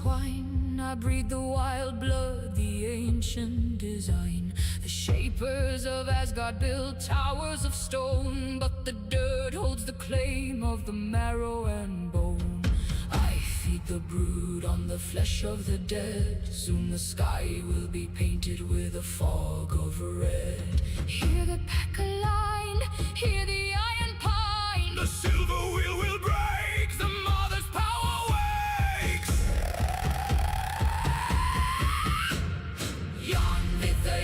twine. I breathe the wild blood, the ancient design. The shapers of Asgard built towers of stone, but the dirt holds the claim of the marrow and bone. I feed the brood on the flesh of the dead. Soon the sky will be painted with a fog of red. Hear the pack align, hear the iron pine. The silver wheel will break, the mother's power wakes. Yarn with the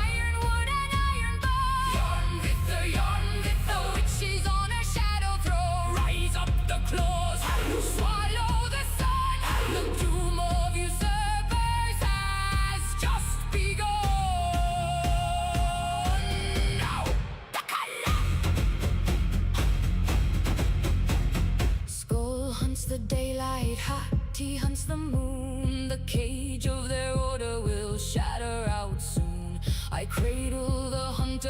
ironwood and iron bar. Yarn with the Witches on a shadow throne. rise up the claws. Swallow the sun. The doom of usurpers has just begun. Now, Skull hunts the daylight, Hati hunts the moon. The cage of their order will shatter out soon. I cradle the hunter,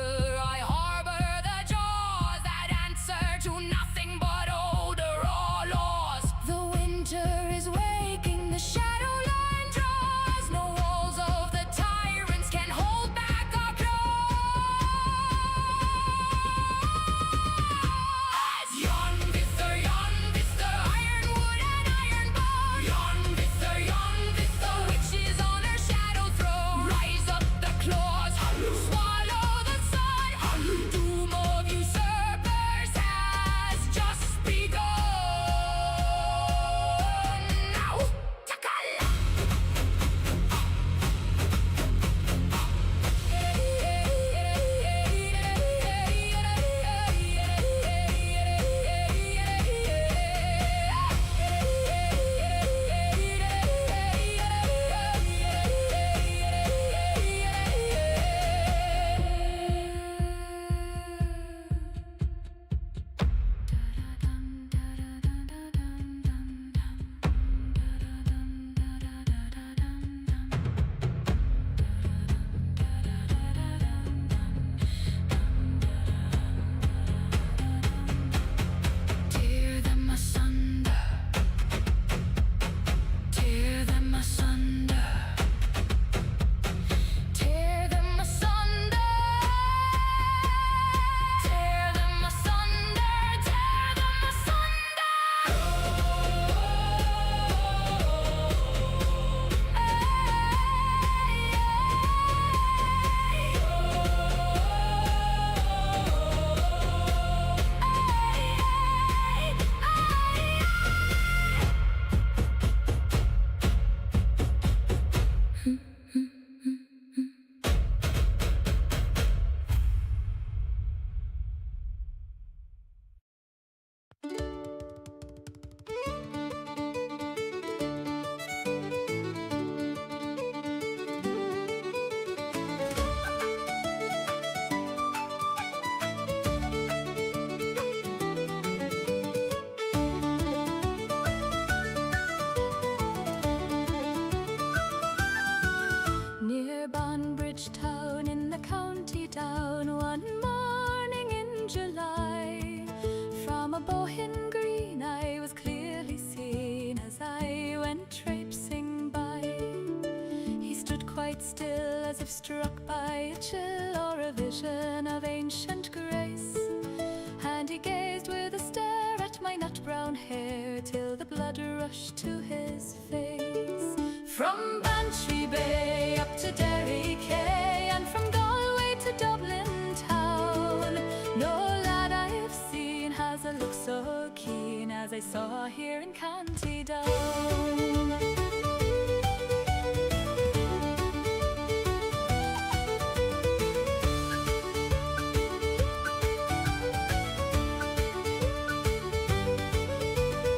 I harbor the jaws that answer to nothing but older or laws. The winter is waking, the shadow line draws. No walls of the tyrants can hold back our claws. yarn with the Ironwood and iron bar. yarn with the Witches on her shadow throne. rise up the claws. Swallow the sun. Doom of usurpers has just begun. Now, Takala. Tear them asunder, tear them asunder, tear them asunder, tear them asunder, tear them asunder. Near Banbridge town in the county down, one morning in July, from a bohin green I was clearly seen as I went traipsing by. He stood quite still as if struck by a chill or a vision of ancient grace, and he gazed with a stare at my nut-brown hair till the blood rushed to his face. From Bantry Bay up to Derry Quay, and from Galway to Dublin town, no lad I have seen has a look so keen as I saw here in County Down.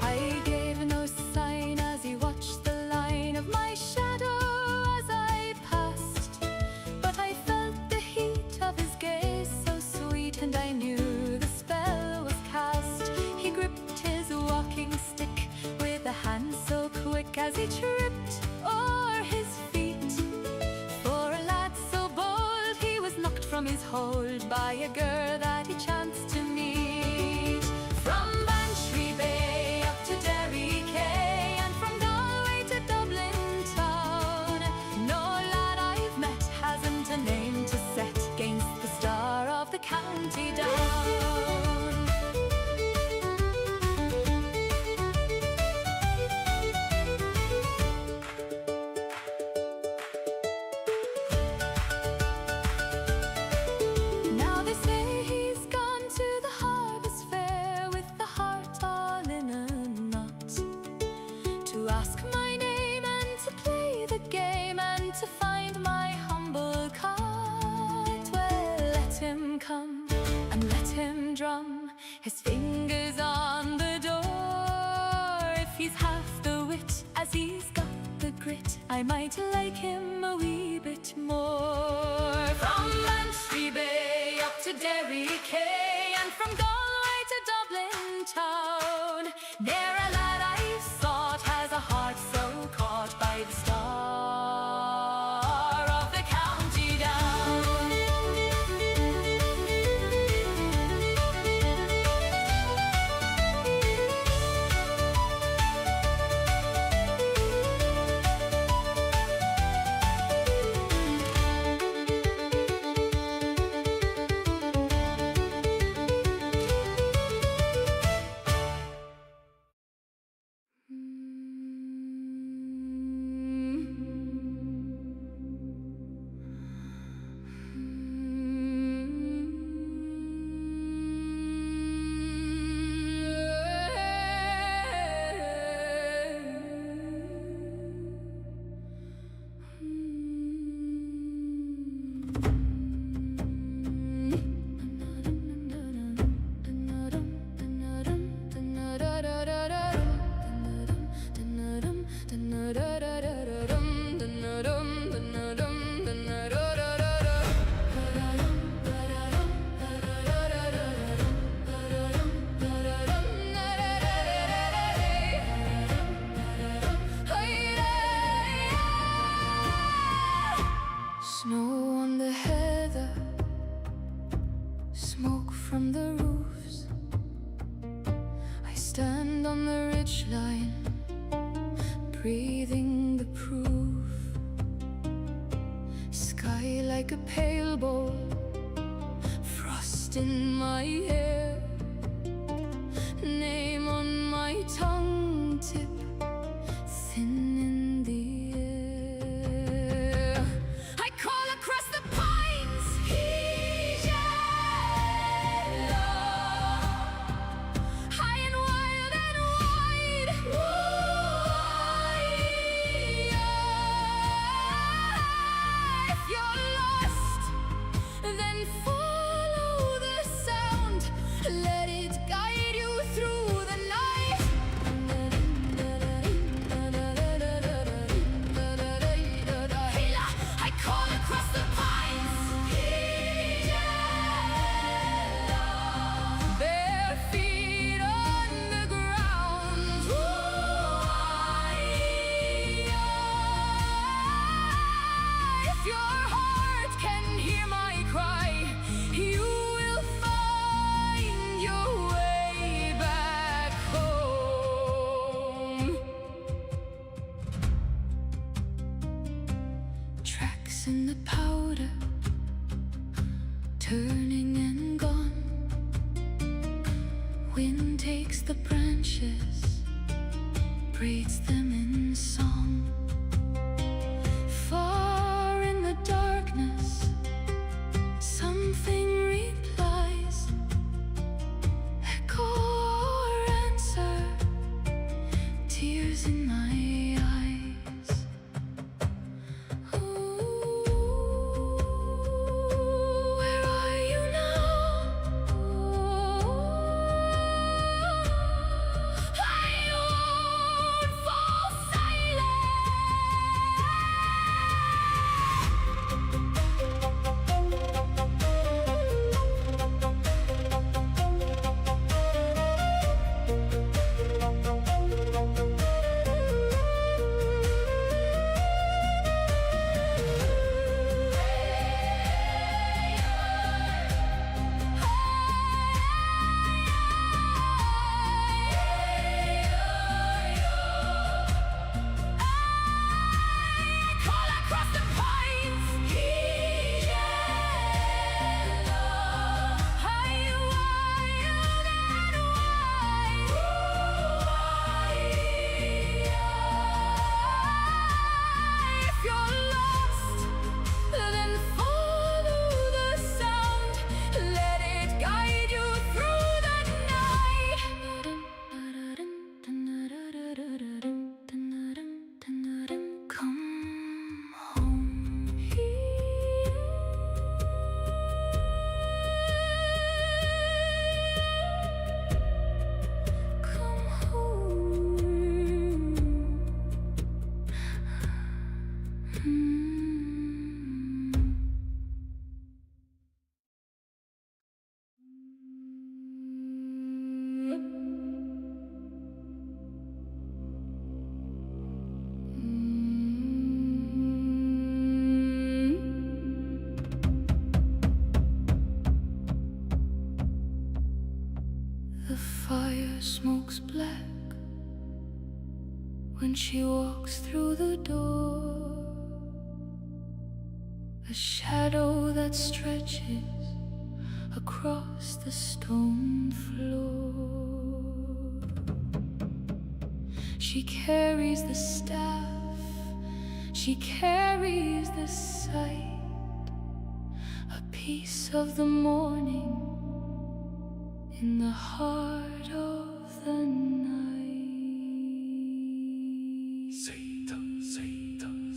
I gave no sign as he watched the line of my shadow as I passed, but I felt the heat of his gaze so sweet, and I knew the spell was cast. He gripped his walking stick with a hand so quick as he tripped o'er his feet. For a lad so bold, he was knocked from his hold by a girl that he chanced to meet. From Bantry Bay up to Derry Quay, and from Galway county down. Now they say he's gone to the harvest fair with the heart all in a knot, to ask my name and to play the game and to find my humble cot. Well, let him come and let him drum his fingers on the door. If he's half the wit as he's got the grit, I might like him a wee bit more. From Bantry Bay up to Derry Quay, and from Galway to Dublin town, ne'er a lad I've sought has a heart so caught by the star of the county down. Snow on the heather, smoke from the roofs. I stand on the ridgeline, breathing the proof. Sky like a pale bowl, frost in my hair, name on my tongue tip, thin in the air. I call across the pines, he's yellow, high and wild and wide, if you're lost, then follow the sound, let it guide you through the night. I call across the pines, bare feet on the ground. If your heart can hear my cry, you will find your way back home. Tracks in the powder, turning and gone. Wind takes the branches, braids them in song. Far in the darkness, something replies, echo or answer, tears in my eyes. Where are you now? I won't fall silent. The fire smokes black when she walks through the door, a shadow that stretches across the stone floor. She carries the staff, she carries the sight, a piece of the morning in the heart of the night. Satan, Satan,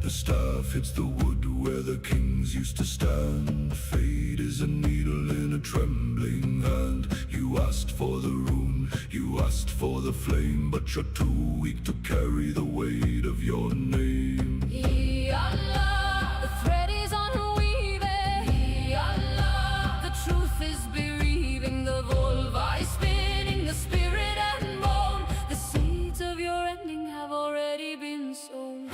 the staff hits the wood where the kings used to stand. Fate is a needle in a trembling hand. You asked for the rune, you asked for the flame, but you're too weak to carry the weight of your name. Allah, the thread is unweaving. Allah, the truth is bereaving. The vulva is spinning, the spirit and bone. The seeds of your ending have already been sown.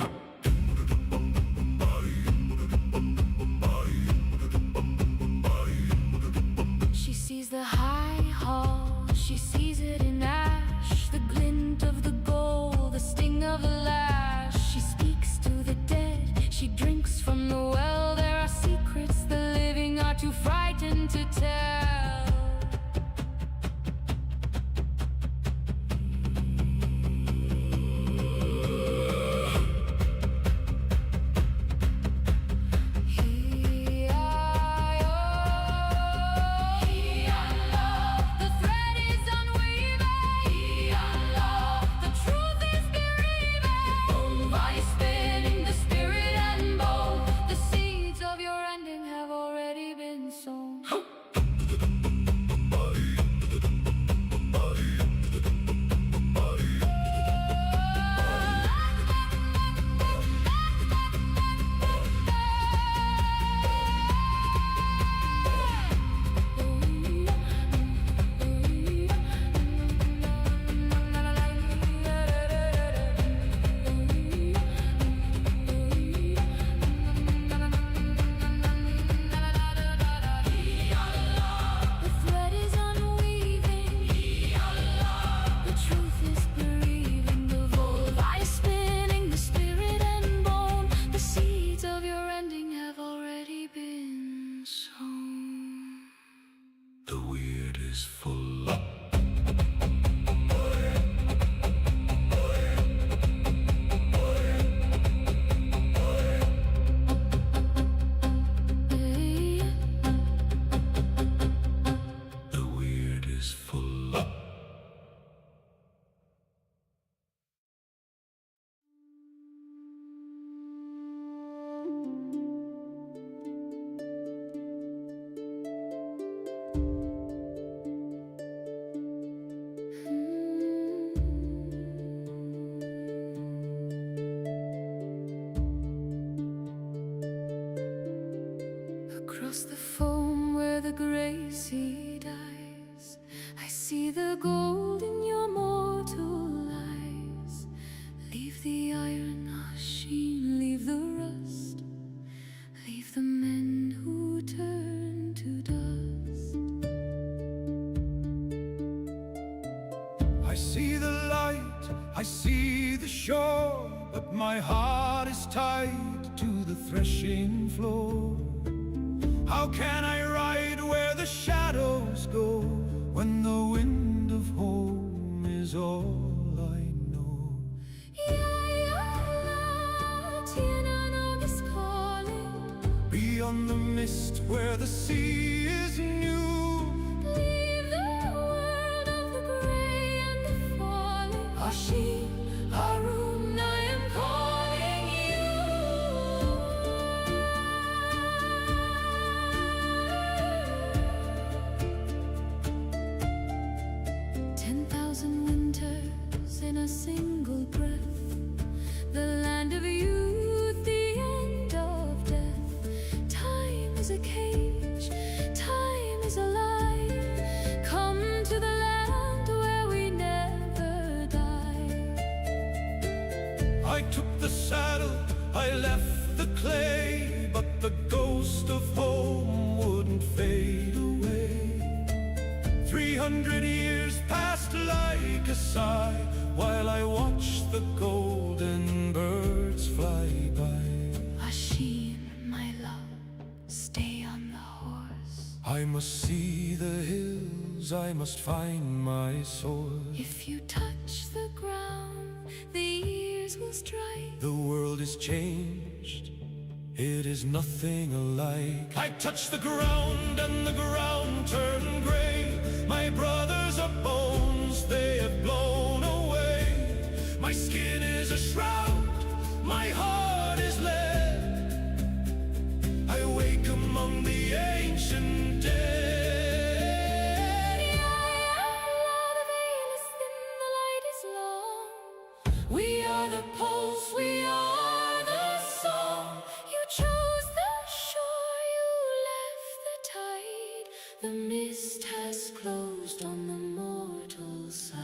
She sees the high hall, she sees it in ash, the glint of the gold, the sting of the lash. She speaks to the dead, she drinks from the well. There are secrets the living are too frightened to tell. The thread is unweaving. The truth is bereaving. Vulva is spinning, the spirit and bone. The seeds of your ending have already been sown. The thread is unweaving. The truth is bereaving. The vulva is spinning, the spirit and bone. The seeds of your ending have already been sown. The weird is full up. The weird is full up. Across the foam where the gray sea dies, I see the gold in your mortal eyes. Leave the iron machine, leave the rust, leave the men who turn to dust. I see the light, I see the shore, but my heart is tied to the threshing floor. How can I ride where the shadows go when the wind of home is all I know? Tienanong is calling. Beyond the mist where the sea is new, Leave the world of the gray and the falling. Hashim, Harun, I am calling you. 10,000 winters in a single breath. The land of youth, the end of death. Time is a cage, time is alive. Come to the land where we never die. I took the saddle, I left the the clay, but the ghost of home wouldn't fade away. 300 years passed like a sigh, while I watched the golden birds fly by. Asheen, my love, stay on the horse. I must see the hills, I must find my source. If you touch the ground, the years will strike. The world is changed, it is nothing alike. I touch the ground and the ground turned gray. My brothers are bones, they have blown away. My skin is a shroud, my heart is lead. I wake among the ancient dead. The veil is thin, the light is long. We are the pulse, we are the song. You chose the shore, you left the tide. The mist has closed on the mortal side.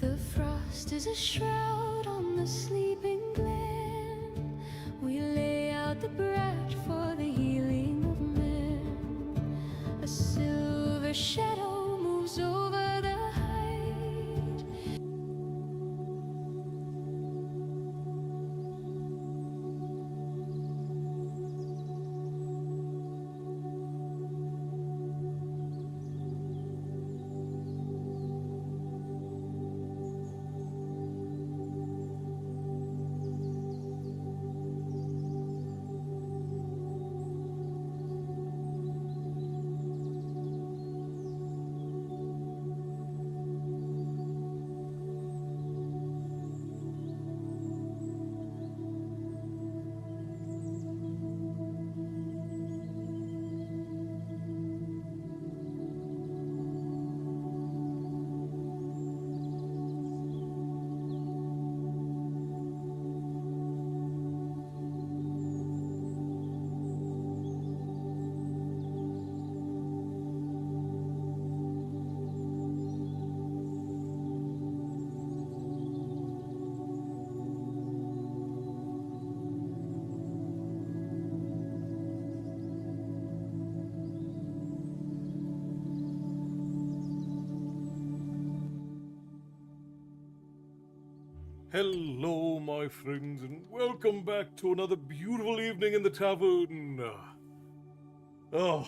The frost is a shroud on the sleeping glen. We lay out the brat for the healing of men. A silver shadow moves over the height. Hello, my friends, and welcome back to another beautiful evening in the tavern. Oh,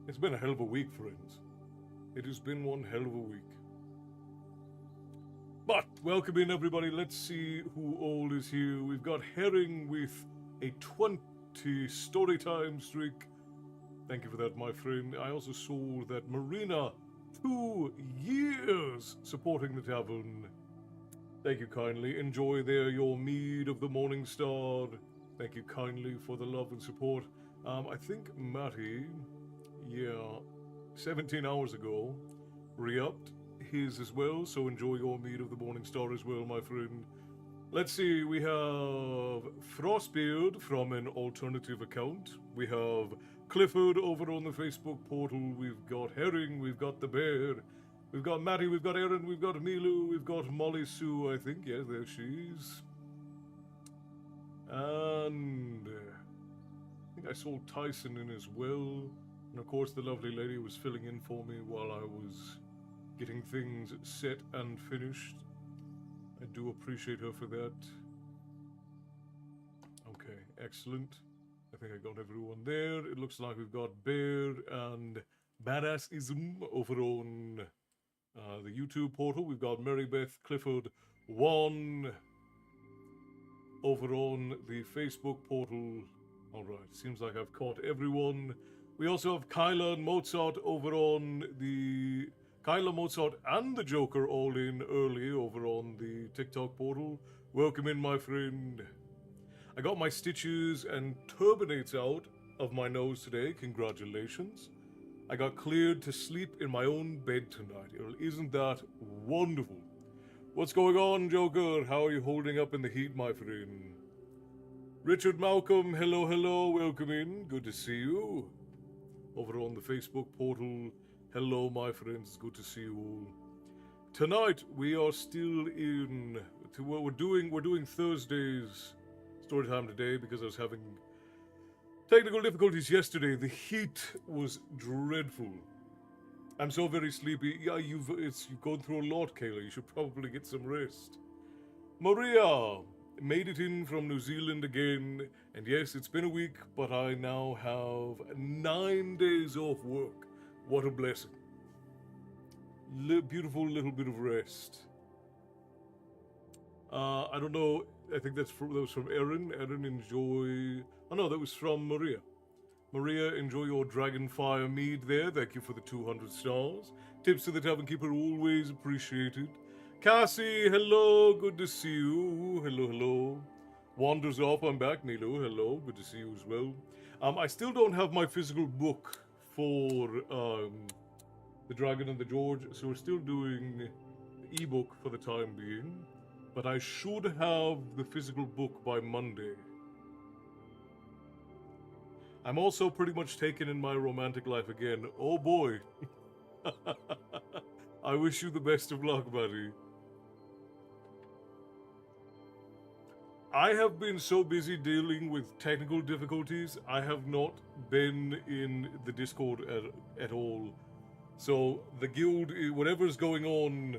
it's been a hell of a week, friends. It has been one hell of a week. But, welcome in, everybody. Let's see who all is here. We've got Herring with a 20 Storytime streak. Thank you for that, my friend. I also saw that Marina, 2 years supporting the tavern. Thank you kindly. Enjoy there your mead of the Morning Star. Thank you kindly for the love and support. I think Matty, 17 hours ago, re-upped his as well, so enjoy your mead of the Morning Star as well, my friend. Let's see, we have Frostbeard from an alternative account. We have Clifford over on the Facebook portal. We've got Herring, we've got the Bear, we've got Maddie, we've got Erin, we've got Milu, we've got Molly Sue, I think. Yeah, there she is. And I think I saw Tyson in as well. And of course, the lovely lady was filling in for me while I was getting things set and finished. I do appreciate her for that. Okay, excellent. I think I got everyone there. It looks like we've got Bear and Badassism over on the YouTube portal. We've got Marybeth Clifford 1 over on the Facebook portal. Alright, seems like I've caught everyone. We also have Kyla and Mozart over on the... Kyla, Mozart, and the Joker all in early over on the TikTok portal. Welcome in, my friend. I got my stitches and turbinates out of my nose today. Congratulations. I got cleared to sleep in my own bed tonight. Isn't that wonderful? What's going on, Joker? How are you holding up in the heat, my friend? Richard Malcolm, hello, hello. Welcome in. Good to see you. Over on the Facebook portal. Hello, my friends. It's good to see you all. Tonight we are still in. We're doing Thursday's Storytime today because I was having technical difficulties yesterday. The heat was dreadful. I'm so very sleepy. Yeah, you've gone through a lot, Kayla. You should probably get some rest. Maria made it in from New Zealand again, and yes, it's been a week, but I now have 9 days off work. What a blessing. Beautiful little bit of rest. I don't know. I think that was from Erin. Erin, enjoy... Oh no, that was from Maria. Maria, enjoy your Dragonfire mead there. Thank you for the 200 stars. Tips to the Tavern Keeper, always appreciated. Cassie, hello. Good to see you. Hello, hello. Wanders off. I'm back. Nilo, hello. Good to see you as well. I still don't have my physical book for The Dragon and the George, so we're still doing the ebook for the time being. But I should have the physical book by Monday. I'm also pretty much taken in my romantic life again. Oh boy. I wish you the best of luck, buddy. I have been so busy dealing with technical difficulties, I have not been in the Discord at all. So the guild, whatever's going on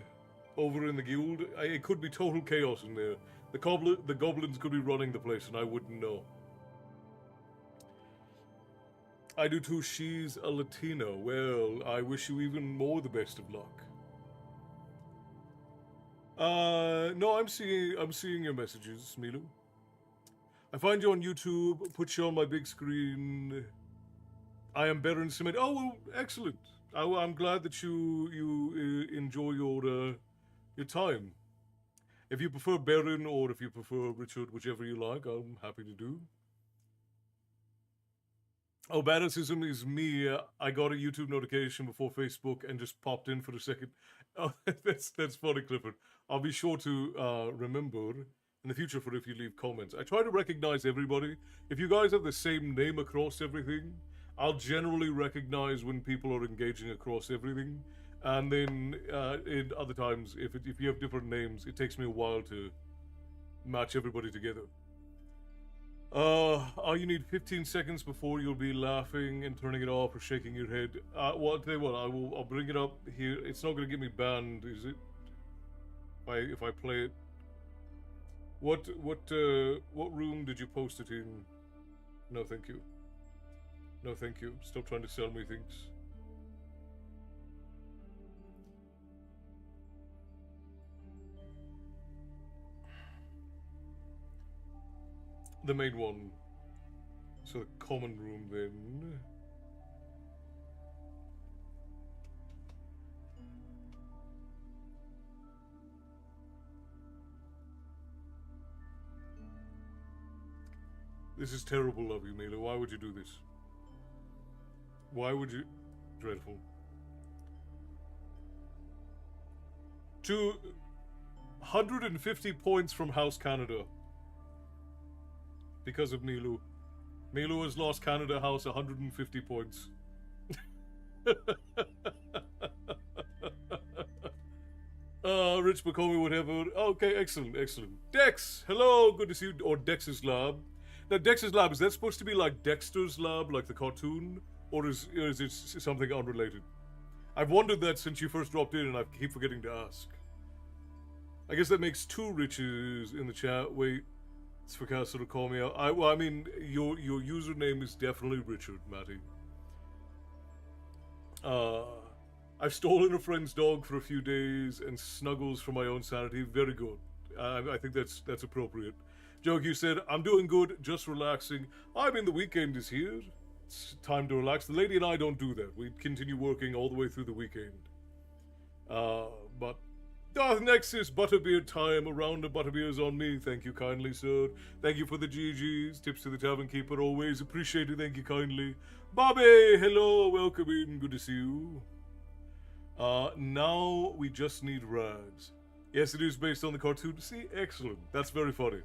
over in the guild, it could be total chaos in there. The goblins could be running the place and I wouldn't know. I do too. She's a Latino. Well, I wish you even more the best of luck. No, I'm seeing your messages, Milu. I find you on YouTube, put you on my big screen. I am Baron Cement. Oh, well, excellent. I'm glad that you enjoy your time. If you prefer Baron or if you prefer Richard, whichever you like, I'm happy to do. Oh, Badassism is me. I got a YouTube notification before Facebook and just popped in for a second. Oh, that's funny, Clifford. I'll be sure to remember in the future for if you leave comments. I try to recognize everybody. If you guys have the same name across everything, I'll generally recognize when people are engaging across everything. And then in other times, if you have different names, it takes me a while to match everybody together. You need 15 seconds before you'll be laughing and turning it off or shaking your head. Well, I'll tell you what, I'll bring it up here. It's not going to get me banned, is it? If I play it. What room did you post it in? No, thank you. No, thank you. Stop trying to sell me things. The main one. So the common room then. This is terrible of you, Mila. Why would you do this? Why would you... Dreadful. 250 points from House Canada. Because of Nilu. Milo has lost Canada House 150 points. Rich McCormick, whatever. Okay, excellent, excellent. Dex, hello, good to see you. Or Dex's Lab. Now, Dex's Lab, is that supposed to be like Dexter's Lab, like the cartoon? Or is it something unrelated? I've wondered that since you first dropped in, and I keep forgetting to ask. I guess that makes 2 Riches in the chat. Wait, it's for Castle to call me out. I mean, your username is definitely Richard, Matty. I've stolen a friend's dog for a few days and snuggles for my own sanity. Very good. I think that's appropriate. Joke, you said, I'm doing good, just relaxing. I mean, the weekend is here. It's time to relax. The lady and I don't do that. We continue working all the way through the weekend. But next is Butterbeer time. A round of Butterbeers on me. Thank you kindly, sir. Thank you for the GGs. Tips to the Tavern Keeper. Always appreciated. Thank you kindly. Bobby, hello. Welcome in. Good to see you. Now we just need Rags. Yes, it is based on the cartoon. See, excellent. That's very funny.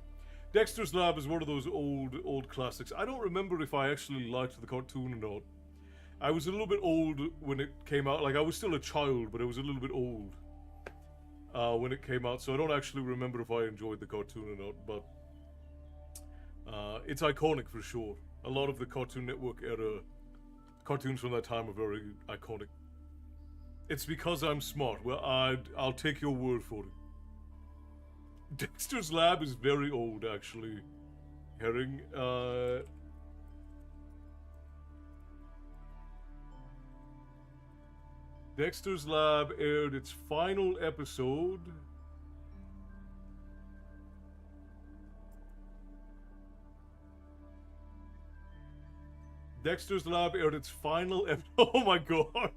Dexter's Lab is one of those old classics. I don't remember if I actually liked the cartoon or not. I was a little bit old when it came out. Like, I was still a child, but I was a little bit old when it came out, so I don't actually remember if I enjoyed the cartoon or not, but it's iconic for sure. A lot of the Cartoon Network era cartoons from that time are very iconic. It's because I'm smart. Well, I'll take your word for it. Dexter's Lab is very old, actually. Herring. Dexter's Lab aired its final episode. Dexter's Lab aired its final Oh my god.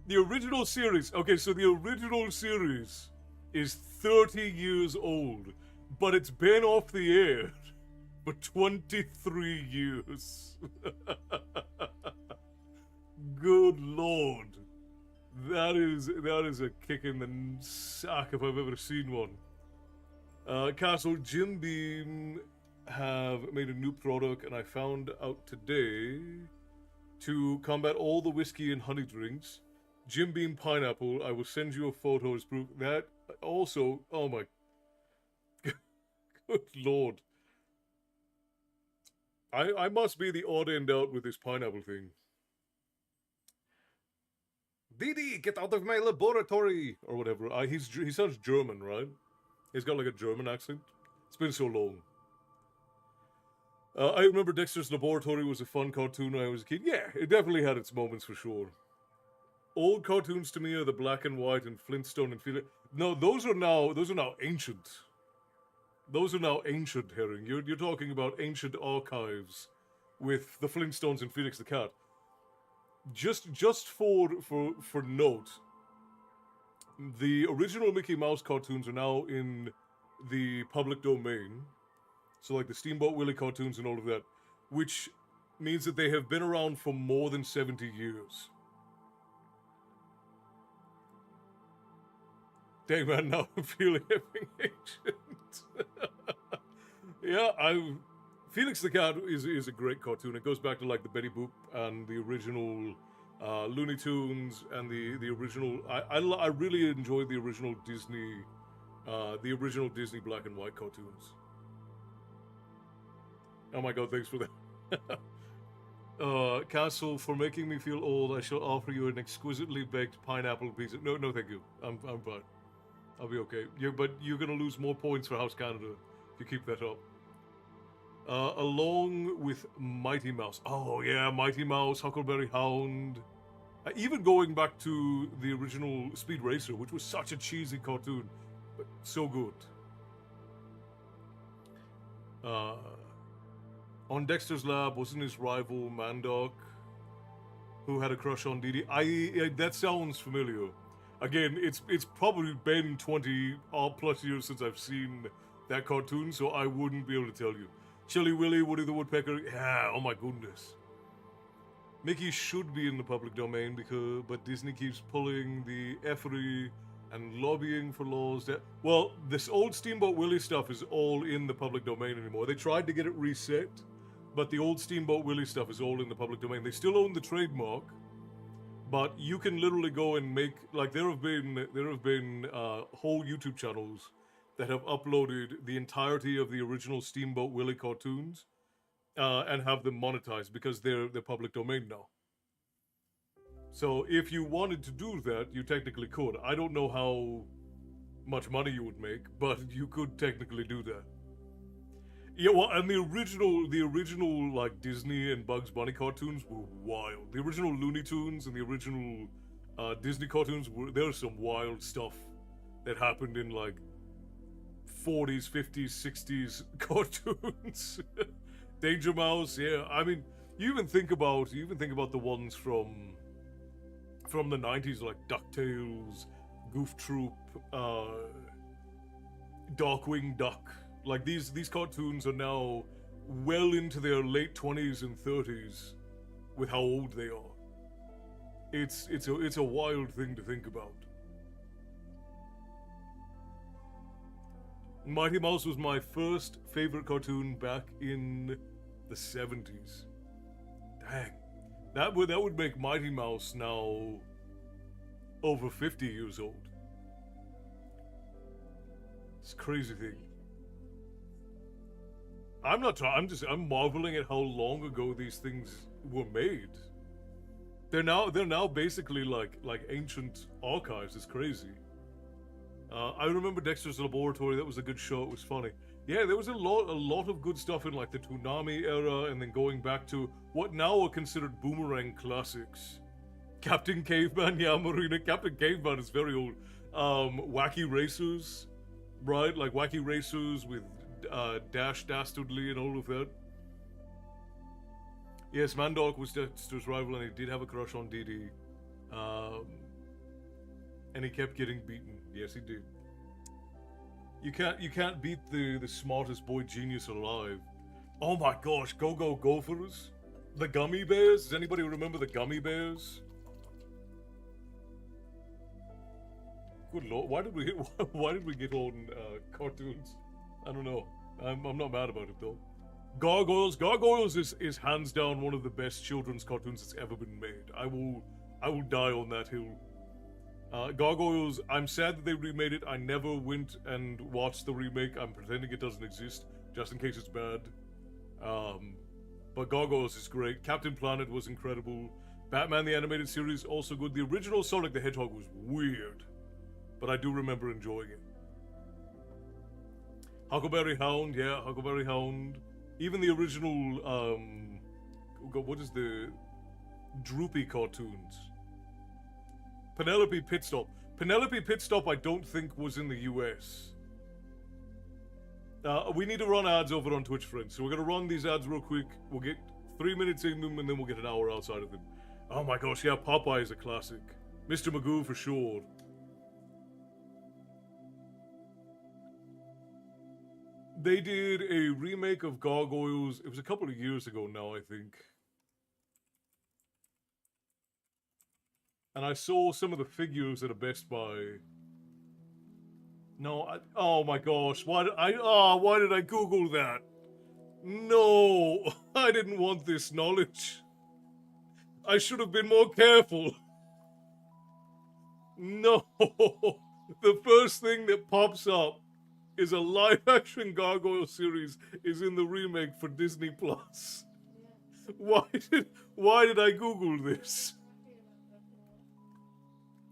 The original series. Okay, so the original series is 30 years old, but it's been off the air for 23 years. Good lord. That is a kick in the sack if I've ever seen one. Castle Jim Beam have made a new product, and I found out today, to combat all the whiskey and honey drinks. Jim Beam Pineapple, I will send you a photo as proof. That also, oh my good lord. I must be the odd end out with this pineapple thing. Didi, get out of my laboratory! Or whatever. He sounds German, right? He's got like a German accent. It's been so long. I remember Dexter's Laboratory was a fun cartoon when I was a kid. Yeah, it definitely had its moments for sure. Old cartoons to me are the black and white and Flintstone and Felix. No, those are now ancient. Those are now ancient, Herring. You're talking about ancient archives with the Flintstones and Felix the Cat. Just for note, the original Mickey Mouse cartoons are now in the public domain. So like the Steamboat Willie cartoons and all of that, which means that they have been around for more than 70 years. Dang man, now I'm feeling effing ancient. Yeah, Felix the Cat is a great cartoon. It goes back to like the Betty Boop and the original Looney Tunes and the original. I really enjoyed the original Disney black and white cartoons. Oh my god, thanks for that. Castle, for making me feel old, I shall offer you an exquisitely baked pineapple pizza. No, thank you. I'm fine. I'll be okay. But you're gonna lose more points for House Canada if you keep that up. Along with Mighty Mouse. Oh yeah, Mighty Mouse, Huckleberry Hound. Even going back to the original Speed Racer, which was such a cheesy cartoon, but so good. On Dexter's Lab, wasn't his rival Mandoc who had a crush on Dee Dee? That sounds familiar. Again, it's probably been 20 plus years since I've seen that cartoon, so I wouldn't be able to tell you. Chili Willy, Woody the Woodpecker, yeah, oh my goodness. Mickey should be in the public domain but Disney keeps pulling the effery and lobbying for laws that. Well, this old Steamboat Willie stuff is all in the public domain anymore. They tried to get it reset, but the old Steamboat Willie stuff is all in the public domain. They still own the trademark, but you can literally go and make, like, there have been whole YouTube channels that have uploaded the entirety of the original Steamboat Willie cartoons and have them monetized because they're public domain now. So if you wanted to do that, you technically could. I don't know how much money you would make, but you could technically do that. Yeah, well, and the original like Disney and Bugs Bunny cartoons were wild. The original Looney Tunes and the original Disney cartoons there's some wild stuff that happened in like 40s, 50s, 60s cartoons. Danger Mouse, yeah. I mean, you even think about the ones from the 90s, like DuckTales, Goof Troop, Darkwing Duck. Like these cartoons are now well into their late 20s and 30s with how old they are. It's a wild thing to think about. Mighty Mouse was my first favorite cartoon back in the 70s. Dang. That would make Mighty Mouse now over 50 years old. It's a crazy thing. I'm marveling at how long ago these things were made. They're now basically like ancient archives. It's crazy. I remember Dexter's Laboratory. That was a good show. It was funny. Yeah, there was a lot of good stuff in like the Toonami era, and then going back to what now are considered boomerang classics. Captain Caveman, yeah, Marina. Captain Caveman is very old. Wacky Racers, right? Like Wacky Racers with Dash Dastardly and all of that. Yes, Mandork was Dexter's rival, and he did have a crush on Dee Dee. And he kept getting beaten. Yes, he did. You can't beat the smartest boy genius alive. Oh my gosh, Go-Go Gophers? The Gummy Bears? Does anybody remember the Gummy Bears? Good lord, why did we get on cartoons? I don't know. I'm not mad about it though. Gargoyles is hands down one of the best children's cartoons that's ever been made. I will die on that hill. Gargoyles, I'm sad that they remade it. I never went and watched the remake. I'm pretending it doesn't exist, just in case it's bad. But Gargoyles is great. Captain Planet was incredible. Batman the Animated Series, also good. The original Sonic the Hedgehog was weird, but I do remember enjoying it. Huckleberry Hound, yeah, Huckleberry Hound. Even the original, what is the Droopy cartoons? Penelope Pitstop. Penelope Pitstop I don't think was in the US. We need to run ads over on Twitch, friends. So we're going to run these ads real quick. We'll get 3 minutes in them, and then we'll get an hour outside of them. Oh my gosh, yeah, Popeye is a classic. Mr. Magoo for sure. They did a remake of Gargoyles. It was a couple of years ago now, I think. And I saw some of the figures at a Best Buy. No, oh my gosh, why did I Google that? No, I didn't want this knowledge. I should have been more careful. No, the first thing that pops up is a live-action Gargoyle series is in the remake for Disney Plus. Why did I Google this?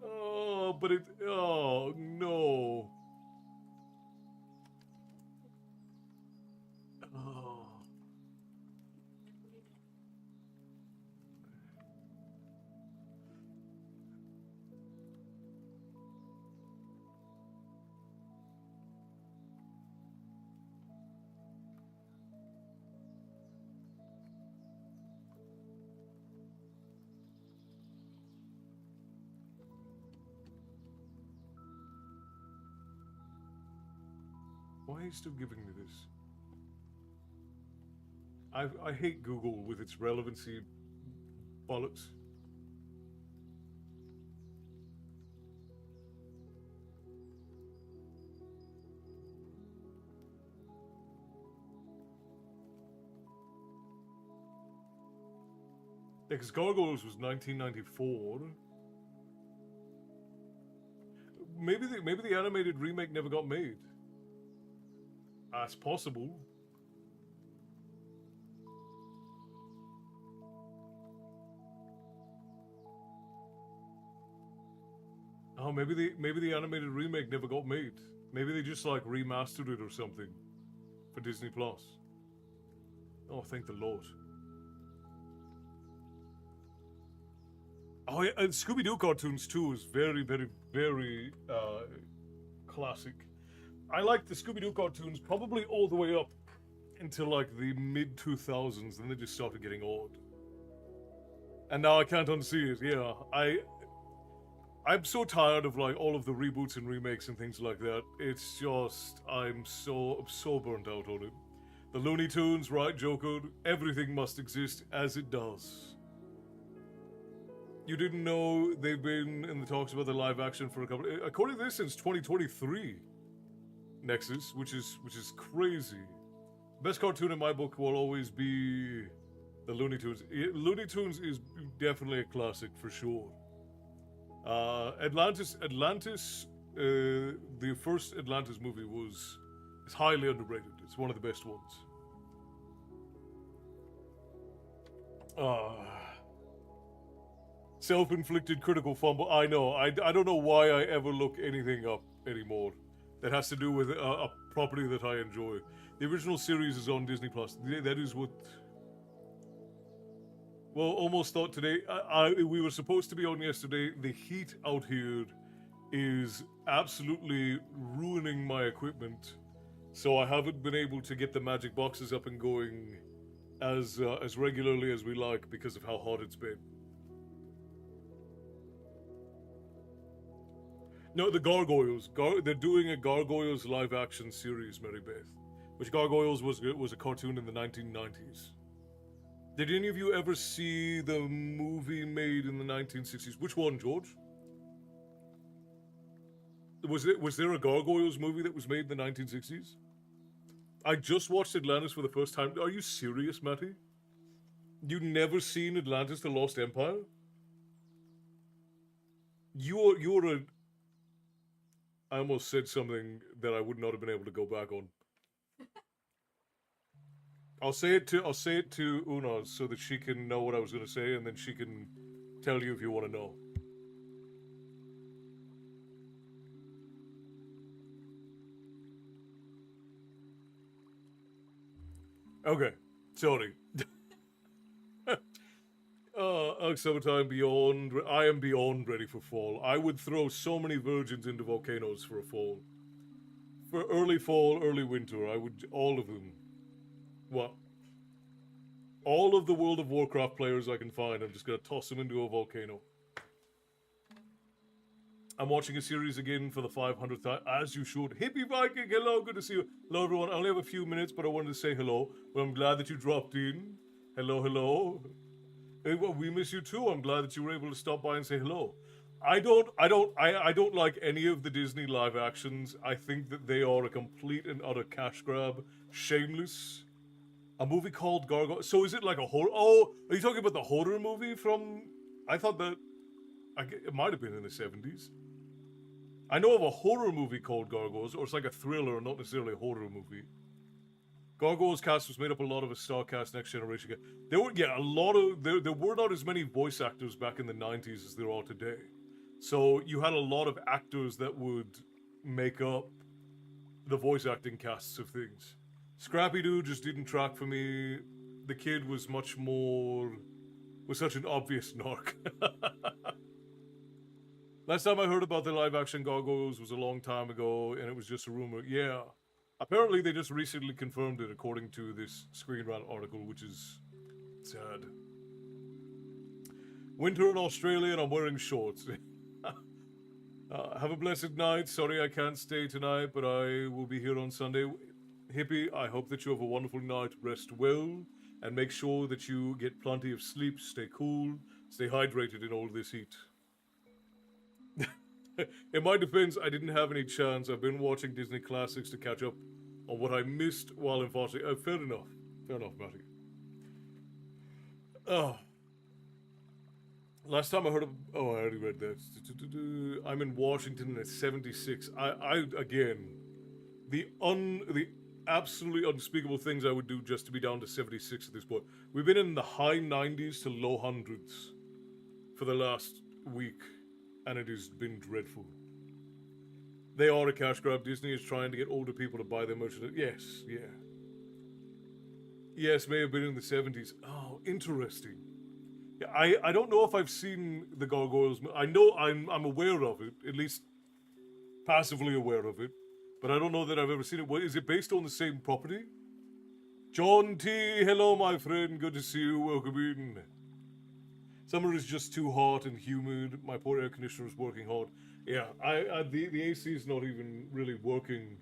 Oh, but oh no. Oh. Why are you still giving me this? I hate Google with its relevancy bollocks. Because Gargoyles was 1994. Maybe the animated remake never got made. That's possible. Oh, maybe the animated remake never got made. Maybe they just like remastered it or something for Disney Plus. Oh, thank the Lord. Oh yeah, and Scooby-Doo cartoons too is very, very, very classic. I liked the Scooby-Doo cartoons probably all the way up until like the mid-2000s, and they just started getting old. And now I can't unsee it. Yeah, I'm so tired of like all of the reboots and remakes and things like that. It's just I'm so burnt out on it. The Looney Tunes, right, Joker? Everything must exist as it does. You didn't know they've been in the talks about the live action for a couple. According to this, since 2023. Nexus, which is crazy. Best cartoon in my book will always be the Looney Tunes. Looney Tunes is definitely a classic for sure. Atlantis. The first Atlantis movie is highly underrated. It's one of the best ones. Self-inflicted critical fumble. I know. I don't know why I ever look anything up anymore that has to do with a property that I enjoy. The original series is on Disney Plus. That is what. Well, almost thought today. We were supposed to be on yesterday. The heat out here is absolutely ruining my equipment, so I haven't been able to get the magic boxes up and going as regularly as we like because of how hot it's been. No, the Gargoyles. They're doing a Gargoyles live-action series, Mary Beth, which Gargoyles was a cartoon in the 1990s. Did any of you ever see the movie made in the 1960s? Which one, George? Was there a Gargoyles movie that was made in the 1960s? I just watched Atlantis for the first time. Are you serious, Matty? You never seen Atlantis: The Lost Empire? You're a... I almost said something that I would not have been able to go back on. I'll say it to Una so that she can know what I was going to say, and then she can tell you if you want to know. Okay, sorry. Summertime beyond. I am beyond ready for fall. I would throw so many virgins into volcanoes for a fall. For early fall, early winter, I would. All of them. What? All of the World of Warcraft players I can find, I'm just gonna toss them into a volcano. I'm watching a series again for the 500th time, as you should. Hippie Viking, hello, good to see you. Hello, everyone. I only have a few minutes, but I wanted to say hello. Well, I'm glad that you dropped in. Hello, hello. Hey, well, we miss you too. I'm glad that you were able to stop by and say hello. I don't like any of the Disney live actions. I think that they are a complete and utter cash grab. Shameless. A movie called Gargoyle. So is it like a horror? Oh, are you talking about the horror movie from? I thought that it might have been in the 70s. I know of a horror movie called Gargoyles, or it's like a thriller, not necessarily a horror movie. Gargoyles cast was made up a lot of a star cast, Next Generation. There were there were not as many voice actors back in the 90s as there are today. So you had a lot of actors that would make up the voice acting casts of things. Scrappy-Doo just didn't track for me. The kid was such an obvious narc. Last time I heard about the live-action Gargoyles was a long time ago, and it was just a rumor. Yeah. Apparently they just recently confirmed it, according to this Screen Rant article, which is sad. Winter in Australia, and I'm wearing shorts. Have a blessed night. Sorry I can't stay tonight, but I will be here on Sunday. Hippie, I hope that you have a wonderful night. Rest well, and make sure that you get plenty of sleep. Stay cool. Stay hydrated in all this heat. In my defense, I didn't have any chance. I've been watching Disney classics to catch up on what I missed while in Foster. Fair enough. Fair enough, Matty. Oh. Last time I heard of, oh, I already read that. I'm in Washington at 76. I again, the absolutely unspeakable things I would do just to be down to 76 at this point. We've been in the high 90s to low hundreds for the last week, and it has been dreadful. They are a cash grab. Disney is trying to get older people to buy their merchandise. Yes, yeah. Yes, may have been in the 70s. Oh, interesting. Yeah, I don't know if I've seen the Gargoyles. I know I'm aware of it, at least passively aware of it, but I don't know that I've ever seen it. Is it based on the same property? John T, hello my friend, good to see you, welcome in. Summer is just too hot and humid. My poor air conditioner is working hard. Yeah, the AC is not even really working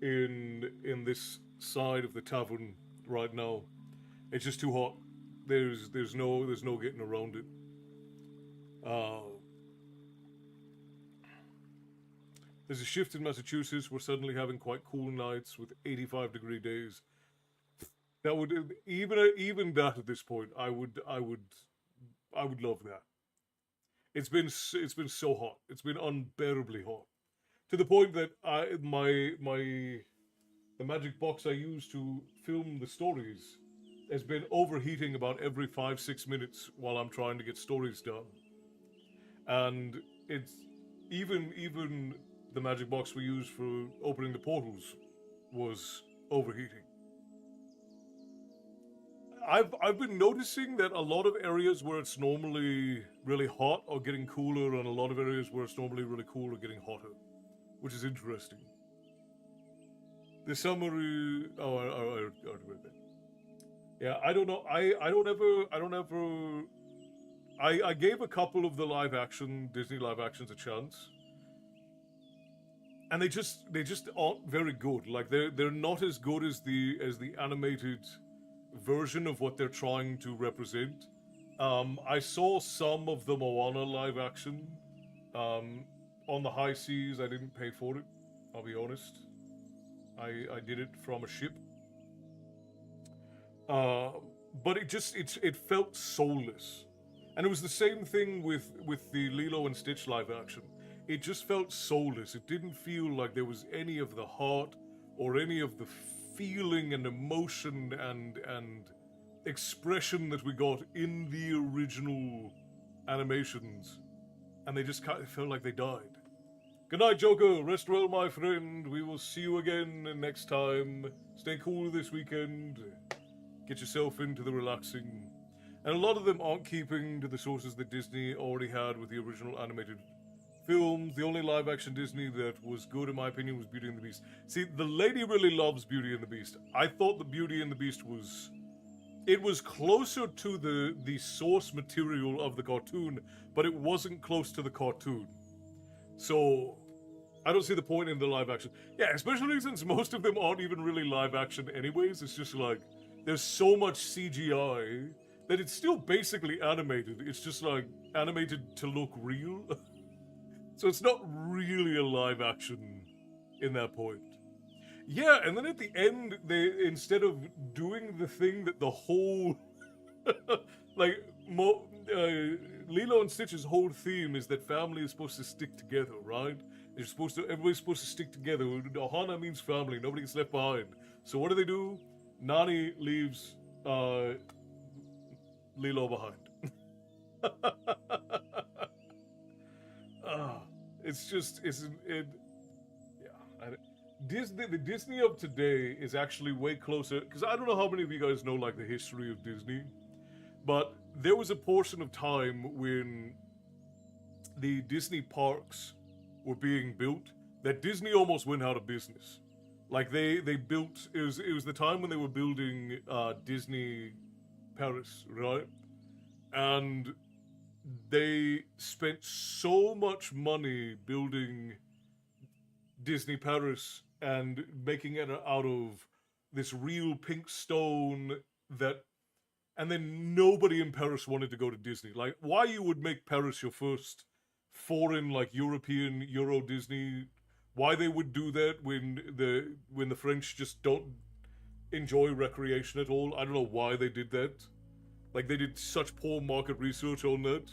in this side of the tavern right now. It's just too hot. There's no getting around it. There's a shift in Massachusetts. We're suddenly having quite cool nights with 85-degree days. That would even that at this point, I would love that. It's been so hot. It's been unbearably hot, to the point that the magic box I use to film the stories has been overheating about every 5-6 minutes while I'm trying to get stories done. And it's even the magic box we use for opening the portals was overheating. I've been noticing that a lot of areas where it's normally really hot are getting cooler, and a lot of areas where it's normally really cool are getting hotter, which is interesting. The summary. Oh, I already read that. Yeah, I don't know. I gave a couple of the Disney live actions a chance, and they just aren't very good. Like they're not as good as the animated version of what they're trying to represent. I saw some of the Moana live action on the high seas. I didn't pay for it, I'll be honest. I did it from a ship. But it felt soulless. And it was the same thing with the Lilo and Stitch live action. It just felt soulless. It didn't feel like there was any of the heart or any of the feeling and emotion and expression that we got in the original animations. And they just kind of felt like they died. Good night, Joker. Rest well, my friend. We will see you again next time. Stay cool this weekend. Get yourself into the relaxing. And a lot of them aren't keeping to the sources that Disney already had with the original animated films. The only live-action Disney that was good, in my opinion, was Beauty and the Beast. See, the lady really loves Beauty and the Beast. I thought the Beauty and the Beast was... It was closer to the source material of the cartoon, but it wasn't close to the cartoon. So, I don't see the point in the live action. Yeah, especially since most of them aren't even really live action anyways. It's just like, there's so much CGI that it's still basically animated. It's just like animated to look real. So it's not really a live action in that point. Yeah, and then at the end, they, instead of doing the thing that the whole, like, Lilo and Stitch's whole theme is that family is supposed to stick together, right? Everybody's supposed to stick together. Ohana means family, nobody gets left behind. So what do? Nani leaves Lilo behind. The Disney of today is actually way closer, because I don't know how many of you guys know like the history of Disney, but there was a portion of time when the Disney parks were being built that Disney almost went out of business. Like they built, it was the time when they were building Disney Paris, right? And they spent so much money building Disney Paris and making it out of this real pink stone and then nobody in Paris wanted to go to Disney. Like, why you would make Paris your first foreign, like, European Euro Disney, why they would do that when the French just don't enjoy recreation at all. I don't know why they did that. Like, they did such poor market research on that.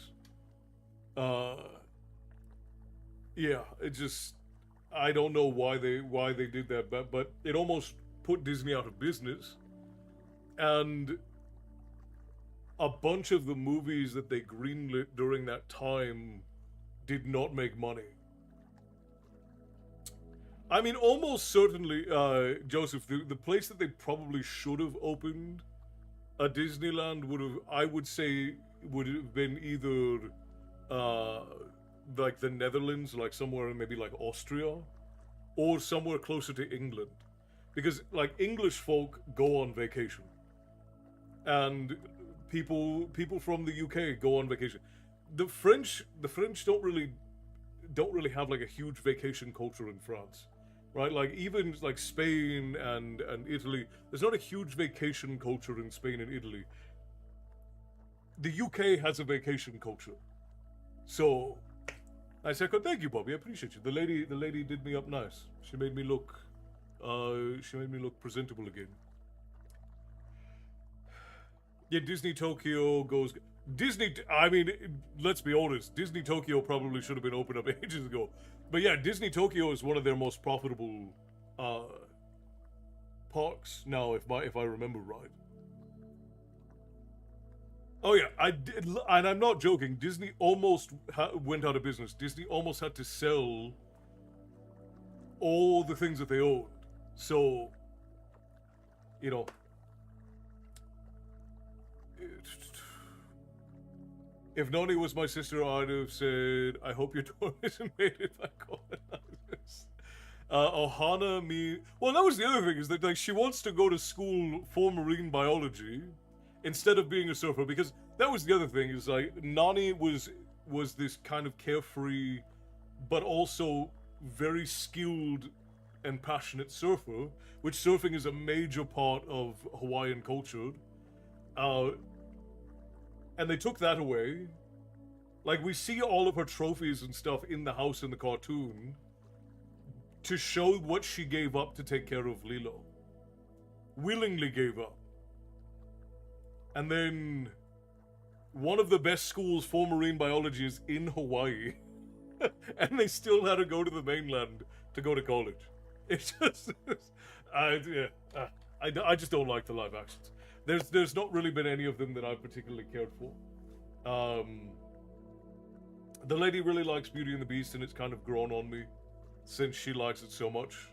Uh, yeah, it just I don't know why they did that, but it almost put Disney out of business, and a bunch of the movies that they greenlit during that time did not make money. I mean, almost certainly, Joseph, the place that they probably should have opened a Disneyland would have, I would say, would have been either uh, like the Netherlands, like somewhere maybe like Austria, or somewhere closer to England, because like English folk go on vacation, and people from the UK go on vacation. The French don't really have like a huge vacation culture in France, right? Like even like Spain and Italy, there's not a huge vacation culture in Spain and Italy. The UK has a vacation culture, so I said, "Oh, thank you, Bobby. I appreciate you." The lady did me up nice. She made me look presentable again. Yeah, Disney Tokyo goes. I mean, let's be honest. Disney Tokyo probably should have been opened up ages ago. But yeah, Disney Tokyo is one of their most profitable parks now, if I remember right. Oh yeah, I did, and I'm not joking. Disney almost went out of business. Disney almost had to sell all the things that they owned. So, you know, if Noni was my sister, I'd have said, "I hope your door isn't invaded by colonizers." Ohana me. Well, that was the other thing, is that like she wants to go to school for marine biology instead of being a surfer, because that was the other thing, is like Nani was this kind of carefree, but also very skilled and passionate surfer, which surfing is a major part of Hawaiian culture. And they took that away. Like, we see all of her trophies and stuff in the house in the cartoon to show what she gave up to take care of Lilo. Willingly gave up. And then one of the best schools for marine biology is in Hawaii. And they still had to go to the mainland to go to college. It's just... I just don't like the live actions. There's not really been any of them that I've particularly cared for. The lady really likes Beauty and the Beast, and it's kind of grown on me since she likes it so much.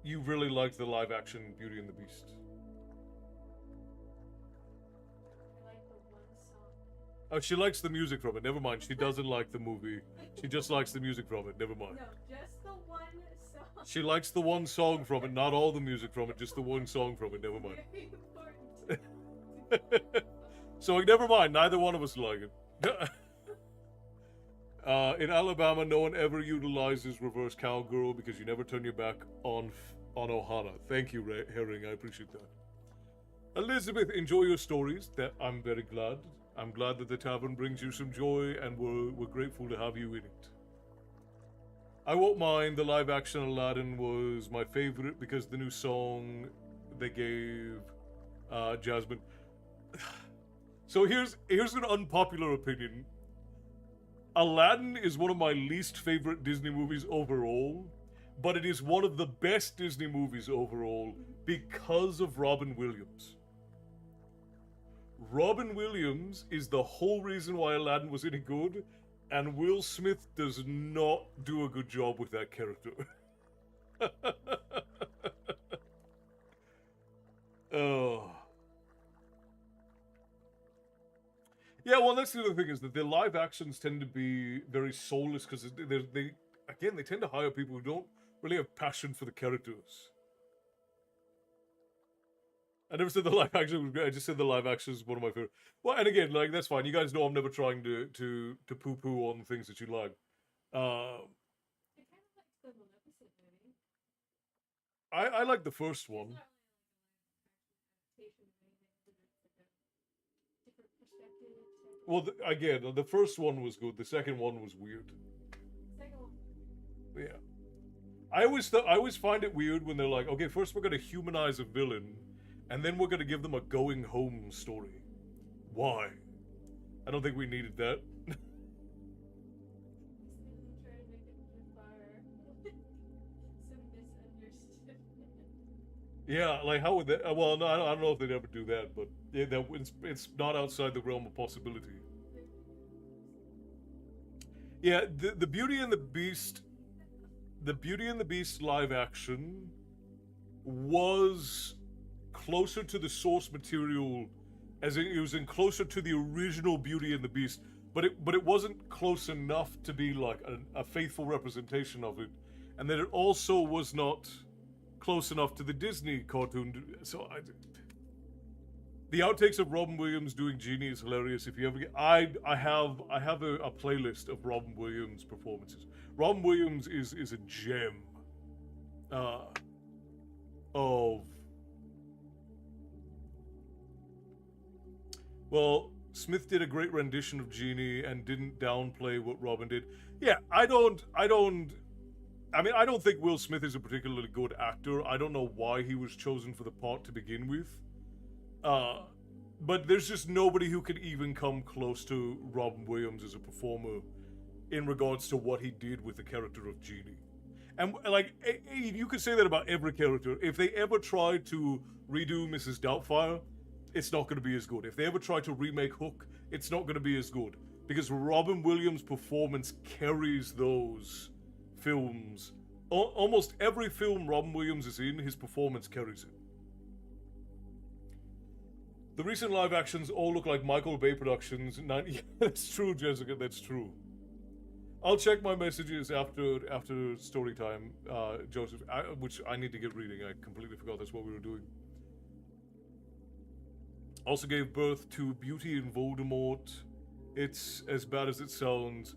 You really like the live action Beauty and the Beast. I like the one song. Oh, she likes the music from it. Never mind. She doesn't like the movie. She just likes the music from it. Never mind. No, just the one song. She likes the one song from it, not all the music from it, just the one song from it. Never mind. Very important. So never mind. Neither one of us like it. In Alabama, no one ever utilizes reverse cowgirl because you never turn your back on Ohana. Thank you, Herring. I appreciate that. Elizabeth, enjoy your stories. That I'm very glad. I'm glad that the tavern brings you some joy, and we're grateful to have you in it. I won't mind. The live action Aladdin was my favorite because the new song they gave Jasmine. So here's an unpopular opinion. Aladdin is one of my least favorite Disney movies overall, but it is one of the best Disney movies overall because of Robin Williams. Robin Williams is the whole reason why Aladdin was any good, and Will Smith does not do a good job with that character. Oh. Yeah, well, that's the other thing, is that their live actions tend to be very soulless because they tend to hire people who don't really have passion for the characters. I never said the live action was great. I just said the live action is one of my favorite. Well, and again, like, that's fine. You guys know I'm never trying to poo-poo on things that you like. I kind of liked the Maleficent movie. I like the first one. It's not really like a live action adaptation of anything. It's like a different perspective. Well, again, the first one was good. The second one was weird. Second one. Yeah. I always find it weird when they're like, okay, first we're going to humanize a villain, and then we're going to give them a going home story. Why? I don't think we needed that. Yeah, like how would that? Well, no, I don't know if they'd ever do that, but yeah, it's not outside the realm of possibility. Yeah, the Beauty and the Beast, the Beauty and the Beast live action was closer to the source material, as in, it was in closer to the original Beauty and the Beast, but it wasn't close enough to be like a faithful representation of it, and then it also was not close enough to the Disney cartoon. So the outtakes of Robin Williams doing Genie is hilarious. If you ever get, I have a playlist of Robin Williams performances. Robin Williams is a gem of. Well, Smith did a great rendition of Genie and didn't downplay what Robin did. Yeah, I don't think Will Smith is a particularly good actor. I don't know why he was chosen for the part to begin with. But there's just nobody who could even come close to Robin Williams as a performer in regards to what he did with the character of Genie. And like, you could say that about every character. If they ever tried to redo Mrs. Doubtfire, it's not going to be as good. If they ever try to remake Hook, it's not going to be as good. Because Robin Williams' performance carries those films. Almost every film Robin Williams is in, his performance carries it. The recent live actions all look like Michael Bay productions. Yeah, that's true, Jessica, that's true. I'll check my messages after Storytime, Joseph, which I need to get reading. I completely forgot that's what we were doing. Also gave birth to Beauty and Voldemort. It's as bad as it sounds.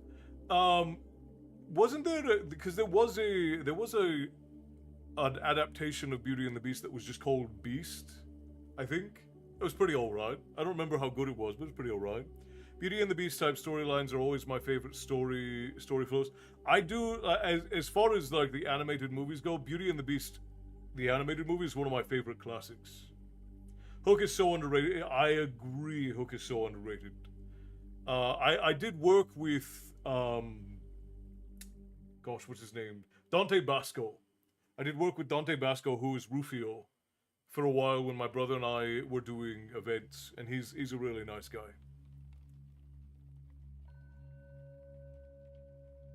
Wasn't there because there was an adaptation of Beauty and the Beast that was just called Beast, I think. It was pretty alright. I don't remember how good it was, but it was pretty alright. Beauty and the Beast type storylines are always my favorite story flows. I do, as far as like the animated movies go, Beauty and the Beast, the animated movie, is one of my favorite classics. Hook is so underrated. I agree, Hook is so underrated. I did work with, gosh, what's his name? Dante Basco. I did work with Dante Basco, who is Rufio, for a while when my brother and I were doing events, and he's a really nice guy.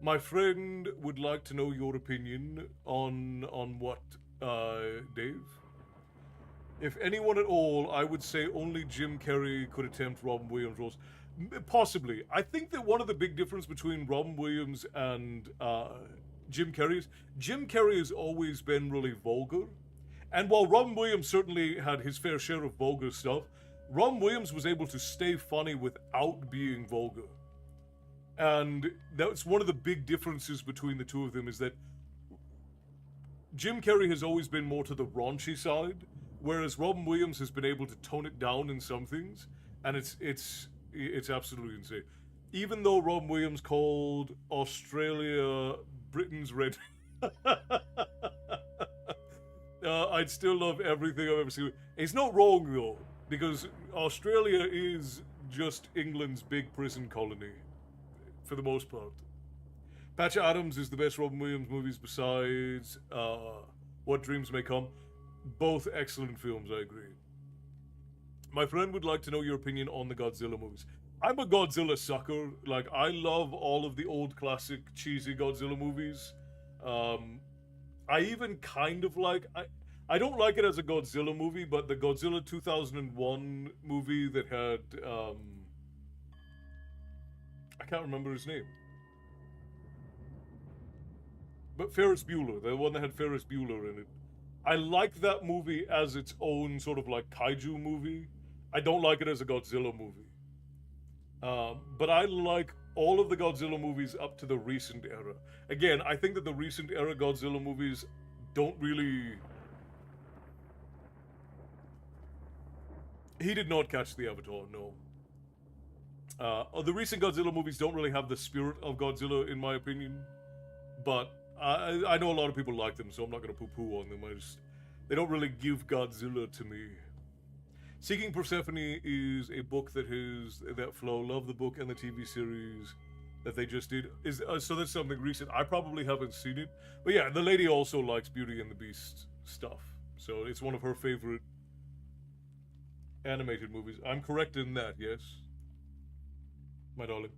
My friend would like to know your opinion on what, Dave? If anyone at all, I would say only Jim Carrey could attempt Robin Williams roles. Possibly. I think that one of the big difference between Robin Williams and Jim Carrey has always been really vulgar. And while Robin Williams certainly had his fair share of vulgar stuff, Robin Williams was able to stay funny without being vulgar. And that's one of the big differences between the two of them, is that Jim Carrey has always been more to the raunchy side, whereas Robin Williams has been able to tone it down in some things, and it's absolutely insane. Even though Robin Williams called Australia Britain's red... I'd still love everything I've ever seen. It's not wrong, though, because Australia is just England's big prison colony, for the most part. Patch Adams is the best Robin Williams movies besides What Dreams May Come. Both excellent films, I agree. My friend would like to know your opinion on the Godzilla movies. I'm a Godzilla sucker. Like, I love all of the old classic cheesy Godzilla movies. I even kind of like... I don't like it as a Godzilla movie, but the Godzilla 2001 movie that had... I can't remember his name. But Ferris Bueller, the one that had Ferris Bueller in it. I like that movie as its own sort of like kaiju movie. I don't like it as a Godzilla movie. But I like all of the Godzilla movies up to the recent era. Again, I think that the recent era Godzilla movies don't really... He did not catch the Avatar, no. The recent Godzilla movies don't really have the spirit of Godzilla, in my opinion. But I know a lot of people like them, so I'm not going to poo-poo on them. They don't really give Godzilla to me. Seeking Persephone is a book that has that flow. Love the book and the TV series that they just did. Is so that's something recent. I probably haven't seen it, but yeah, the lady also likes Beauty and the Beast stuff. So it's one of her favorite animated movies. I'm correct in that, yes, my darling.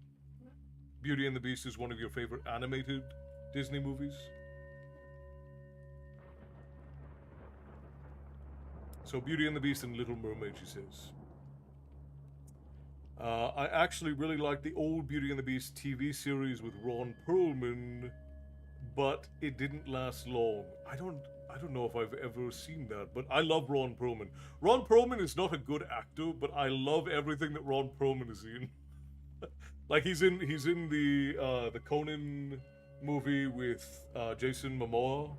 Beauty and the Beast is one of your favorite animated Disney movies. So Beauty and the Beast and Little Mermaid, she says. I actually really like the old Beauty and the Beast TV series with Ron Perlman, but it didn't last long. I don't know if I've ever seen that, but I love Ron Perlman. Ron Perlman is not a good actor, but I love everything that Ron Perlman is in. Like he's in the Conan movie with Jason Momoa.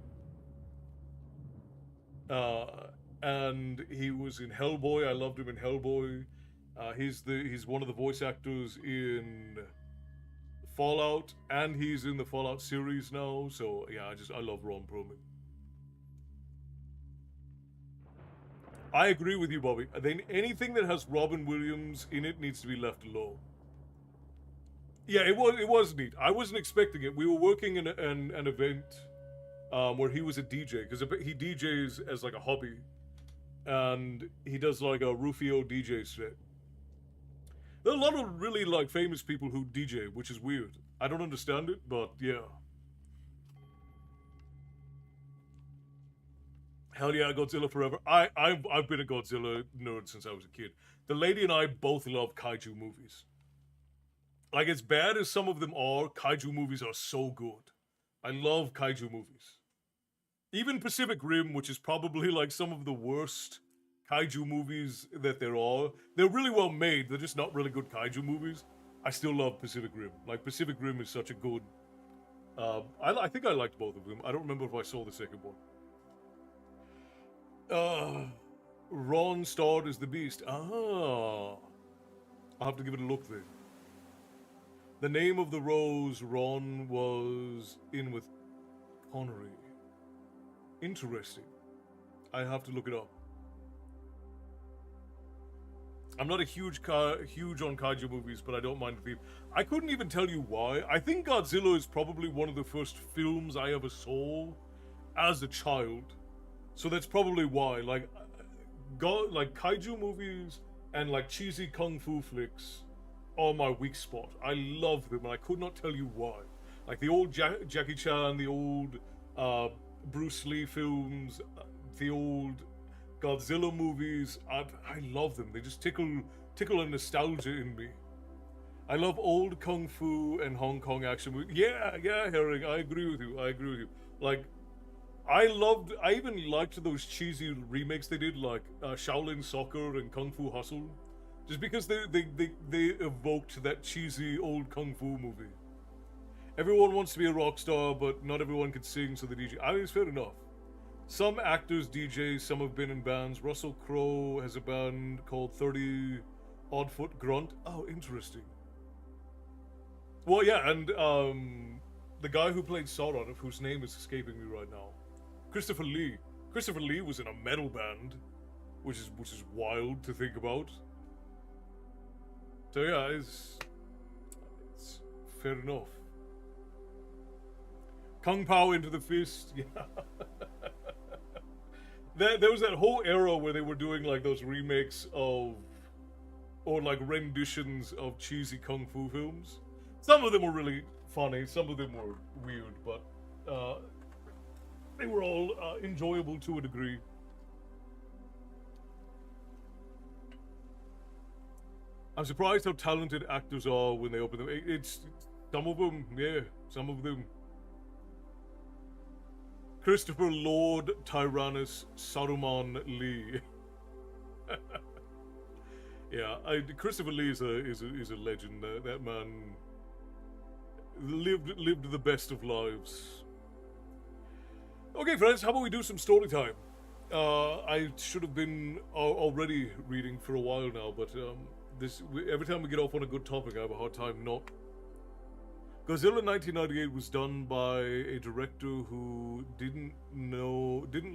And he was in Hellboy. I loved him in Hellboy. He's one of the voice actors in Fallout, and he's in the Fallout series now. So yeah, I love Ron Perlman. I agree with you, Bobby. Then anything that has Robin Williams in it needs to be left alone. Yeah, it was neat. I wasn't expecting it. We were working in an event where he was a DJ, because he DJs as like a hobby, and he does like a Rufio DJ set. There are a lot of really like famous people who DJ, which is weird. I don't understand it, but yeah. Hell yeah, Godzilla forever. I've been a Godzilla nerd since I was a kid. The lady and I both love kaiju movies. Like, as bad as some of them are, kaiju movies are so good. I love kaiju movies. Even Pacific Rim, which is probably like some of the worst kaiju movies that there are, they're really well made. They're just not really good kaiju movies. I still love Pacific Rim. Like, Pacific Rim is such a good... I think I liked both of them. I don't remember if I saw the second one. Ron starred as the Beast. I'll have to give it a look then. The name of the rose Ron was in with Connery. Interesting. I have to look it up. I'm not a huge on kaiju movies, but I don't mind the theme. I couldn't even tell you why. I think Godzilla is probably one of the first films I ever saw as a child. So that's probably why. Like kaiju movies and like cheesy kung fu flicks are my weak spot. I love them, and I could not tell you why. Like the old Jackie Chan, the old Bruce Lee films, the old Godzilla movies. I love them. They just tickle a nostalgia in me. I love old kung fu and Hong Kong action movies. Yeah, Herring. I agree with you. Like, I even liked those cheesy remakes they did, like Shaolin Soccer and Kung Fu Hustle. Just because they evoked that cheesy old kung fu movie. Everyone wants to be a rock star, but not everyone can sing, so they DJ. I mean, it's fair enough. Some actors DJ, some have been in bands. Russell Crowe has a band called 30 Odd Foot Grunt. Oh, interesting. Well, yeah, and the guy who played Sauron, of whose name is escaping me right now, Christopher Lee. Christopher Lee was in a metal band, which is wild to think about. So yeah, it's fair enough. Kung Pao into the fist, yeah. There was that whole era where they were doing like those remakes of, or like renditions of cheesy kung fu films. Some of them were really funny, some of them were weird, but they were all enjoyable to a degree. I'm surprised how talented actors are when they open them. It's some of them, yeah, some of them. Christopher Lord Tyrannus Saruman Lee. Yeah, Christopher Lee is a legend. That man lived the best of lives. Okay, friends, how about we do some story time? I should have been already reading for a while now, but every time we get off on a good topic, I have a hard time not. Godzilla 1998 was done by a director who didn't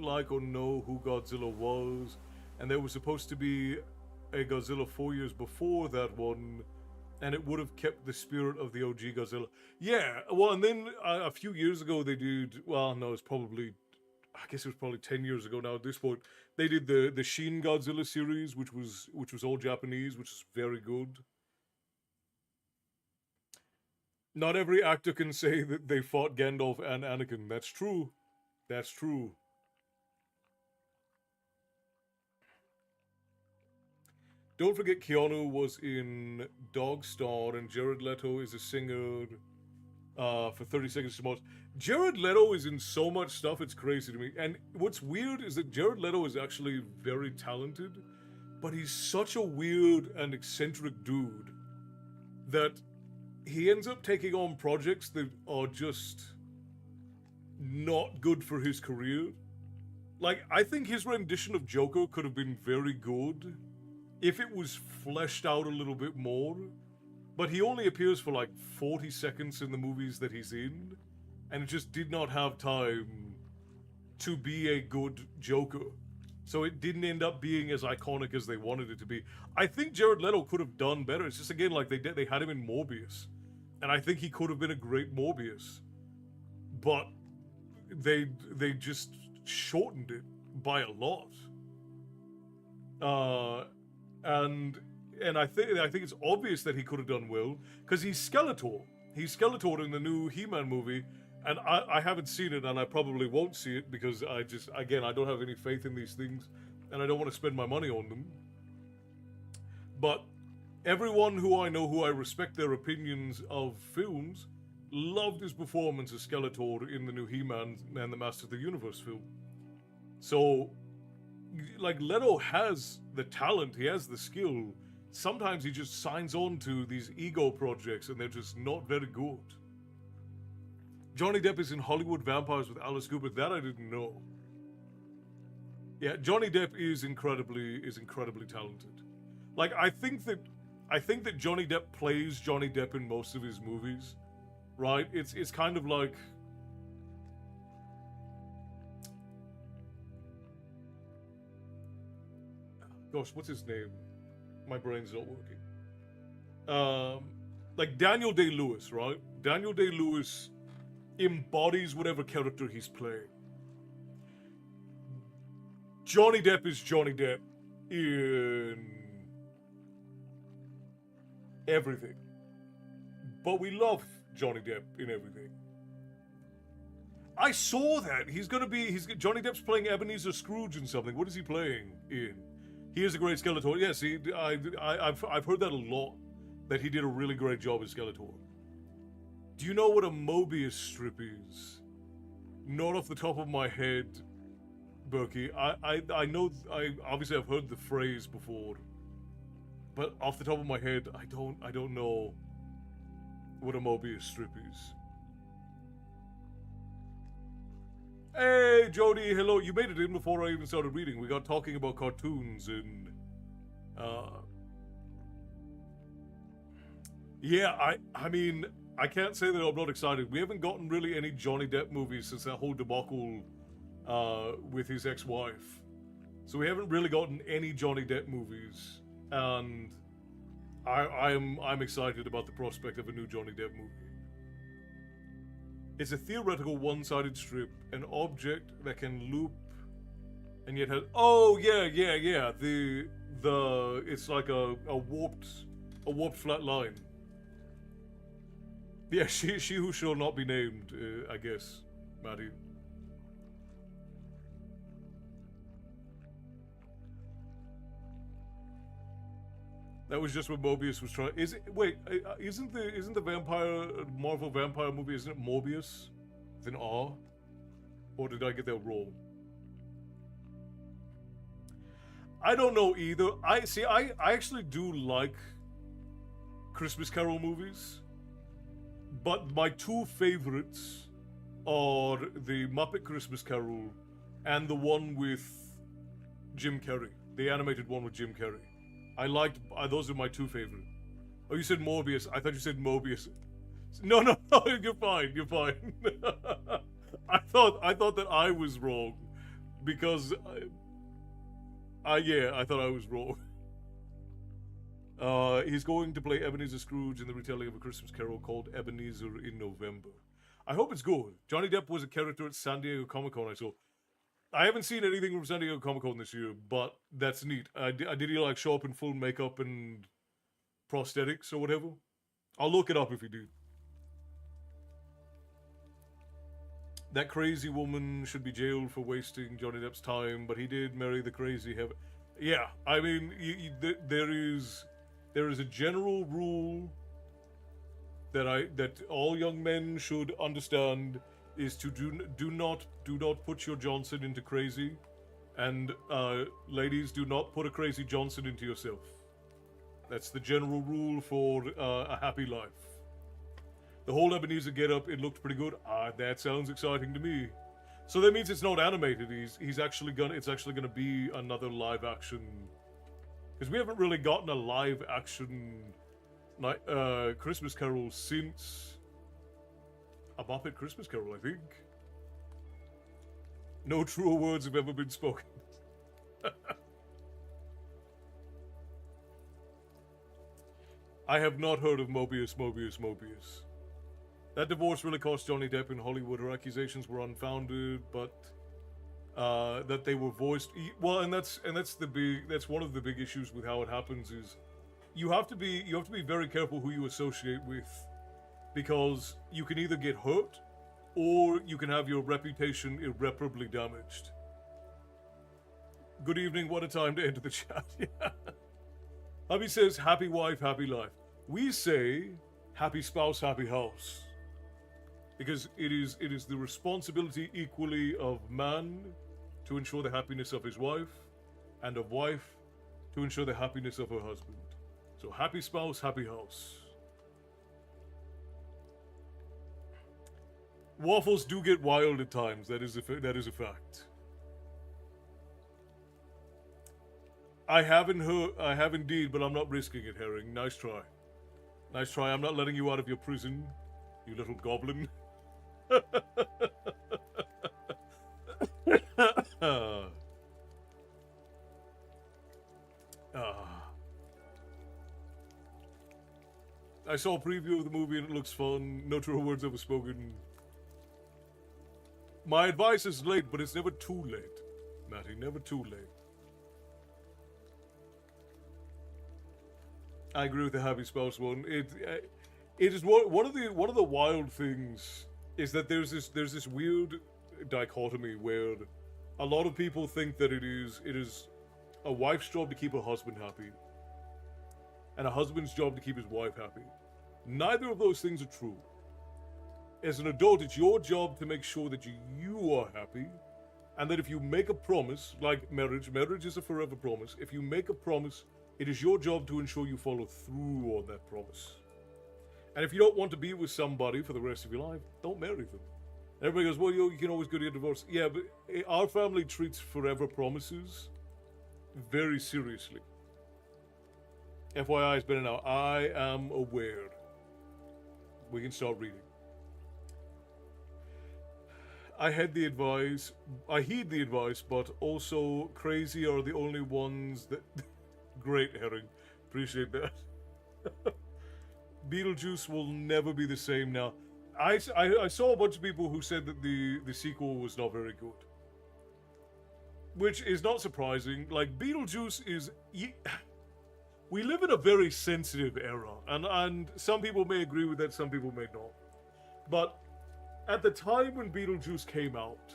like or know who Godzilla was, and there was supposed to be a Godzilla 4 years before that one, and it would have kept the spirit of the OG Godzilla. Yeah, well, and then a few years ago they did. Well, no, it's probably. I guess it was probably 10 years ago now. At this point, they did the Shin Godzilla series, which was all Japanese, which is very good. Not every actor can say that they fought Gandalf and Anakin. That's true. That's true. Don't forget Keanu was in Dog Star and Jared Leto is a singer for 30 Seconds to Mars. Jared Leto is in so much stuff, it's crazy to me. And what's weird is that Jared Leto is actually very talented, but he's such a weird and eccentric dude that he ends up taking on projects that are just not good for his career. Like, I think his rendition of Joker could have been very good if it was fleshed out a little bit more, but he only appears for like 40 seconds in the movies that he's in, and it just did not have time to be a good Joker. So it didn't end up being as iconic as they wanted it to be. I think Jared Leto could have done better. It's just, again, like they had him in Morbius, and I think he could have been a great Morbius, but they just shortened it by a lot. And I think it's obvious that he could have done well because he's Skeletor. He's Skeletor in the new He-Man movie, and I haven't seen it, and I probably won't see it because I don't have any faith in these things, and I don't want to spend my money on them. But everyone who I know, who I respect their opinions of films, loved his performance as Skeletor in the new He-Man and the Master of the Universe film. So, like, Leto has the talent, he has the skill. Sometimes he just signs on to these ego projects and they're just not very good. Johnny Depp is in Hollywood Vampires with Alice Cooper. That I didn't know. Yeah, Johnny Depp is incredibly talented. Like, I think that Johnny Depp plays Johnny Depp in most of his movies, right? It's kind of like, gosh, what's his name? My brain's not working. Like Daniel Day-Lewis, right? Daniel Day-Lewis embodies whatever character he's playing. Johnny Depp is Johnny Depp in everything. But we love Johnny Depp in everything. I saw that. Johnny Depp's playing Ebenezer Scrooge in something. What is he playing in? He is a great Skeletor. Yes, I've heard that a lot, that he did a really great job as Skeletor. Do you know what a Mobius strip is? Not off the top of my head, Berkey. I know, obviously I've heard the phrase before, but off the top of my head, I don't know what a Mobius strip is. Hey, Jody, hello. You made it in before I even started reading. We got talking about cartoons and, yeah, I mean, I can't say that I'm not excited. We haven't gotten really any Johnny Depp movies since that whole debacle, with his ex-wife. So we haven't really gotten any Johnny Depp movies, and I'm excited about the prospect of a new Johnny Depp movie. It's a theoretical one-sided strip, an object that can loop and yet has... Oh, yeah. It's like a warped flat line. Yeah, she who shall not be named, I guess, Maddie. That was just what Mobius was trying. Isn't the Marvel vampire movie? Isn't it Morbius? With an R? Or did I get that wrong? I don't know either. I actually do like Christmas Carol movies, but my two favorites are the Muppet Christmas Carol and the one with Jim Carrey, the animated one with Jim Carrey. Those are my two favorite. Oh, you said Morbius. I thought you said Mobius. No, you're fine. I thought that I was wrong because I thought I was wrong. He's going to play Ebenezer Scrooge in the retelling of A Christmas Carol called Ebenezer in November. I hope it's good. Johnny Depp was a character at San Diego Comic-Con, I saw. I haven't seen anything from San Diego Comic-Con this year, but that's neat. Did he like show up in full makeup and prosthetics or whatever? I'll look it up if he did. That crazy woman should be jailed for wasting Johnny Depp's time, but he did marry the crazy heaven. Yeah, I mean, there is a general rule that all young men should understand is to do not put your Johnson into crazy, and ladies, do not put a crazy Johnson into yourself. That's the general rule for a happy life. The whole Ebenezer get-up, it looked pretty good. That sounds exciting to me. So that means it's not animated. It's actually gonna be another live action. Because we haven't really gotten a live action Christmas Carol since A Muppet Christmas Carol, I think. No truer words have ever been spoken. I have not heard of Mobius. That divorce really cost Johnny Depp in Hollywood. Her accusations were unfounded, but that they were voiced. Well, and that's one of the big issues with how it happens is you have to be very careful who you associate with, because you can either get hurt or you can have your reputation irreparably damaged. Good evening. What a time to enter the chat. Yeah. Hubby says, happy wife, happy life. We say, happy spouse, happy house. Because it is the responsibility equally of man to ensure the happiness of his wife, and of wife to ensure the happiness of her husband. So happy spouse, happy house. Waffles do get wild at times. That is a fact. I have indeed, but I'm not risking it, Herring. Nice try. Nice try. I'm not letting you out of your prison, you little goblin. I saw a preview of the movie and it looks fun. No true words ever spoken. My advice is late, but it's never too late, Matty. Never too late. I agree with the happy spouse one. It is one of the wild things is that there's this weird dichotomy where a lot of people think that it is a wife's job to keep her husband happy, and a husband's job to keep his wife happy. Neither of those things are true. As an adult, it's your job to make sure that you are happy, and that if you make a promise, like marriage is a forever promise. If you make a promise, it is your job to ensure you follow through on that promise. And if you don't want to be with somebody for the rest of your life, don't marry them. Everybody goes, well, you can always go to a divorce. Yeah, but our family treats forever promises very seriously. FYI, it's been an hour. I am aware. We can start reading. I heed the advice, but also crazy are the only ones that... Great, Herring. Appreciate that. Beetlejuice will never be the same now. I saw a bunch of people who said that the sequel was not very good. Which is not surprising. Like, Beetlejuice is... We live in a very sensitive era. And some people may agree with that, some people may not. But at the time when Beetlejuice came out,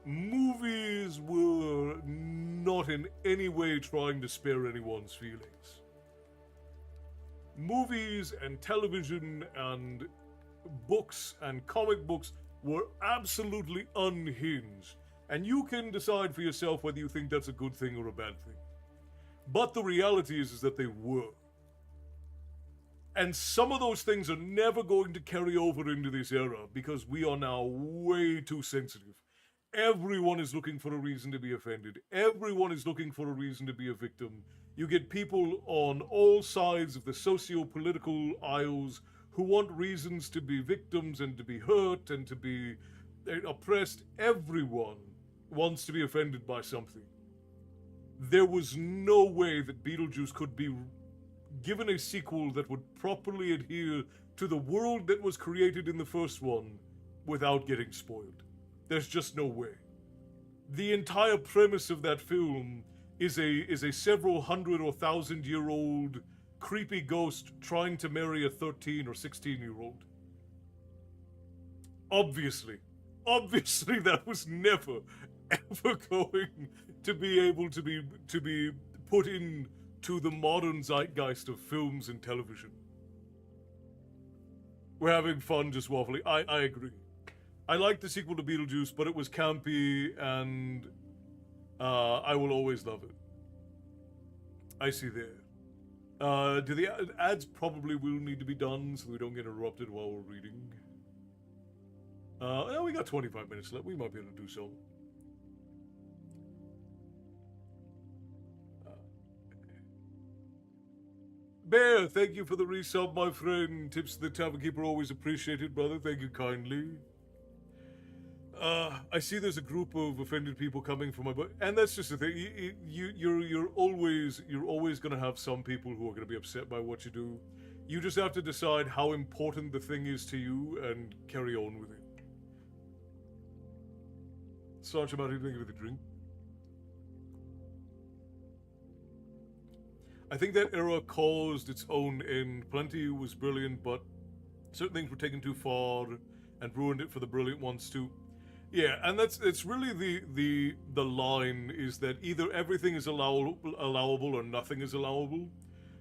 movies were not in any way trying to spare anyone's feelings. Movies and television and books and comic books were absolutely unhinged. And you can decide for yourself whether you think that's a good thing or a bad thing. But the reality is that they were. And some of those things are never going to carry over into this era because we are now way too sensitive. Everyone is looking for a reason to be offended. Everyone is looking for a reason to be a victim. You get people on all sides of the socio-political aisles who want reasons to be victims and to be hurt and to be oppressed. Everyone wants to be offended by something. There was no way that Beetlejuice could be given a sequel that would properly adhere to the world that was created in the first one without getting spoiled. There's just no way. The entire premise of that film is a several hundred or thousand-year-old creepy ghost trying to marry a 13 or 16-year-old. Obviously that was never ever going to be able to be put into the modern zeitgeist of films and television. We're having fun just waffling. I agree. I liked the sequel to Beetlejuice, but it was campy, and I will always love it. I see there. Do the ads probably will need to be done so we don't get interrupted while we're reading? Yeah, we got 25 minutes left. We might be able to do so. Bear, thank you for the resub, my friend. Tips to the Tavern Keeper always appreciated, brother. Thank you kindly. I see there's a group of offended people coming from my book, and that's just the thing. You're always gonna have some people who are gonna be upset by what you do. You just have to decide how important the thing is to you and carry on with it. Sergeant Martin, thank you for the drink. I think that era caused its own end. Plenty was brilliant, but certain things were taken too far and ruined it for the brilliant ones too. Yeah, and it's really the line is that either everything is allowable or nothing is allowable,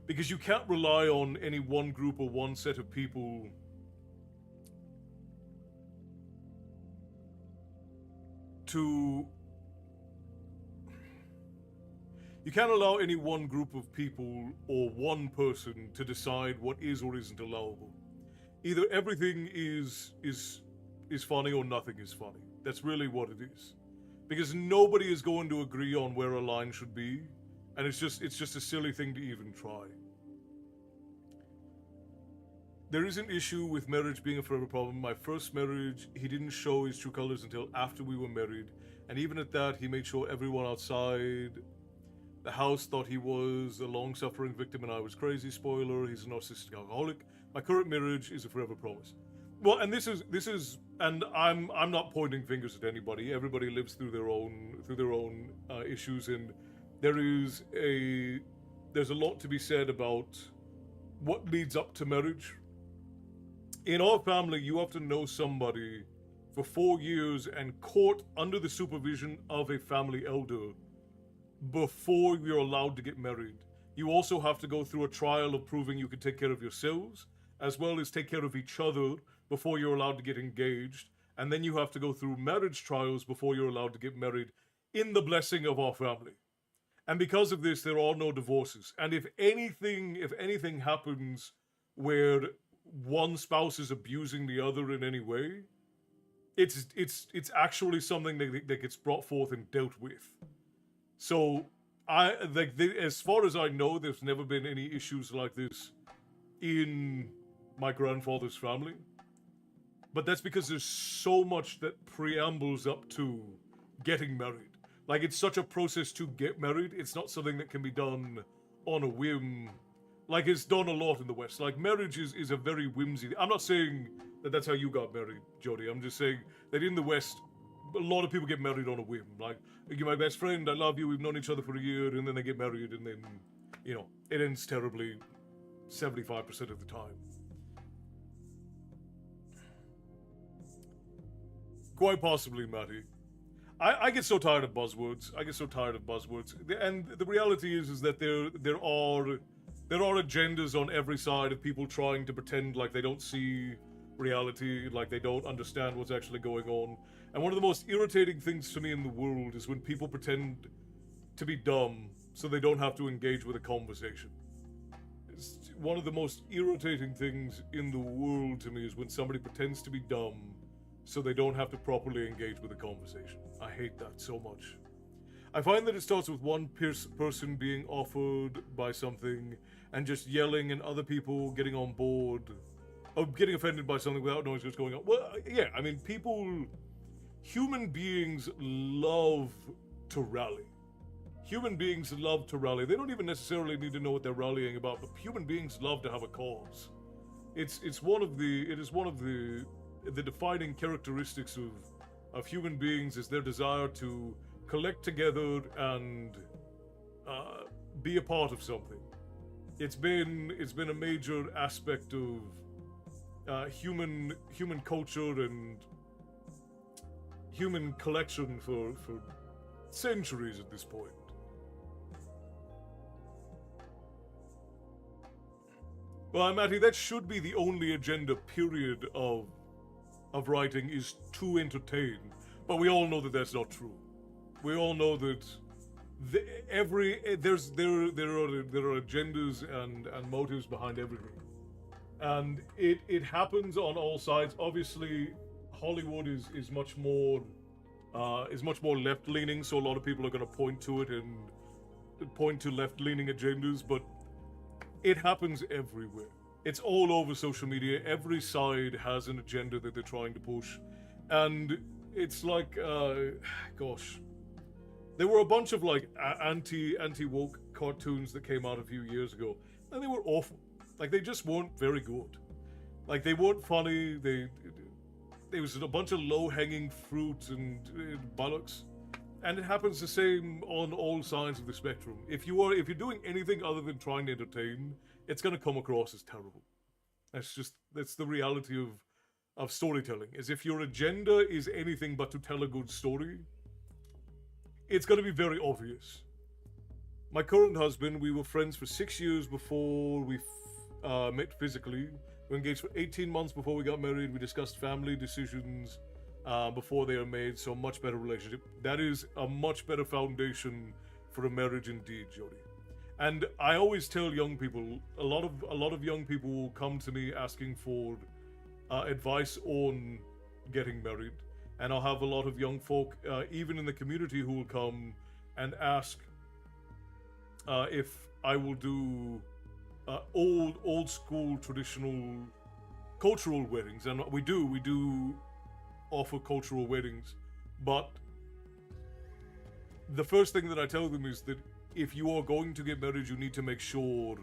because you can't rely on any one group or one set of people to. You can't allow any one group of people or one person to decide what is or isn't allowable. Either everything is funny or nothing is funny. That's really what it is. Because nobody is going to agree on where a line should be, and it's just a silly thing to even try. There is an issue with marriage being a forever problem. My first marriage, he didn't show his true colors until after we were married, and even at that, he made sure everyone outside the house thought he was a long-suffering victim and I was crazy. Spoiler, he's a narcissistic alcoholic. My current marriage is a forever promise. Well, and this is, and I'm not pointing fingers at anybody. Everybody lives through their own issues, and there's a lot to be said about what leads up to marriage. In our family, you have to know somebody for 4 years and court under the supervision of a family elder before you're allowed to get married. You also have to go through a trial of proving you can take care of yourselves, as well as take care of each other before you're allowed to get engaged. And then you have to go through marriage trials before you're allowed to get married in the blessing of our family. And because of this, there are no divorces. And if anything happens where one spouse is abusing the other in any way, it's actually something that gets brought forth and dealt with. So, as far as I know, there's never been any issues like this in my grandfather's family. But that's because there's so much that preambles up to getting married. Like, it's such a process to get married. It's not something that can be done on a whim. Like, it's done a lot in the West. Like, marriage is a very whimsy. I'm not saying that that's how you got married, Jody. I'm just saying that in the West, a lot of people get married on a whim. Like, you're my best friend, I love you, we've known each other for a year, and then they get married, and then, it ends terribly 75% of the time. Quite possibly, Matty. I get so tired of buzzwords. And the reality is that there are agendas on every side of people trying to pretend like they don't see reality, like they don't understand what's actually going on. And one of the most irritating things to me in the world is when people pretend to be dumb so they don't have to engage with a conversation. It's one of the most irritating things in the world to me is when somebody pretends to be dumb so they don't have to properly engage with a conversation. I hate that so much. I find that it starts with one person being offered by something and just yelling and other people getting on board, or getting offended by something without knowing what's going on. Well, yeah, I mean, human beings love to rally. human beings love to rally. They don't even necessarily need to know what they're rallying about, but human beings love to have a cause. It is one of the defining characteristics of human beings is their desire to collect together and be a part of something. It's been a major aspect of human culture and human collection for centuries at this point. Well, Matty, that should be the only agenda, period, of writing, is to entertain. But we all know that that's not true. We all know that there are agendas and motives behind everything, and it happens on all sides. Obviously, Hollywood is much more left leaning, so a lot of people are going to point to it and point to left leaning agendas, but it happens everywhere. It's all over social media. Every side has an agenda that they're trying to push. And it's like, gosh, there were a bunch of like anti-woke cartoons that came out a few years ago, and they were awful. Like, they just weren't very good. Like, they weren't funny. There was a bunch of low-hanging fruit and bollocks. And it happens the same on all sides of the spectrum. If you're doing anything other than trying to entertain, it's going to come across as terrible. That's the reality of storytelling. Is if your agenda is anything but to tell a good story, it's going to be very obvious. My current husband, we were friends for 6 years before we met physically. We were engaged for 18 months before we got married. We discussed family decisions before they are made, so a much better relationship. That is a much better foundation for a marriage indeed, Jody. And I always tell young people, a lot of young people will come to me asking for advice on getting married, and I'll have a lot of young folk, even in the community, who will come and ask if I will do old school traditional cultural weddings, and we do offer cultural weddings, but the first thing that I tell them is that if you are going to get married, you need to make sure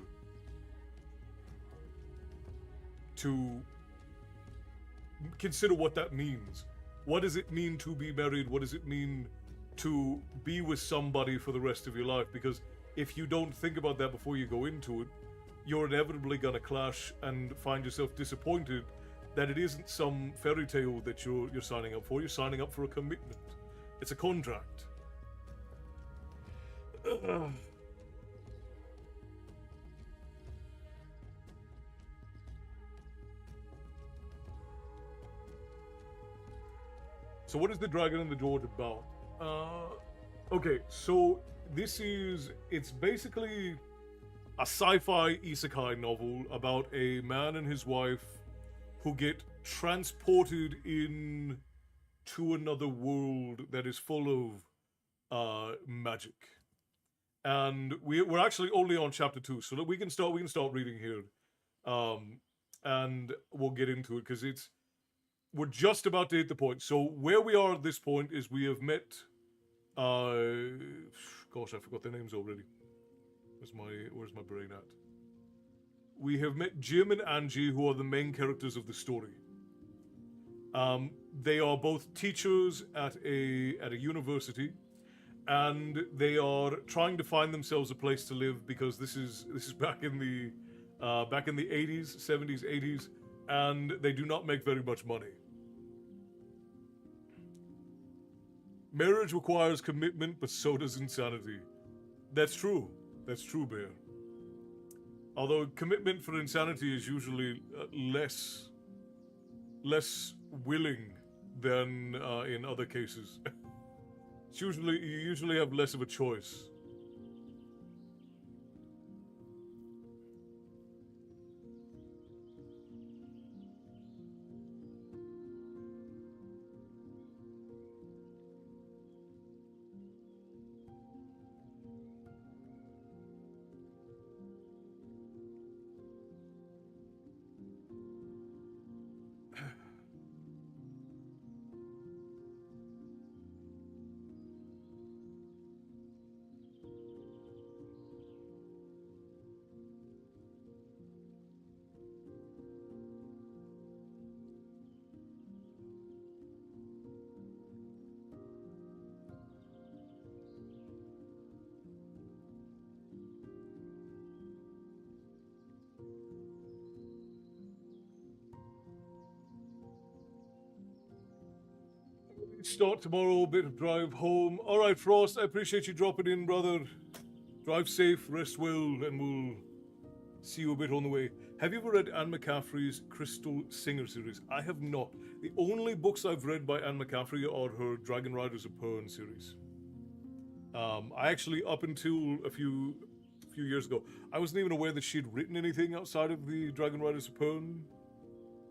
to consider what that means. What does it mean to be married? What does it mean to be with somebody for the rest of your life? Because if you don't think about that before you go into it, you're inevitably going to clash and find yourself disappointed that it isn't some fairy tale that you're signing up for. You're signing up for a commitment. It's a contract. So what is The Dragon and the George about? Okay, so it's basically a sci-fi isekai novel about a man and his wife who get transported in to another world that is full of magic. And we're actually only on chapter 2, so that we can start reading here, and we'll get into it because we're just about to hit the point. So where we are at this point is we have met, gosh, I forgot their names already. Where's my brain at? We have met Jim and Angie, who are the main characters of the story. They are both teachers at a university, and they are trying to find themselves a place to live because this is back in the 80s, 70s, 80s, and they do not make very much money. Marriage requires commitment, but so does insanity. That's true. That's true, Bear. Although commitment for insanity is usually less willing than in other cases. You usually have less of a choice. Start tomorrow, bit of drive home. All right, Frost, I appreciate you dropping in, brother. Drive safe, rest well, and we'll see you a bit on the way. Have you ever read Anne McCaffrey's Crystal Singer series? I have not. The only books I've read by Anne McCaffrey are her Dragon Riders of Pern series. I actually, up until a few years ago, I wasn't even aware that she'd written anything outside of the Dragon Riders of Pern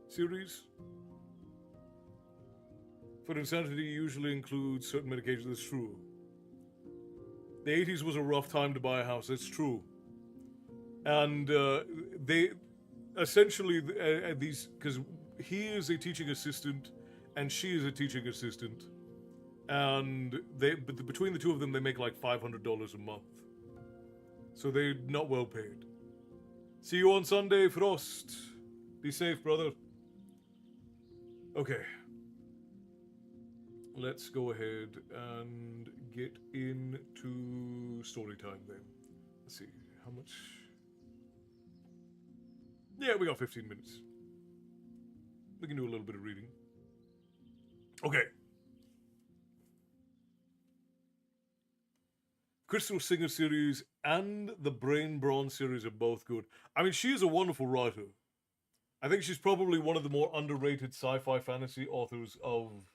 series. But insanity usually includes certain medications. That's true. The 80s was a rough time to buy a house. That's true. And they essentially these, because he is a teaching assistant and she is a teaching assistant, and between the two of them they make like $500 a month, so they're not well paid. See you on Sunday, Frost. Be safe, brother. Okay, let's go ahead and get into story time then. Let's see how much. Yeah, we got 15 minutes. We can do a little bit of reading. Okay. Crystal Singer series and the Brain Brawn series are both good. I mean, she is a wonderful writer. I think she's probably one of the more underrated sci-fi fantasy authors of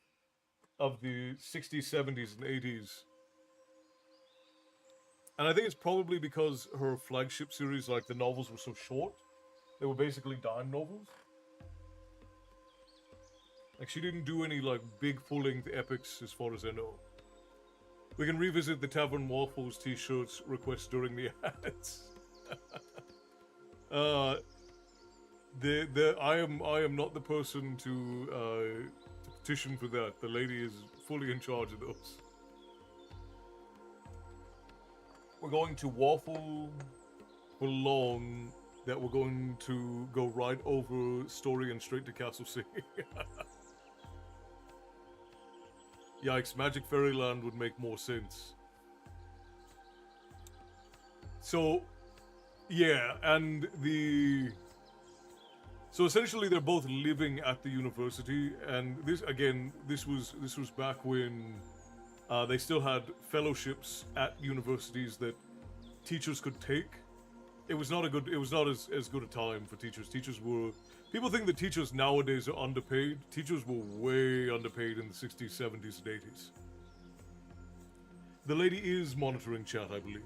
the 60s, 70s, and 80s. And I think it's probably because her flagship series, like the novels, were so short. They were basically dime novels. Like, she didn't do any, like, big full-length epics as far as I know. We can revisit the Tavern Waffles t-shirts request during the ads. I am not the person to petition for that. The lady is fully in charge of those. We're going to waffle for long that we're going to go right over story and straight to Castle City. Yikes, Magic Fairyland would make more sense. So, yeah, and so essentially they're both living at the university, and this was back when they still had fellowships at universities that teachers could take. It was not as good a time for teachers. People think that teachers nowadays are underpaid. Teachers were way underpaid in the 60s, 70s, and 80s. The lady is monitoring chat, I believe.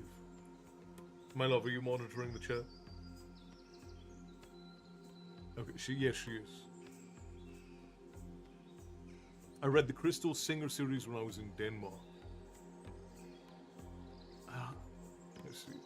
My love, are you monitoring the chat? Okay, yes, she is. I read the Crystal Singer series when I was in Denmark. Let's see.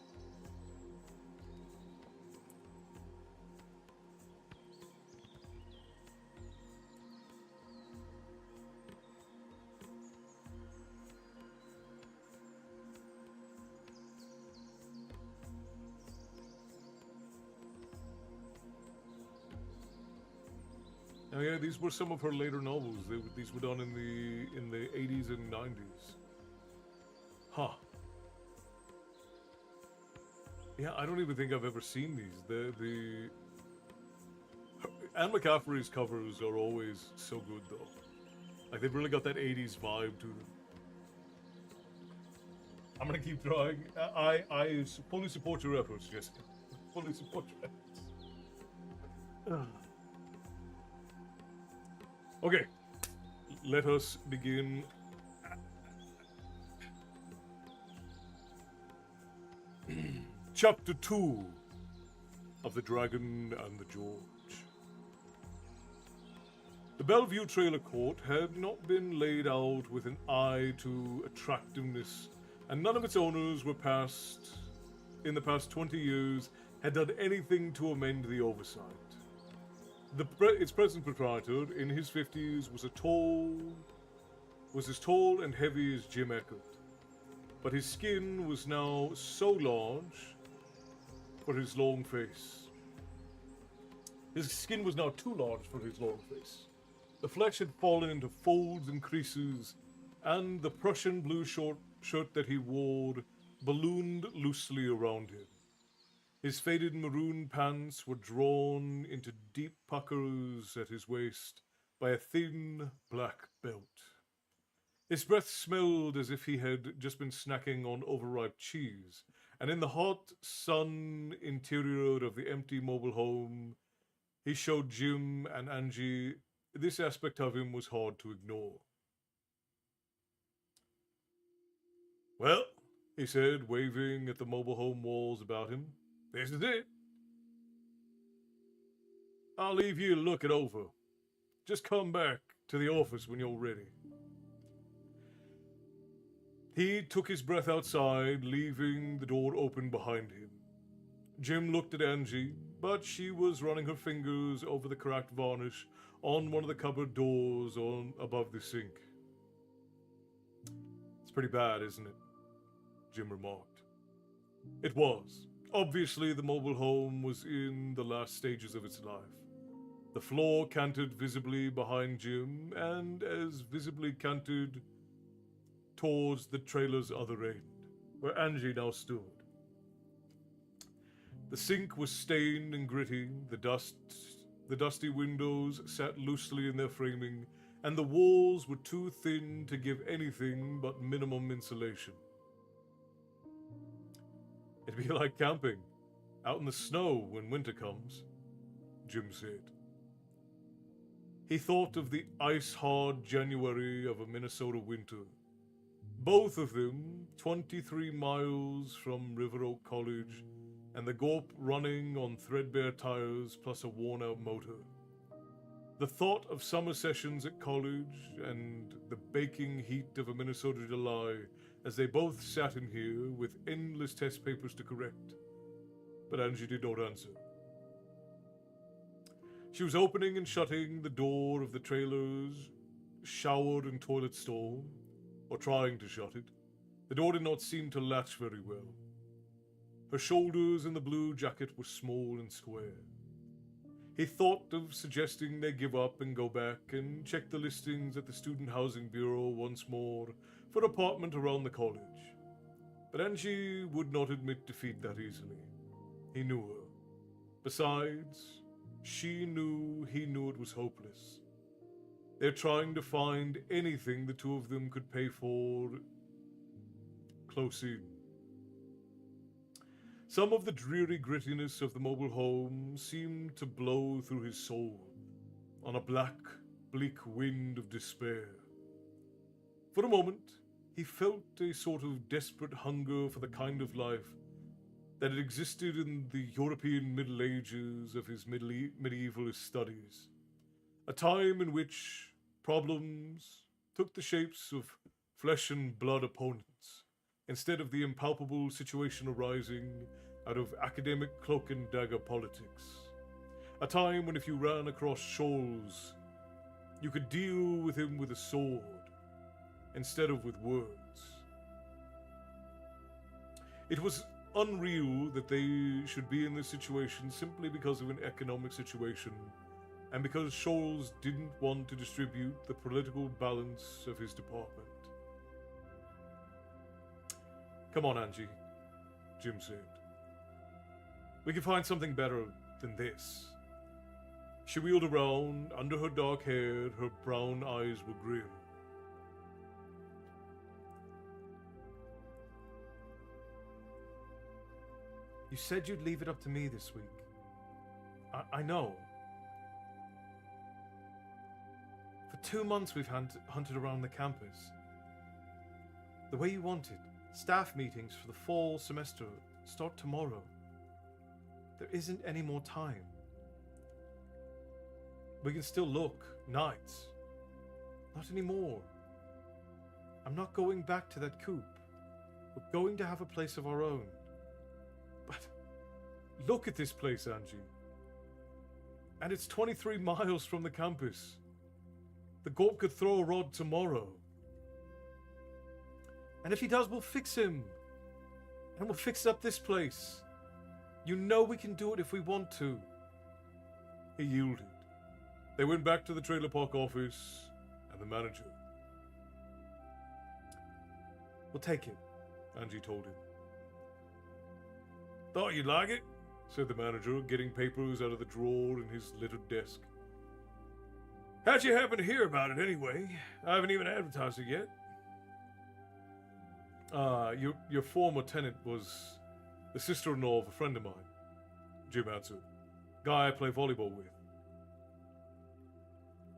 Oh yeah, these were some of her later novels. These were done in the 80s and 90s. Huh. Yeah, I don't even think I've ever seen these. Anne McCaffrey's covers are always so good, though. Like, they've really got that 80s vibe to them. I'm gonna keep trying. I fully support your efforts, Jessica. Fully support your efforts. Okay, let us begin. Chapter 2 of The Dragon and the George. The Bellevue Trailer Court had not been laid out with an eye to attractiveness, and none of its owners in the past 20 years, had done anything to amend the oversight. Its present proprietor, in his 50s, was as tall and heavy as Jim Eckert, but his skin was now so large for his long face. His skin was now too large for his long face. The flesh had fallen into folds and creases, and the Prussian blue short shirt that he wore ballooned loosely around him. His faded maroon pants were drawn into deep puckers at his waist by a thin black belt. His breath smelled as if he had just been snacking on overripe cheese, and in the hot sun interior of the empty mobile home, he showed Jim and Angie this aspect of him was hard to ignore. Well, he said, waving at the mobile home walls about him, this is it. I'll leave you to look it over. Just come back to the office when you're ready. He took his breath outside, leaving the door open behind him. Jim looked at Angie, but she was running her fingers over the cracked varnish on one of the cupboard doors on above the sink. It's pretty bad, isn't it? Jim remarked. It was. Obviously, the mobile home was in the last stages of its life. The floor canted visibly behind Jim, and as visibly canted towards the trailer's other end, where Angie now stood. The sink was stained and gritty, the dusty windows sat loosely in their framing, and the walls were too thin to give anything but minimum insulation. It'd be like camping, out in the snow when winter comes, Jim said. He thought of the ice-hard January of a Minnesota winter. Both of them 23 miles from River Oak College, and the Gorp running on threadbare tires plus a worn-out motor. The thought of summer sessions at college and the baking heat of a Minnesota July as they both sat in here with endless test papers to correct. But Angie did not answer. She was opening and shutting the door of the trailer's shower and toilet stall, or trying to shut it. The door did not seem to latch very well. Her shoulders in the blue jacket were small and square. He thought of suggesting they give up and go back and check the listings at the Student Housing Bureau once more for an apartment around the college. But Angie would not admit defeat that easily. He knew her. Besides, she knew he knew it was hopeless. They're trying to find anything the two of them could pay for close in. Some of the dreary grittiness of the mobile home seemed to blow through his soul on a black, bleak wind of despair. For a moment, he felt a sort of desperate hunger for the kind of life that had existed in the European Middle Ages of his medievalist studies. A time in which problems took the shapes of flesh and blood opponents, instead of the impalpable situation arising out of academic cloak and dagger politics. A time when if you ran across Scholes, you could deal with him with a sword, instead of with words. It was unreal that they should be in this situation simply because of an economic situation, and because Scholes didn't want to distribute the political balance of his department. Come on, Angie, Jim said. We can find something better than this. She wheeled around. Under her dark hair, her brown eyes were grim. You said you'd leave it up to me this week. I know. For 2 months we've hunted around the campus. The way you wanted. Staff meetings for the fall semester start tomorrow. There isn't any more time. We can still look, nights. Not anymore. I'm not going back to that coop. We're going to have a place of our own. But look at this place, Angie. And it's 23 miles from the campus. The Gorp could throw a rod tomorrow. And if he does, we'll fix him. And we'll fix up this place. You know we can do it if we want to. He yielded. They went back to the trailer park office and the manager. We'll take it, Angie told him. Thought you'd like it, said the manager, getting papers out of the drawer in his littered desk. How'd you happen to hear about it anyway? I haven't even advertised it yet. Your former tenant was the sister-in-law of a friend of mine, Jim answered. Guy I play volleyball with.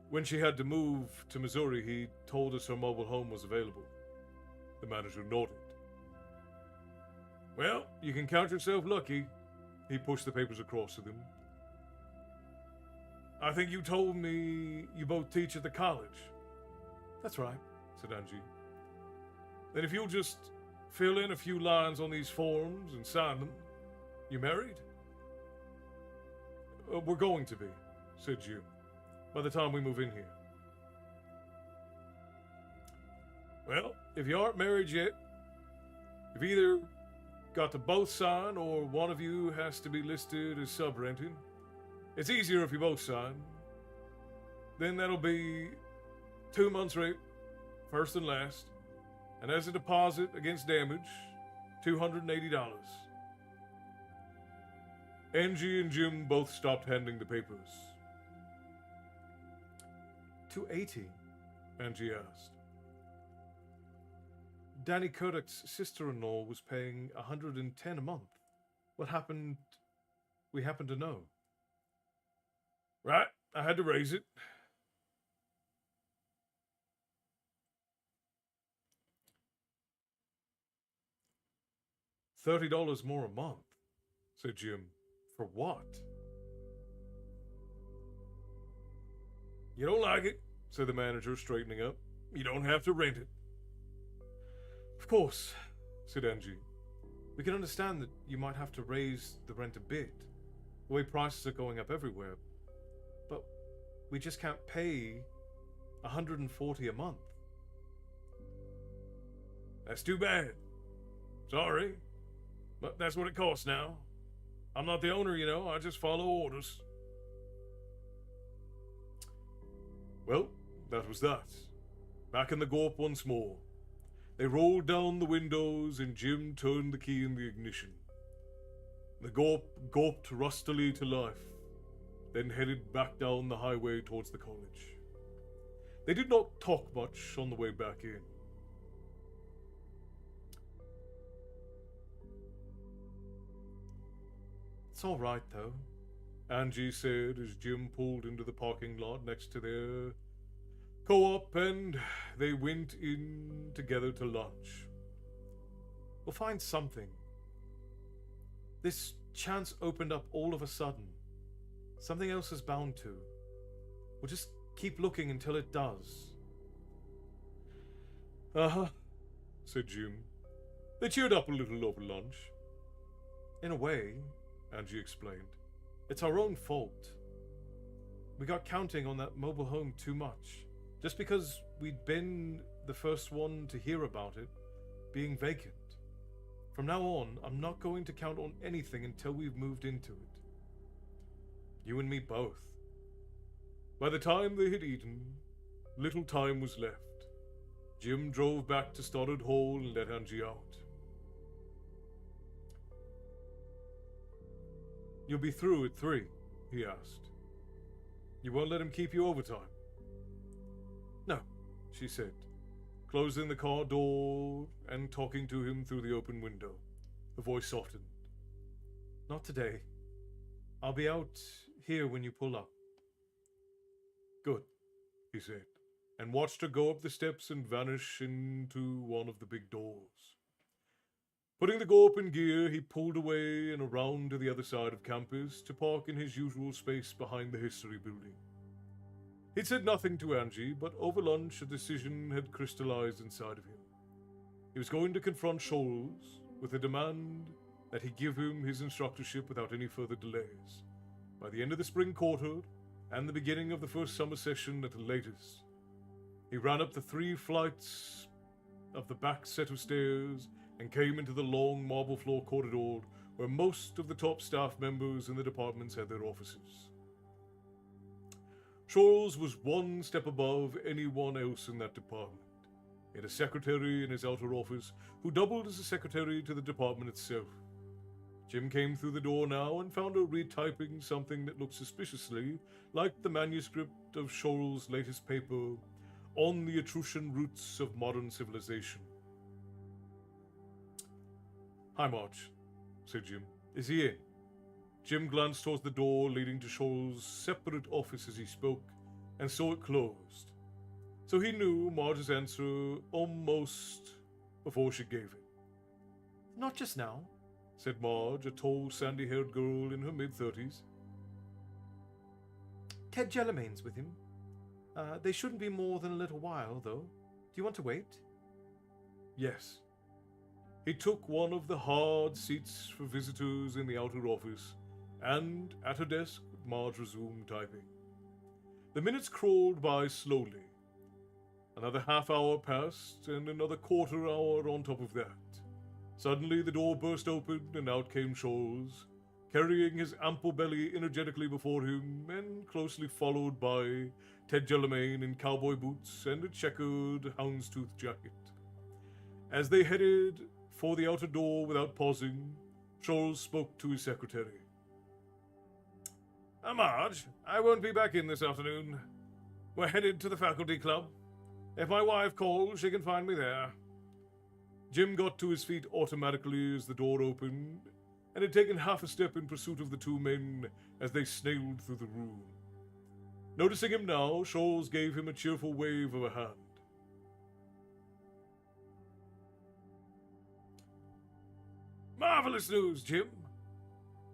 When she had to move to Missouri, he told us her mobile home was available. The manager nodded. Well, you can count yourself lucky. He pushed the papers across to them. I think you told me you both teach at the college. That's right, said Angie. Then if you'll just fill in a few lines on these forms and sign them, you married? We're going to be, said Jim, by the time we move in here. Well, if you aren't married yet, you've either got to both sign or one of you has to be listed as sub-renting. It's easier if you both sign. Then that'll be 2 months' rent, first and last, and as a deposit against damage, $280. Angie and Jim both stopped handing the papers. $280? Angie asked. Danny Kodak's sister-in-law was paying $110 a month. What happened? We happen to know. Right, I had to raise it. $30 more a month, said Jim. For what? You don't like it, said the manager, straightening up. You don't have to rent it. Of course, said Angie. We can understand that you might have to raise the rent a bit, the way prices are going up everywhere. But we just can't pay $140 a month. That's too bad. Sorry, but that's what it costs now. I'm not the owner, you know. I just follow orders. Well, that was that. Back in the Gorp once more. They rolled down the windows and Jim turned the key in the ignition. The Gorp gulped rustily to life, then headed back down the highway towards the college. They did not talk much on the way back in. It's all right, though, Angie said as Jim pulled into the parking lot next to their co-op and they went in together to lunch. We'll find something. This chance opened up all of a sudden. Something else is bound to. We'll just keep looking until it does. Uh-huh, said Jim. They cheered up a little over lunch. In a way, Angie explained, it's our own fault. We got counting on that mobile home too much, just because we'd been the first one to hear about it being vacant. From now on, I'm not going to count on anything until we've moved into it. You and me both. By the time they had eaten, little time was left. Jim drove back to Stoddard Hall and let Angie out. You'll be through at 3, he asked. You won't let him keep you overtime? No, she said, closing the car door and talking to him through the open window. Her voice softened. Not today. I'll be out here when you pull up. Good, he said, and watched her go up the steps and vanish into one of the big doors. Putting the Gorp in gear, he pulled away and around to the other side of campus to park in his usual space behind the history building. He'd said nothing to Angie, but over lunch a decision had crystallized inside of him. He was going to confront Scholes with a demand that he give him his instructorship without any further delays, by the end of the spring quarter and the beginning of the first summer session at the latest. He ran up the 3 flights of the back set of stairs and came into the long marble floor corridor where most of the top staff members in the departments had their offices. Scholes was one step above anyone else in that department. He had a secretary in his outer office who doubled as a secretary to the department itself. Jim came through the door now and found her retyping something that looked suspiciously like the manuscript of Scholes' latest paper on the Etruscan roots of modern civilization. "Hi, Marge," said Jim. "Is he in?" Jim glanced towards the door leading to Shoal's separate office as he spoke, and saw it closed. So he knew Marge's answer almost before she gave it. Not just now, Said Marge, a tall, sandy-haired girl in her mid-30s. Ted Jellimain's with him. They shouldn't be more than a little while, though. Do you want to wait? Yes. He took one of the hard seats for visitors in the outer office, and at her desk, Marge resumed typing. The minutes crawled by slowly. Another half hour passed, and another quarter hour on top of that. Suddenly the door burst open, and out came Shoals, carrying his ample belly energetically before him, and closely followed by Ted Jellimain in cowboy boots and a checkered houndstooth jacket. As they headed for the outer door without pausing, Shoals spoke to his secretary. Marge, I won't be back in this afternoon. We're headed to the faculty club. If my wife calls, she can find me there. Jim got to his feet automatically as the door opened, and had taken half a step in pursuit of the two men as they snailed through the room. Noticing him now, Shoals gave him a cheerful wave of a hand. Marvelous news, Jim,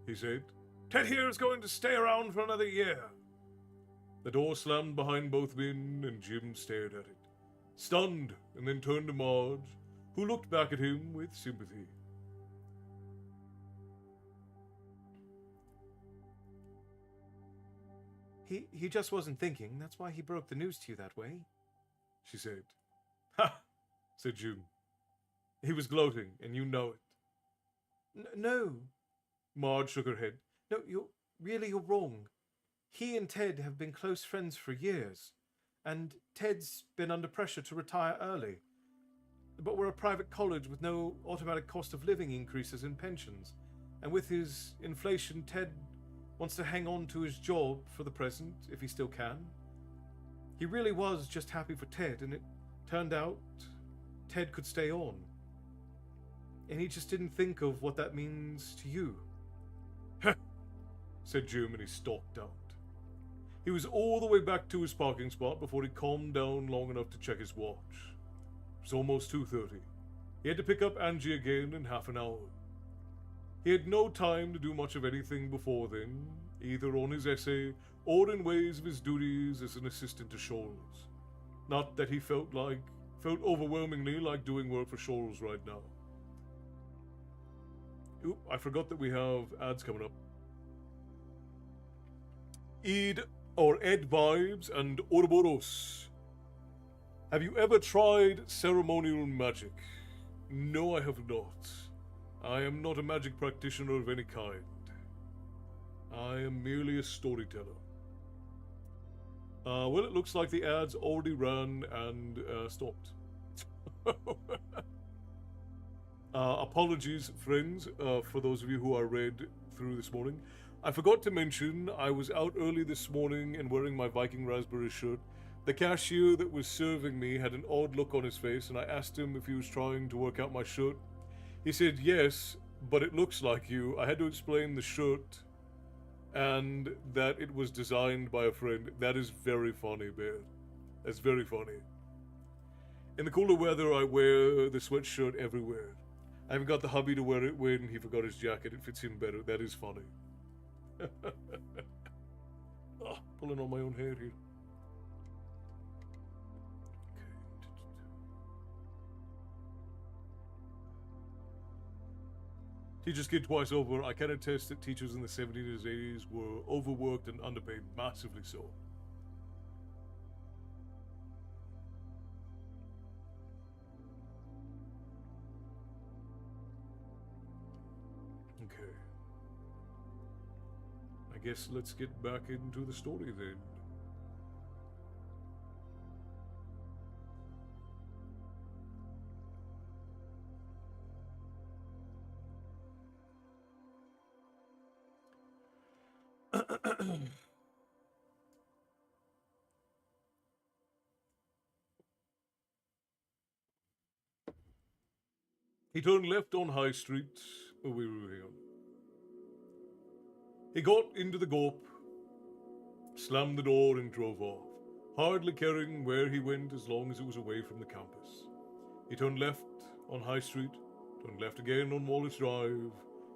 he said. Ted here is going to stay around for another year. The door slammed behind both men, and Jim stared at it, stunned, and then turned to Marge, who looked back at him with sympathy. He just wasn't thinking. That's why he broke the news to you that way, she said. Ha! Said Jim. He was gloating, and you know it. No. Marge shook her head. No, you're wrong. He and Ted have been close friends for years, and Ted's been under pressure to retire early. But we're a private college with no automatic cost of living increases in pensions, and with his inflation, Ted wants to hang on to his job for the present, if he still can. He really was just happy for Ted, and it turned out Ted could stay on. And he just didn't think of what that means to you. Heh, said Jim, and he stalked out. He was all the way back to his parking spot before he calmed down long enough to check his watch. It was almost 2:30. He had to pick up Angie again in half an hour. He had no time to do much of anything before then, either on his essay or in ways of his duties as an assistant to Shoals. Not that he felt overwhelmingly like doing work for Shoals right now. Oop, I forgot that we have ads coming up. Ed Vibes and Ouroboros. Have you ever tried ceremonial magic? No, I have not. I am not a magic practitioner of any kind. I am merely a storyteller. Well, it looks like the ads already ran and stopped. Apologies, friends, for those of you who are read through this morning. I forgot to mention I was out early this morning and wearing my Viking Raspberry shirt. The cashier that was serving me had an odd look on his face, and I asked him if he was trying to work out my shirt. He said, yes, but it looks like you. I had to explain the shirt and that it was designed by a friend. That is very funny, Bear. That's very funny. In the cooler weather, I wear the sweatshirt everywhere. I even got the hubby to wear it when he forgot his jacket. It fits him better. That is funny. Oh, pulling on my own hair here. Teachers kid twice over. I can attest that teachers in the 70s and 80s were overworked and underpaid, massively so. Okay. I guess let's get back into the story then. He turned left on High Street. Oh, we were here. He got into the Gorp, slammed the door, and drove off, hardly caring where he went as long as it was away from the campus. He turned left on High Street, turned left again on Wallace Drive,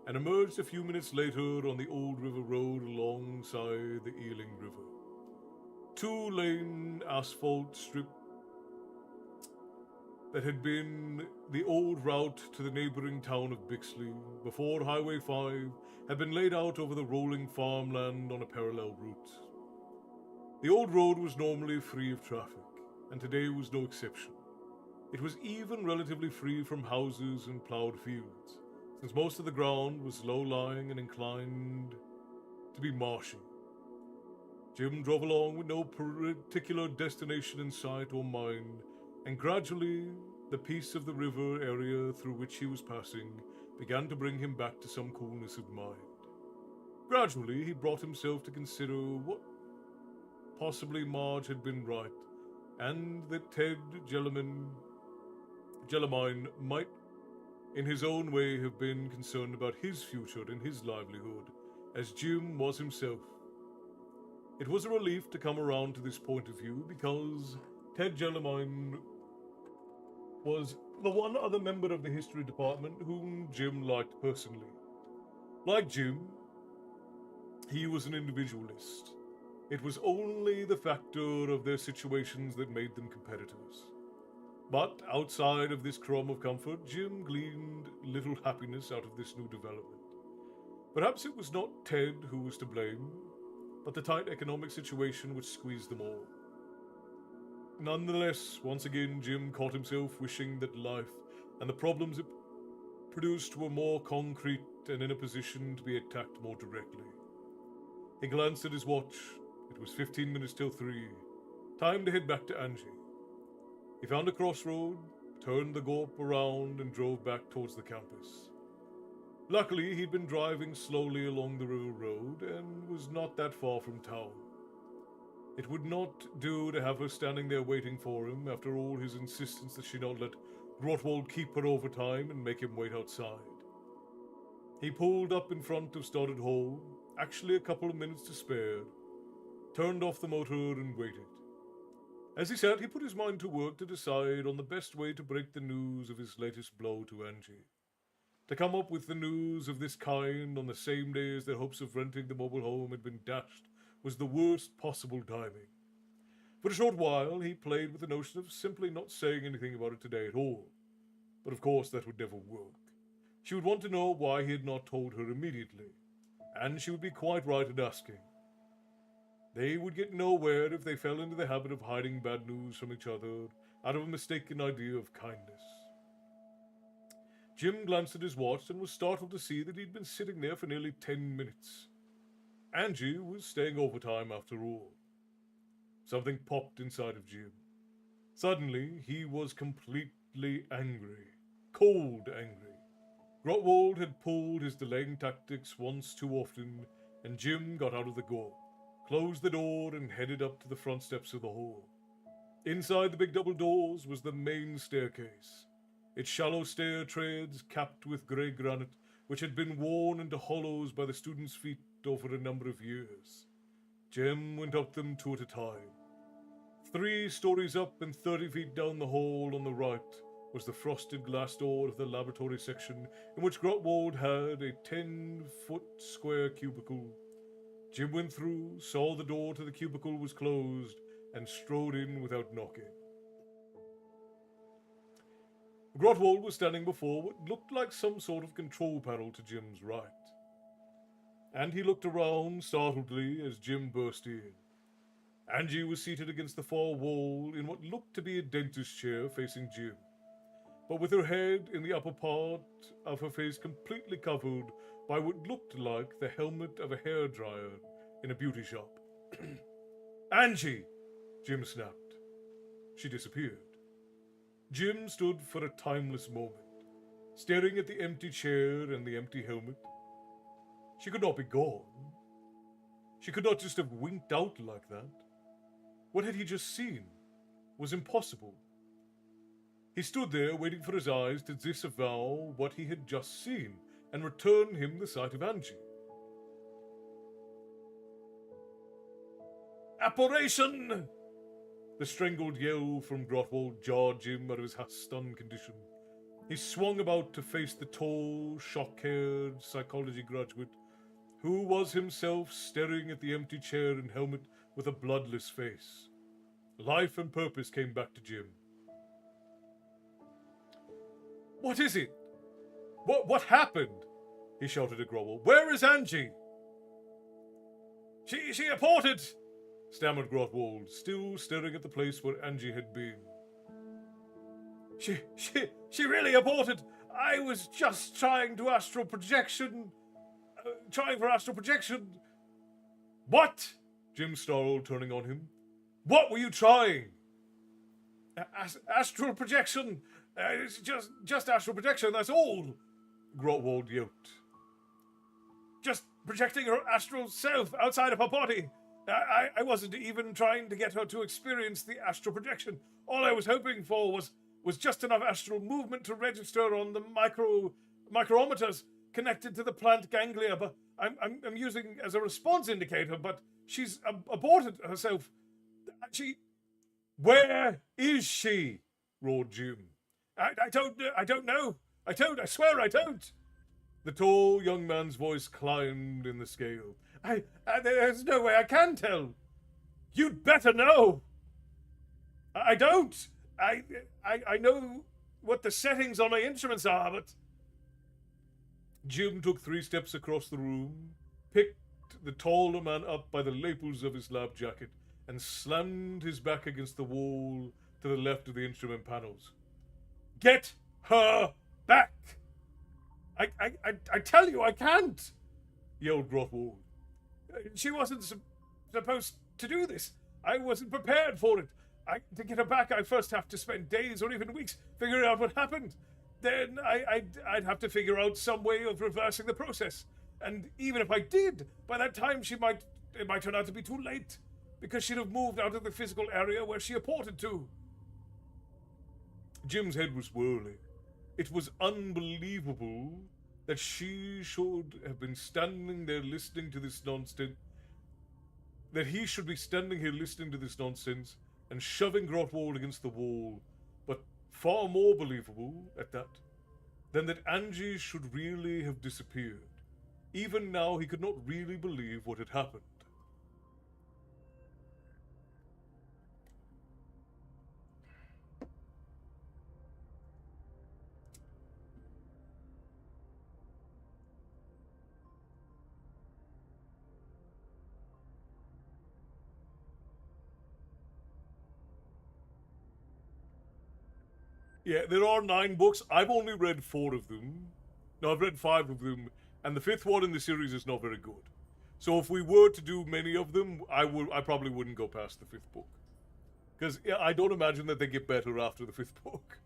and emerged a few minutes later on the Old River Road alongside the Ealing River. 2-lane asphalt strip that had been the old route to the neighbouring town of Bixley before Highway 5 had been laid out over the rolling farmland on a parallel route. The old road was normally free of traffic, and today was no exception. It was even relatively free from houses and ploughed fields, since most of the ground was low-lying and inclined to be marshy. Jim drove along with no particular destination in sight or mind, and gradually the piece of the river area through which he was passing began to bring him back to some coolness of mind. Gradually he brought himself to consider what possibly Marge had been right, and that Ted Jellamine might in his own way have been concerned about his future and his livelihood, as Jim was himself. It was a relief to come around to this point of view, because Ted Jellamine was the one other member of the history department whom Jim liked personally. Like Jim, he was an individualist. It was only the factor of their situations that made them competitors. But outside of this crumb of comfort, Jim gleaned little happiness out of this new development. Perhaps it was not Ted who was to blame, but the tight economic situation which squeezed them all. Nonetheless, once again, Jim caught himself wishing that life and the problems it produced were more concrete and in a position to be attacked more directly. He glanced at his watch. It was 15 minutes till 3. Time to head back to Angie. He found a crossroad, turned the Gorp around, and drove back towards the campus. Luckily, he'd been driving slowly along the river road and was not that far from town. It would not do to have her standing there waiting for him after all his insistence that she not let Grotwald keep her overtime and make him wait outside. He pulled up in front of Stoddard Hall, actually a couple of minutes to spare, turned off the motor and waited. As he sat, he put his mind to work to decide on the best way to break the news of his latest blow to Angie. To come up with the news of this kind on the same day as their hopes of renting the mobile home had been dashed was the worst possible timing. For a short while, he played with the notion of simply not saying anything about it today at all. But of course that would never work. She would want to know why he had not told her immediately, and she would be quite right in asking. They would get nowhere if they fell into the habit of hiding bad news from each other out of a mistaken idea of kindness. Jim glanced at his watch and was startled to see that he'd been sitting there for nearly 10 minutes. Angie was staying overtime after all. Something popped inside of Jim. Suddenly, he was completely angry. Cold angry. Grotwald had pulled his delaying tactics once too often, and Jim got out of the Gorp, closed the door, and headed up to the front steps of the hall. Inside the big double doors was the main staircase, its shallow stair treads capped with grey granite, which had been worn into hollows by the students' feet over a number of years. Jim went up them 2 at a time. 3 stories up and 30 feet down the hall on the right was the frosted glass door of the laboratory section, in which Grotwald had a 10-foot square cubicle. Jim went through, saw the door to the cubicle was closed, and strode in without knocking. Grotwald was standing before what looked like some sort of control panel to Jim's right, and he looked around startledly as Jim burst in. Angie was seated against the far wall in what looked to be a dentist's chair facing Jim, but with her head in the upper part of her face completely covered by what looked like the helmet of a hairdryer in a beauty shop. Angie! Jim snapped. She disappeared. Jim stood for a timeless moment, staring at the empty chair and the empty helmet. She could not be gone. She could not just have winked out like that. What had he just seen was impossible. He stood there waiting for his eyes to disavow what he had just seen and return him the sight of Angie. Apparition! The strangled yell from Grotwald jarred Jim out of his half-stunned condition. He swung about to face the tall, shock-haired psychology graduate, who was himself staring at the empty chair and helmet with a bloodless face. Life and purpose came back to Jim. What is it? What happened? He shouted at Grotwald. Where is Angie? She aborted! Stammered Grotwald, still staring at the place where Angie had been. She really aborted! I was just trying for astral projection. What? Jim snarled, turning on him. What were you trying? Astral projection. It's just astral projection, that's all, Grotwald yelped. Just projecting her astral self outside of her body. I wasn't even trying to get her to experience the astral projection. All I was hoping for was just enough astral movement to register on the micrometers connected to the plant ganglia, but I'm using as a response indicator, but she's aborted herself. Where is she? Roared Jim. I don't know. I swear I don't. The tall young man's voice climbed in the scale. There's no way I can tell. You'd better know. I don't. I know what the settings on my instruments are, but... Jim took 3 steps across the room, picked the taller man up by the lapels of his lab jacket, and slammed his back against the wall to the left of the instrument panels. Get her back! I tell you I can't! Yelled Grotwald. She wasn't supposed to do this. I wasn't prepared for it. To get her back, I first have to spend days or even weeks figuring out what happened. Then I'd have to figure out some way of reversing the process. And even if I did, by that time it might turn out to be too late, because she'd have moved out of the physical area where she aborted to. Jim's head was whirling. It was unbelievable that she should have been standing there listening to this nonsense, that he should be standing here listening to this nonsense and shoving Grotwald against the wall, but far more believable, at that, than that Angie should really have disappeared. Even now, he could not really believe what had happened. Yeah, there are 9 books. I've only read 4 of them. No, I've read 5 of them, and the 5th one in the series is not very good. So if we were to do many of them, I probably wouldn't go past the 5th book. Because I don't imagine that they get better after the 5th book.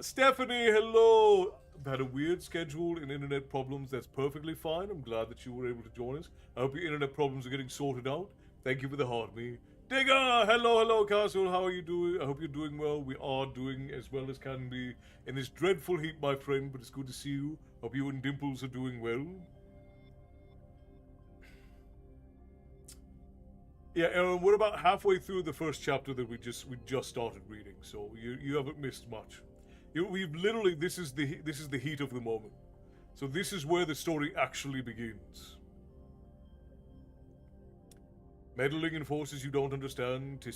Stephanie, hello! I've had a weird schedule and internet problems. That's perfectly fine. I'm glad that you were able to join us. I hope your internet problems are getting sorted out. Thank you for the heart, me. Digger! Hello, Castle. How are you doing? I hope you're doing well. We are doing as well as can be in this dreadful heat, my friend, but it's good to see you. Hope you and Dimples are doing well. Yeah, Aaron, we're about halfway through the first chapter that we just started reading, so you haven't missed much. We've literally, this is the heat of the moment. So this is where the story actually begins. Meddling in forces you don't understand.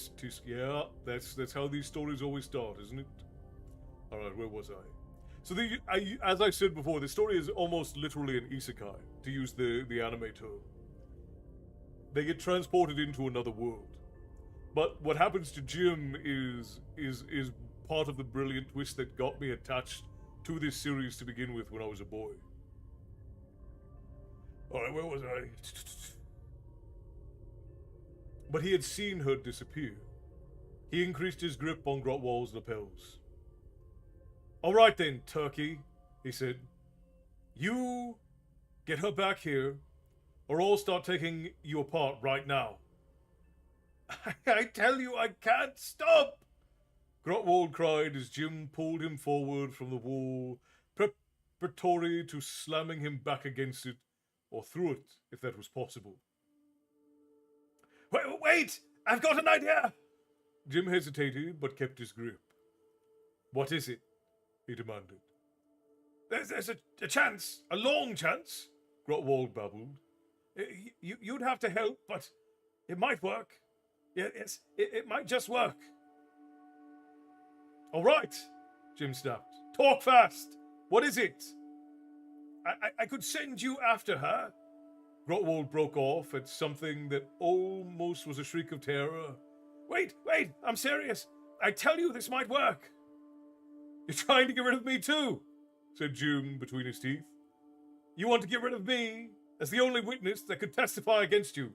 Yeah, that's how these stories always start, isn't it? All right, where was I? So as I said before, the story is almost literally an isekai, to use the anime term. They get transported into another world. But what happens to Jim is part of the brilliant twist that got me attached to this series to begin with when I was a boy. All right, where was I? But he had seen her disappear. He increased his grip on Grotwald's lapels. All right then, Turkey, he said. You get her back here, or I'll start taking you apart right now. I tell you, I can't stop! Grotwald cried as Jim pulled him forward from the wall, preparatory to slamming him back against it, or through it, if that was possible. Wait! I've got an idea! Jim hesitated, but kept his grip. What is it? He demanded. There's a chance, a long chance, Grotwald babbled. You'd have to help, but it might work. Yes, it might just work. All right, Jim snapped. Talk fast. What is it? I could send you after her. Grotwald broke off at something that almost was a shriek of terror. Wait, I'm serious. I tell you this might work. You're trying to get rid of me too, said Jim between his teeth. You want to get rid of me as the only witness that could testify against you?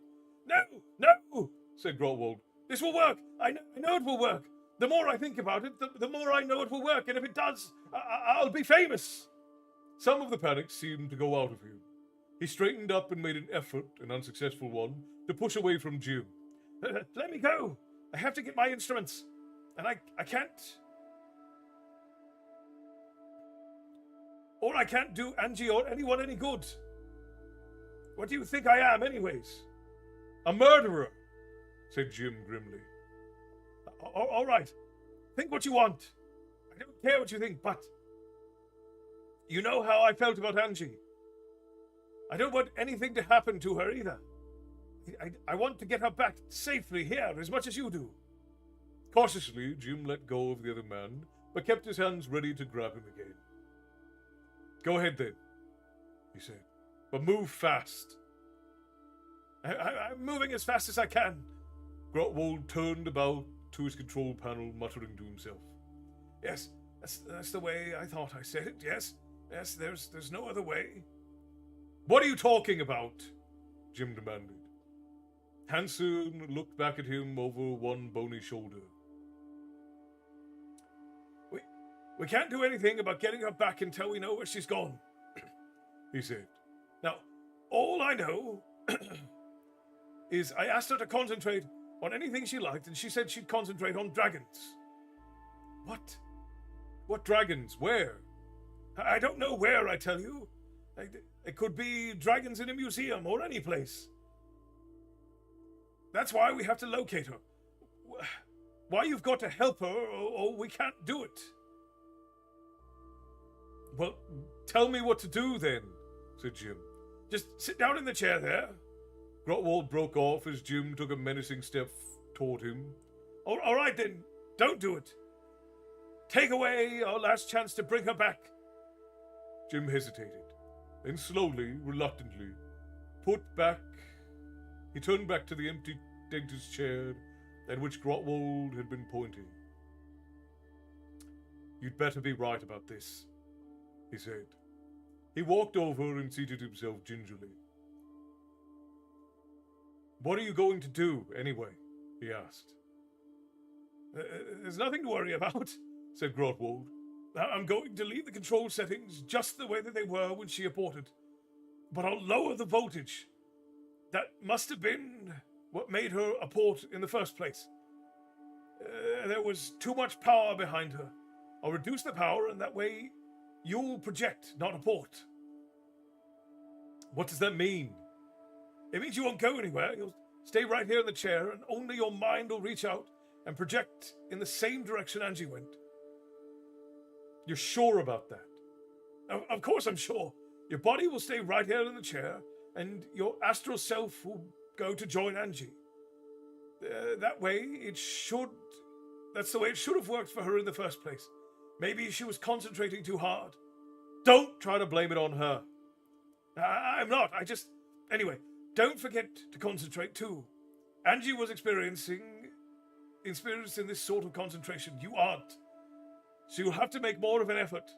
No, said Grotwald. This will work. I know it will work. The more I think about it, the more I know it will work. And if it does, I'll be famous. Some of the panic seemed to go out of him. He straightened up and made an effort, an unsuccessful one, to push away from Jim. Let me go. I have to get my instruments. And I can't... Or I can't do Angie or anyone any good. What do you think I am, anyways? A murderer, said Jim grimly. All right. Think what you want. I don't care what you think, but... You know how I felt about Angie. I don't want anything to happen to her either. I want to get her back safely here as much as you do. Cautiously, Jim let go of the other man, but kept his hands ready to grab him again. Go ahead then, he said, but move fast. I'm moving as fast as I can. Grotwald turned about to his control panel, muttering to himself. Yes, that's the way I thought I said it, yes. Yes, there's no other way. What are you talking about? Jim demanded. Hanson looked back at him over one bony shoulder. We can't do anything about getting her back until we know where she's gone, he said. Now, all I know is I asked her to concentrate on anything she liked, and she said she'd concentrate on dragons. What? What dragons? Where? I don't know where, I tell you. It could be dragons in a museum or any place. That's why we have to locate her. Why you've got to help her, or we can't do it. Well, tell me what to do then, said Jim. Just sit down in the chair there. Grotwald broke off as Jim took a menacing step toward him. All right then, don't do it. Take away our last chance to bring her back. Jim hesitated, then slowly, reluctantly, he turned back to the empty dentist's chair at which Grotwald had been pointing. You'd better be right about this, he said. He walked over and seated himself gingerly. What are you going to do, anyway? He asked. There's nothing to worry about, said Grotwald. I'm going to leave the control settings just the way that they were when she aborted. But I'll lower the voltage. That must have been what made her abort in the first place. There was too much power behind her. I'll reduce the power, and that way you'll project, not abort. What does that mean? It means you won't go anywhere. You'll stay right here in the chair, and only your mind will reach out and project in the same direction Angie went. You're sure about that? Of course I'm sure. Your body will stay right here in the chair, and your astral self will go to join Angie. That way, that's the way it should have worked for her in the first place. Maybe she was concentrating too hard. Don't try to blame it on her. I'm not. Anyway, don't forget to concentrate too. Angie was experiencing this sort of concentration. You aren't. So you'll have to make more of an effort.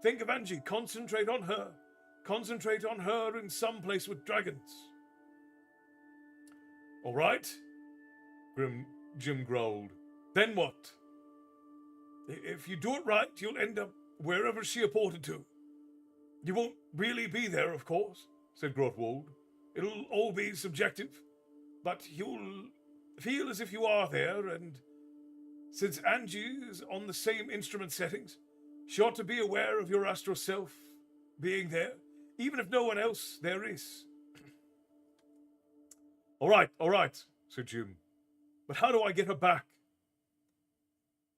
Think of Angie. Concentrate on her. Concentrate on her in some place with dragons. All right, Jim growled. Then what? If you do it right, you'll end up wherever she aborted to. You won't really be there, of course, said Grotwald. It'll all be subjective, but you'll feel as if you are there, and Since Angie is on the same instrument settings, she ought to be aware of your astral self being there, even if no one else there is. All right, said Jim. But how do I get her back?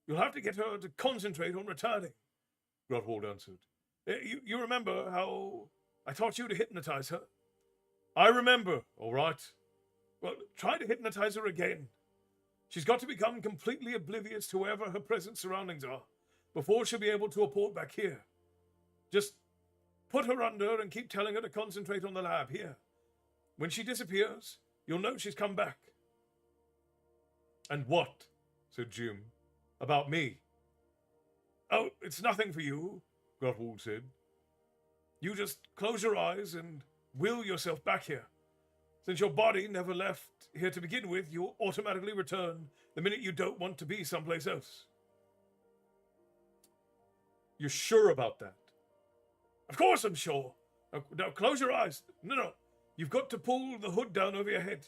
You'll have to get her to concentrate on returning, Grotwald answered. You remember how I taught you to hypnotize her? I remember, all right. Well, try to hypnotize her again. She's got to become completely oblivious to wherever her present surroundings are before she'll be able to apport back here. Just put her under and keep telling her to concentrate on the lab here. When she disappears, you'll know she's come back. And what? Said Jim. About me? Oh, it's nothing for you, Grotwald said. You just close your eyes and will yourself back here. Since your body never left here to begin with, you'll automatically return the minute you don't want to be someplace else. You're sure about that? Of course I'm sure. Now close your eyes. No. You've got to pull the hood down over your head.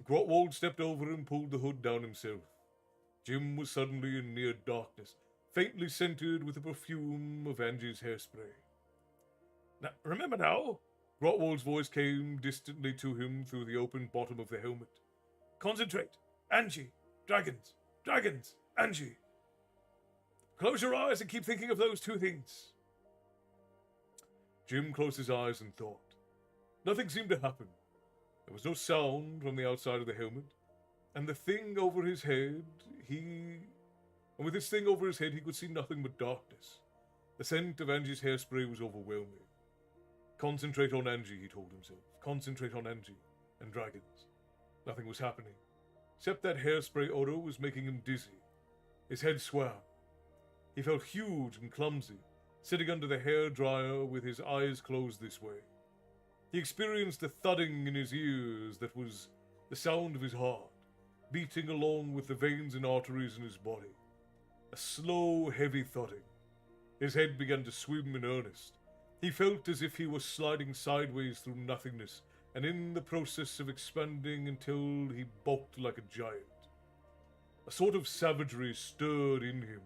Grotwald stepped over and pulled the hood down himself. Jim was suddenly in near darkness, faintly scented with the perfume of Angie's hairspray. Now, remember now? Grotwald's voice came distantly to him through the open bottom of the helmet. Concentrate. Angie. Dragons. Dragons. Angie. Close your eyes and keep thinking of those two things. Jim closed his eyes and thought. Nothing seemed to happen. There was no sound from the outside of the helmet, and with this thing over his head, he could see nothing but darkness. The scent of Angie's hairspray was overwhelming. Concentrate on Angie, he told himself. Concentrate on Angie and dragons. Nothing was happening, except that hairspray odor was making him dizzy. His head swam. He felt huge and clumsy, sitting under the hair dryer with his eyes closed this way. He experienced a thudding in his ears that was the sound of his heart, beating along with the veins and arteries in his body. A slow, heavy thudding. His head began to swim in earnest. He felt as if he was sliding sideways through nothingness, and in the process of expanding until he bulked like a giant. A sort of savagery stirred in him.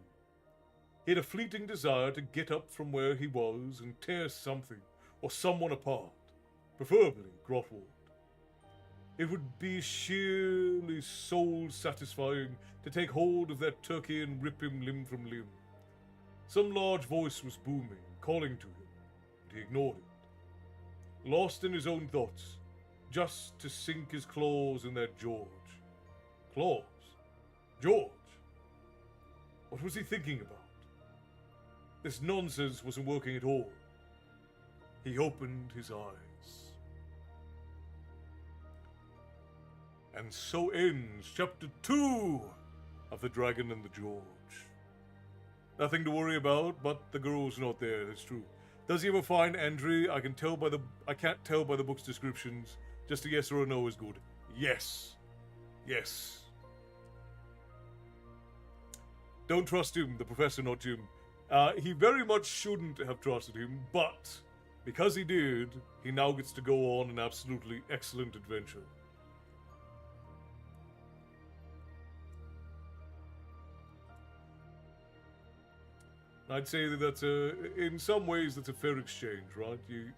He had a fleeting desire to get up from where he was and tear something or someone apart, preferably Grotwald. It would be sheerly soul-satisfying to take hold of that turkey and rip him limb from limb. Some large voice was booming, calling to him, but he ignored it. Lost in his own thoughts, just to sink his claws in that George. Claws? George? What was he thinking about? This nonsense wasn't working at all. He opened his eyes. And so ends Chapter 2 of The Dragon and the George. Nothing to worry about, but the girl's not there, that's true. Does he ever find Andrew? I can't tell by the book's descriptions. Just a yes or a no is good. Yes. Yes. Don't trust him, the professor, not Jim. He very much shouldn't have trusted him, but because he did, he now gets to go on an absolutely excellent adventure. I'd say that that's in some ways that's a fair exchange, right? You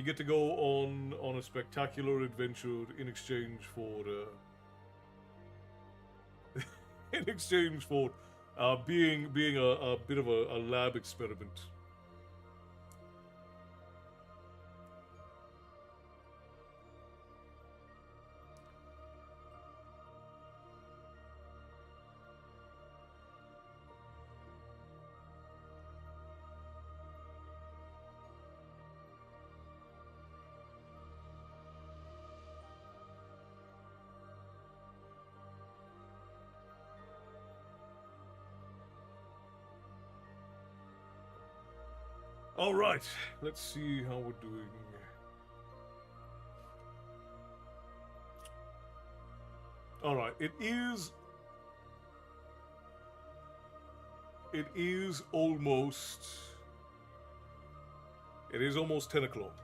get to go on a spectacular adventure in exchange for being a bit of a lab experiment. All right, let's see how we're doing. All right, it is almost 10 o'clock.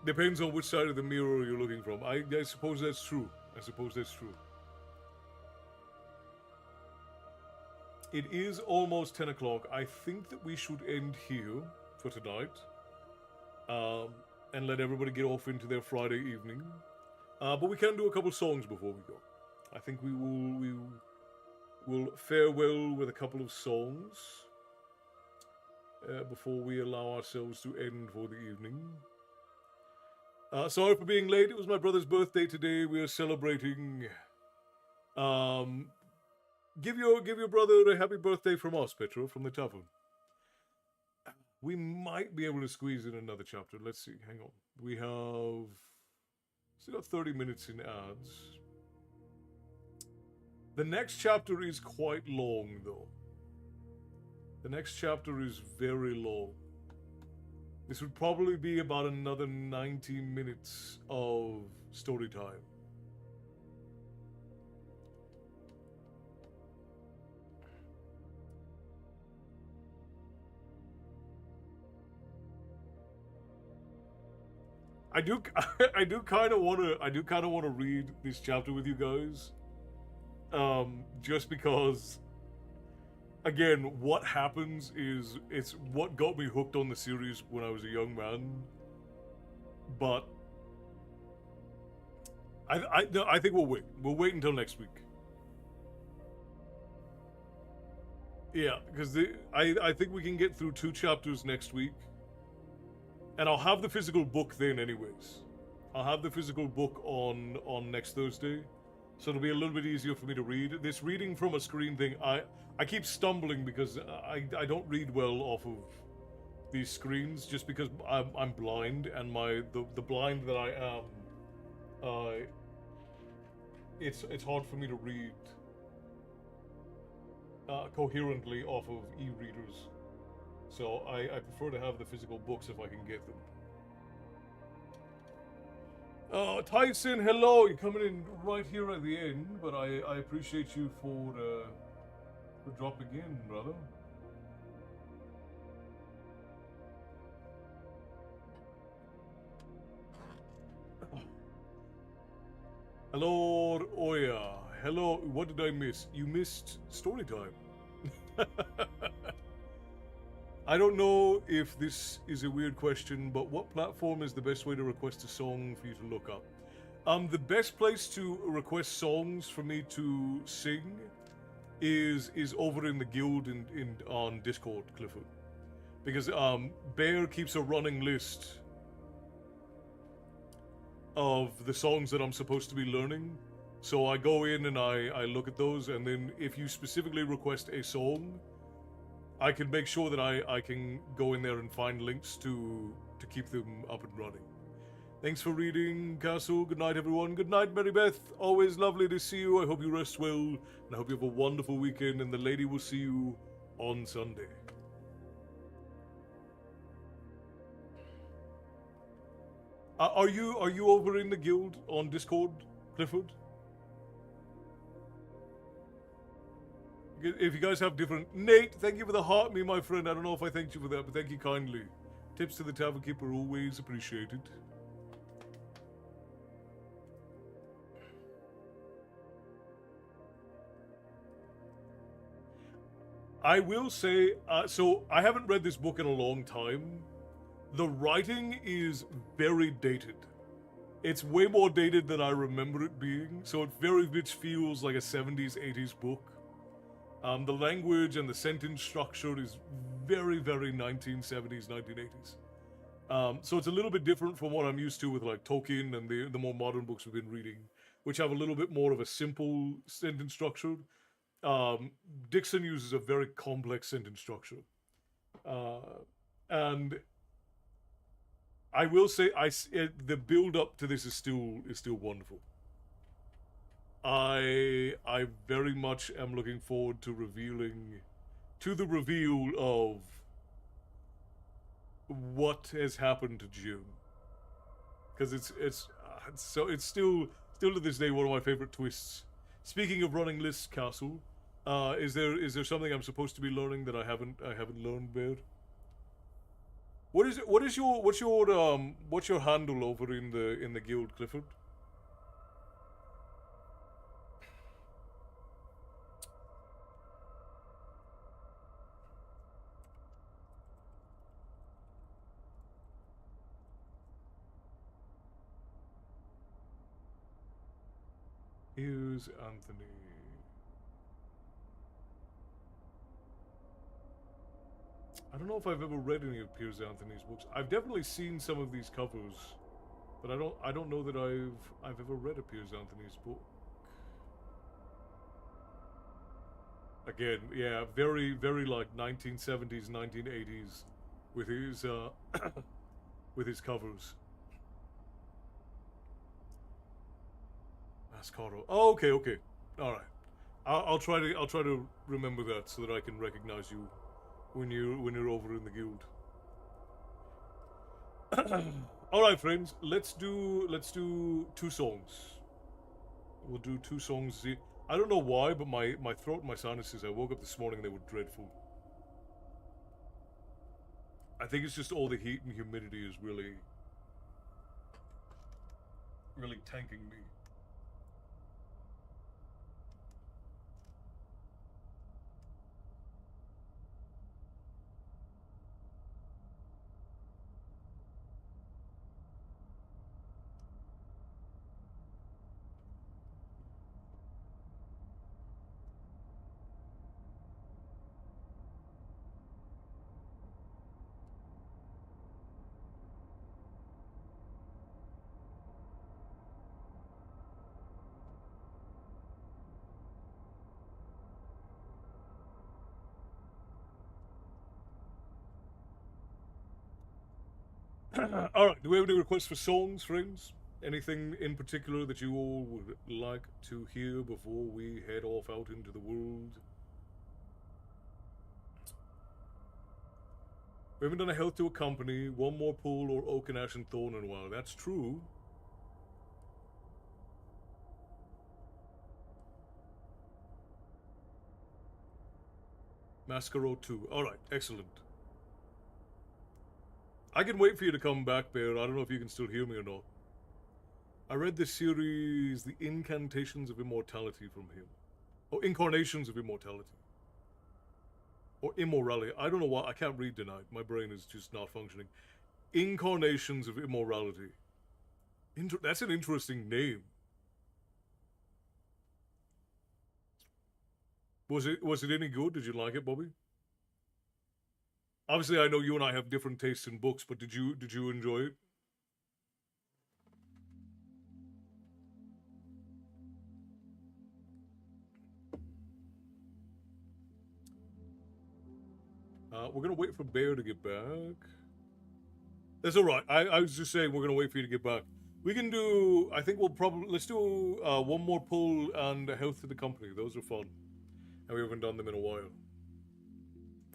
Depends on which side of the mirror you're looking from. I suppose that's true. It is almost 10 o'clock. I think that we should end here for tonight. And let everybody get off into their Friday evening. But we can do a couple songs before we go. I think we will farewell with a couple of songs before we allow ourselves to end for the evening. Sorry for being late. It was my brother's birthday today. We are celebrating. Give your brother a happy birthday from us, Petro, from the tavern. We might be able to squeeze in another chapter. Let's see. Hang on. We have still got 30 minutes in ads. The next chapter is quite long, though. The next chapter is very long. This would probably be about another 90 minutes of story time. I do kind of want to read this chapter with you guys, just because, again, what happens is it's what got me hooked on the series when I was a young man. But I think we'll wait. We'll wait until next week. Yeah, because I think we can get through 2 chapters next week. And I'll have the physical book then anyways. I'll have the physical book on next Thursday. So it'll be a little bit easier for me to read. This reading from a screen thing, I keep stumbling because I don't read well off of these screens just because I'm blind, and the blind that I am, it's hard for me to read coherently off of e-readers. So I prefer to have the physical books if I can get them. Oh, Tyson, hello! You're coming in right here at the end, but I appreciate you for dropping in, brother. Hello, Oya. Hello, what did I miss? You missed Storytime. I don't know if this is a weird question, but what platform is the best way to request a song for you to look up? The best place to request songs for me to sing is over in the guild on Discord, Clifford. Because Bear keeps a running list of the songs that I'm supposed to be learning. So I go in and I look at those, and then if you specifically request a song, I can make sure that I can go in there and find links to keep them up and running. Thanks for reading, Castle. Good night, everyone. Good night, Mary Beth. Always lovely to see you. I hope you rest well, and I hope you have a wonderful weekend, and the lady will see you on Sunday. Are you over in the guild on Discord, Clifford? If you guys have different... Nate, thank you for the heart, me, my friend. I don't know if I thanked you for that, but thank you kindly. Tips to the Tavern Keeper, always appreciated. I will say, so I haven't read this book in a long time. The writing is very dated. It's way more dated than I remember it being, so it very much feels like a 70s, 80s book. The language and the sentence structure is very, very 1970s, 1980s. So it's a little bit different from what I'm used to with like Tolkien and the more modern books we've been reading, which have a little bit more of a simple sentence structure. Dixon uses a very complex sentence structure. And I will say, the build up to this is still wonderful. I very much am looking forward to the reveal of what has happened to June, because it's still to this day one of my favorite twists. Speaking of running lists, Castle, is there something I'm supposed to be learning that I haven't learned, Bear? What's your handle over in the guild, Clifford? Here's Anthony. I don't know if I've ever read any of Piers Anthony's books. I've definitely seen some of these covers, but I don't know that I've ever read a Piers Anthony's book. Again, yeah, very very like 1970s, 1980s with his with his covers. Mascaro. Oh, okay, okay. All right. I'll try to remember that so that I can recognize you when you're over in the guild. All right, friends. Let's do two songs. We'll do two songs. I don't know why, but my throat and my sinuses. I woke up this morning and they were dreadful. I think it's just all the heat and humidity is really tanking me. All right. Do we have any requests for songs, friends? Anything in particular that you all would like to hear before we head off out into the world? We haven't done a health to a company, one more pool or oak and ash and thorn in a while. That's true. Mascaro 2. All right. Excellent. I can wait for you to come back, Bear. I don't know if you can still hear me or not. I read the series The Incantations of Immortality from him. Oh, Incarnations of Immortality. Or Immorality. I don't know why. I can't read tonight. My brain is just not functioning. Incarnations of Immorality. That's an interesting name. Was it any good? Did you like it, Bobby? Obviously, I know you and I have different tastes in books, but did you enjoy it? We're gonna wait for Bear to get back. That's all right. I was just saying we're gonna wait for you to get back. We can do. I think we'll probably let's do one more pull and a health to the company. Those are fun, and we haven't done them in a while.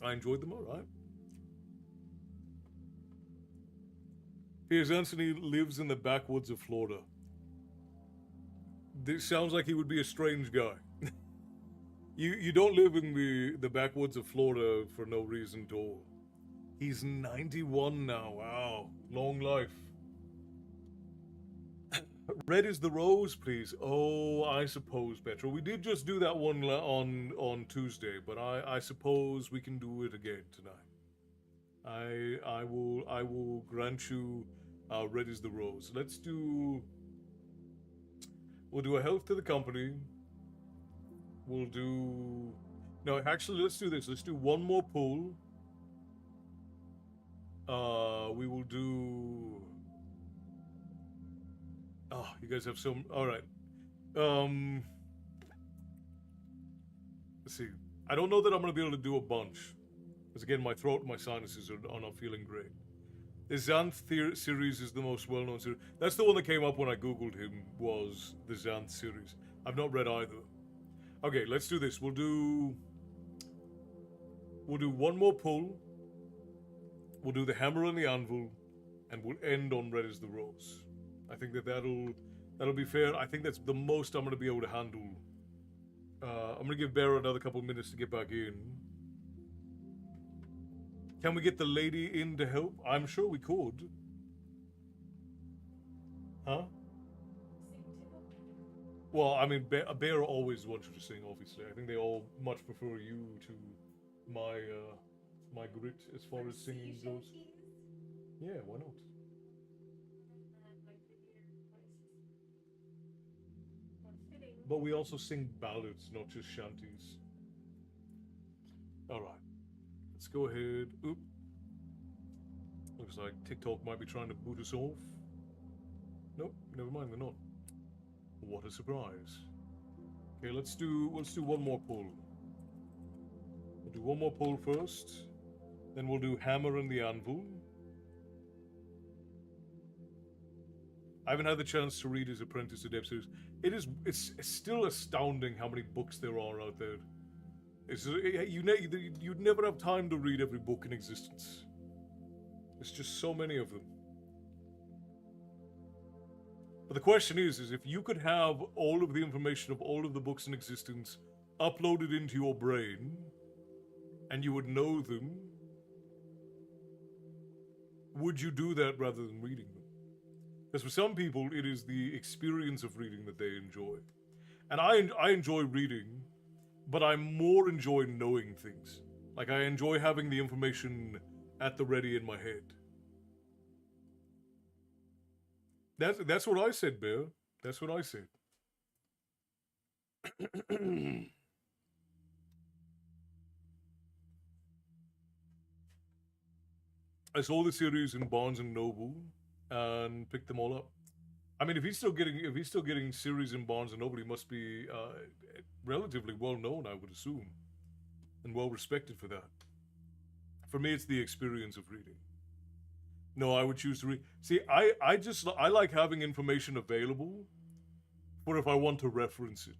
I enjoyed them. All right. Piers Anthony lives in the backwoods of Florida. This sounds like he would be a strange guy. You don't live in the backwoods of Florida for no reason at all. He's 91 now. Wow, long life. Red is the rose, please. Oh, I suppose, Petra. We did just do that one on Tuesday, but I suppose we can do it again tonight. I will grant you red is the rose. We'll do a health to the company. We'll do no, actually let's do this. Let's do one more pull. We will do oh, you guys have some alright. Let's see. I don't know that I'm gonna be able to do a bunch. Because again, my throat and my sinuses are not feeling great. The Xanth series is the most well-known series. That's the one that came up when I googled him, was the Xanth series. I've not read either. Okay, let's do this. We'll do one more pull. We'll do the hammer and the anvil, and we'll end on red as the rose. I think that'll be fair. I think that's the most I'm going to be able to handle. I'm going to give Bear another couple minutes to get back in. Can we get the lady in to help? I'm sure we could. Huh? Well, I mean, Bear always wants you to sing, obviously. I think they all much prefer you to my grit as far as singing goes. Yeah, why not? but we also sing ballads, not just shanties. All right, let's go ahead. Oop. Looks like TikTok might be trying to boot us off. Nope, never mind, they're not. What a surprise. Okay, let's do one more pull. We'll do one more pull first. Then we'll do Hammer and the Anvil. I haven't had the chance to read his Apprentice to Dev series. It's still astounding how many books there are out there. You'd never have time to read every book in existence. There's just so many of them. But the question is if you could have all of the information of all of the books in existence uploaded into your brain, and you would know them, would you do that rather than reading them? Because for some people, it is the experience of reading that they enjoy. And I enjoy reading, but I more enjoy knowing things. Like, I enjoy having the information at the ready in my head. That's what I said, Bear. That's what I said. I saw the series in Barnes and Noble and picked them all up. I mean, if he's still getting series in Barnes and Noble, he must be relatively well known, I would assume, and well respected for that. For me, it's the experience of reading. No, I would choose to read. See, I like having information available for if I want to reference it.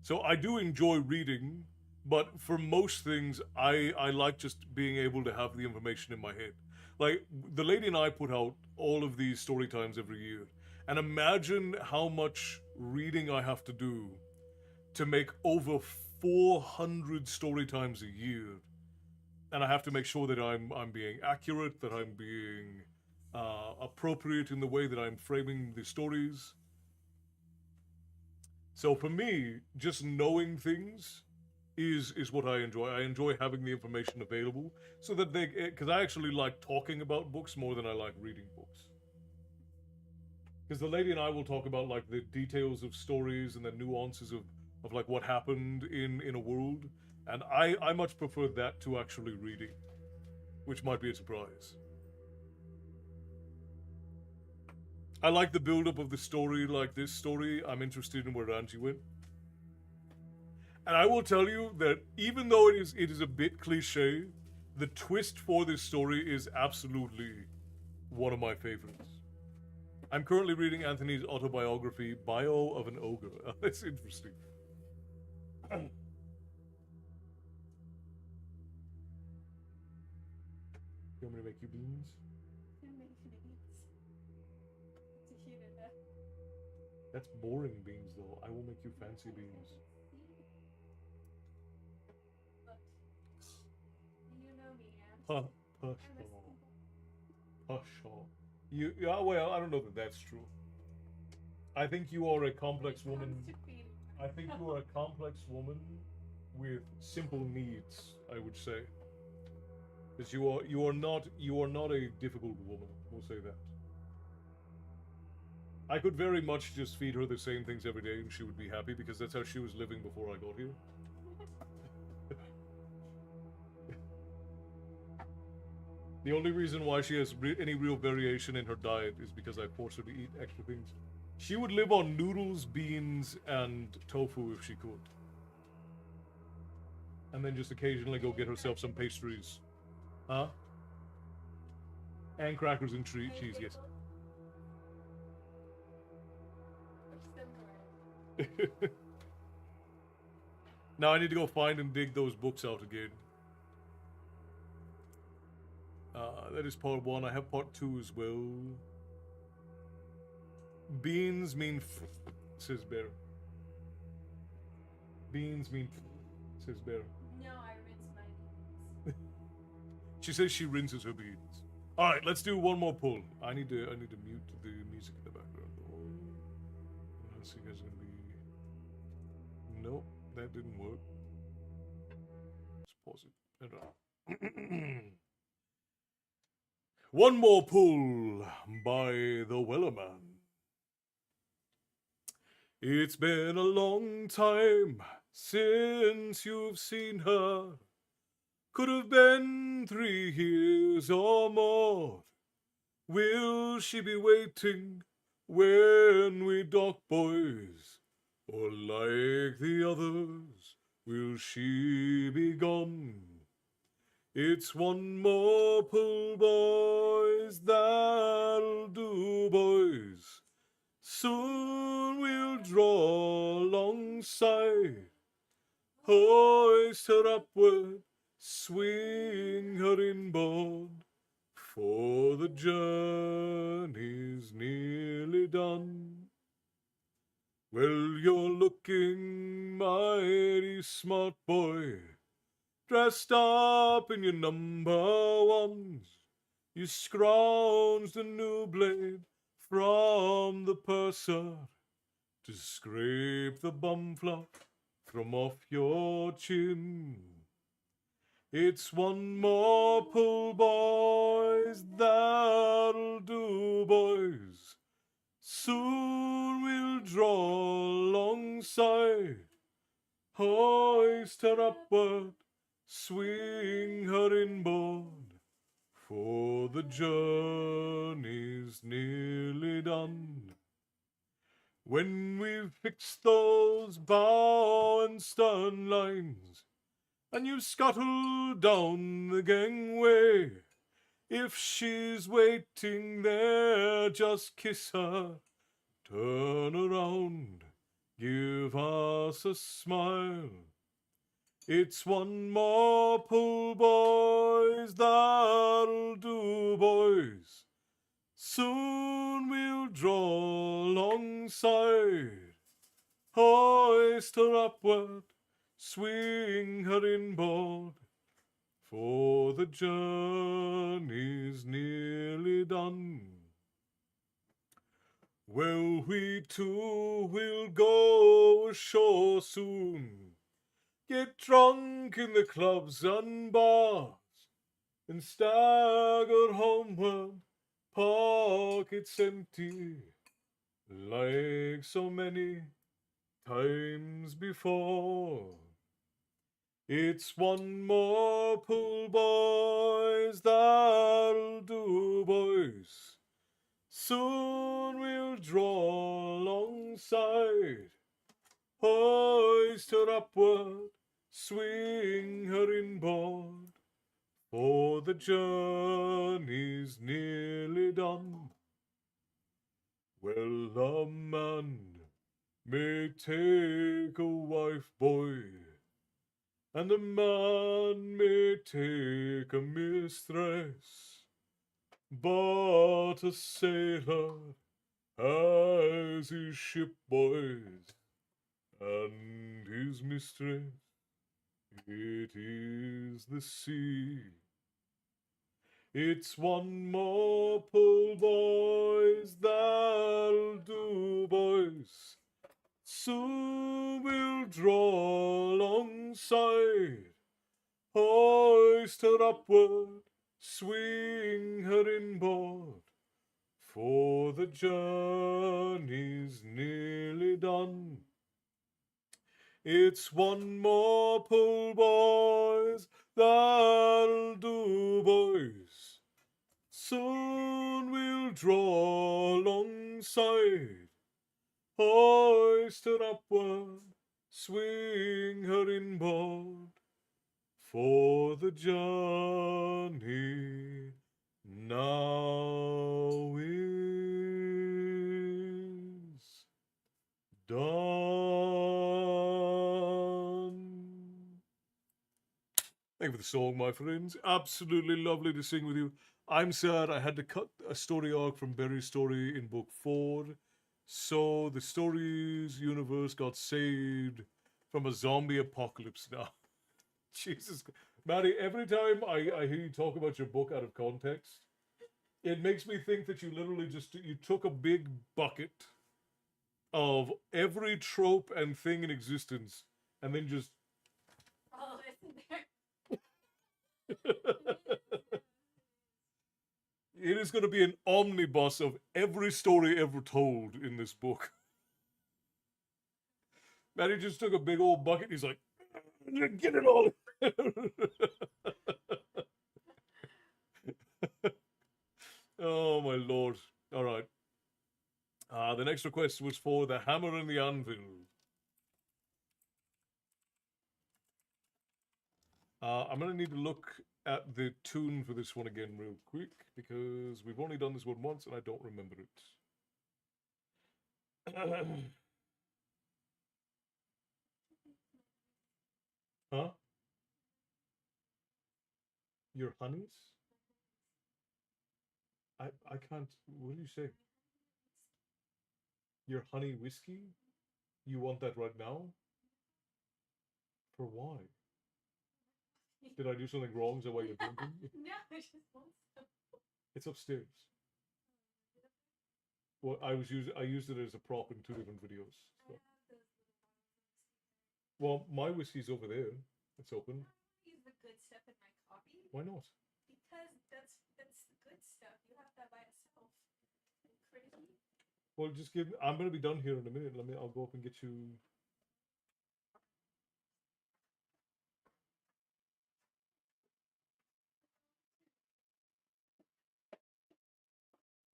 So I do enjoy reading, but for most things, I like just being able to have the information in my head. Like, the lady and I put out all of these story times every year. And imagine how much reading I have to do to make over 400 story times a year. And I have to make sure that I'm being accurate, that I'm being appropriate in the way that I'm framing the stories. So for me, just knowing things is what I enjoy. I enjoy having the information available so that because I actually like talking about books more than I like reading books. Because the lady and I will talk about like the details of stories and the nuances of like what happened in a world. And I much prefer that to actually reading, which might be a surprise. I like the build-up of the story, like this story. I'm interested in where Angie went. And I will tell you that even though it is a bit cliche, the twist for this story is absolutely one of my favorites. I'm currently reading Anthony's autobiography, Bio of an Ogre. That's interesting. You want me to make you beans? That's boring beans, though. I will make you fancy beans. Yeah, well, I don't know that that's true. I think you are a complex woman. I think you are a complex woman with simple needs, I would say. Because you are not a difficult woman, we'll say that. I could very much just feed her the same things every day and she would be happy because that's how she was living before I got here. The only reason why she has any real variation in her diet is because I force her to eat extra things. She would live on noodles, beans, and tofu if she could. And then just occasionally go get herself some pastries. Huh? And crackers and cheese, yes. Now I need to go find and dig those books out again. That is part 1. I have part 2 as well. Beans mean says Bear. Beans mean says Bear. No, I rinse my beans. She says she rinses her beans. All right, let's do one more pull. I need to mute the music in the background. Let's see, guys, gonna be. Nope, that didn't work. Let's pause it. One more pull by the Wellerman. It's been a long time since you've seen her. Could have been 3 years or more. Will she be waiting when we dock, boys? Or like the others, will she be gone? It's one more pull, boys, that'll do, boys. Soon we'll draw alongside, hoist her upward, swing her inboard, for the journey's nearly done. Well, you're looking mighty smart, boy, dressed up in your number ones. You scrounged a new blade from the purser to scrape the bum fluff from off your chin. It's one more pull, boys, that'll do, boys. Soon we'll draw alongside, hoist her upward, swing her inboard, for the journey's nearly done. When we've fixed those bow and stern lines, and you've scuttled down the gangway, if she's waiting there, just kiss her, turn around, give us a smile. It's one more pull, boys, that'll do, boys. Soon we'll draw alongside, hoist her upward, swing her inboard, for the journey's nearly done. Well, we too will go ashore soon, get drunk in the clubs and bars, and stagger homeward, pockets empty, like so many times before. It's one more pull, boys, that'll do, boys. Soon we'll draw alongside, hoist her upward, swing her inboard, for the journey's nearly done. Well, a man may take a wife, boy, and a man may take a mistress, but a sailor has his ship, boys, and his mistress, it is the sea. It's one more pull, boys, that'll do, boys. Soon we'll draw alongside, hoist her upward, swing her inboard, for the journey's nearly done. It's one more pull, boys, that'll do, boys. Soon we'll draw alongside, hoist her upward, swing her inboard, for the journey now is done. Thank you for the song, my friends. Absolutely lovely to sing with you. I'm sad I had to cut a story arc from Berry's story in book 4. So the story's universe got saved from a zombie apocalypse now. Jesus. Maddie, every time I hear you talk about your book out of context, it makes me think that you literally you took a big bucket of every trope and thing in existence and then just... Oh, isn't there? It is going to be an omnibus of every story ever told in this book. Man, he just took a big old bucket. He's like, get it all. Oh my lord! All right. The next request was for the hammer and the anvil. I'm gonna need to look at the tune for this one again real quick because we've only done this one once and I don't remember it. Huh? Your honeys? I can't. What do you say? Your honey whiskey? You want that right now? For why? Did I do something wrong? Is that why you're drinking? No, I just want some. It's upstairs. Well, I used it as a prop in 2 different videos. So. Well, my whiskey's over there. It's open. I use the good stuff in my coffee. Why not? Because that's the good stuff. You have that by itself. Crazy. Well, just give. I'm gonna be done here in a minute. I'll go up and get you.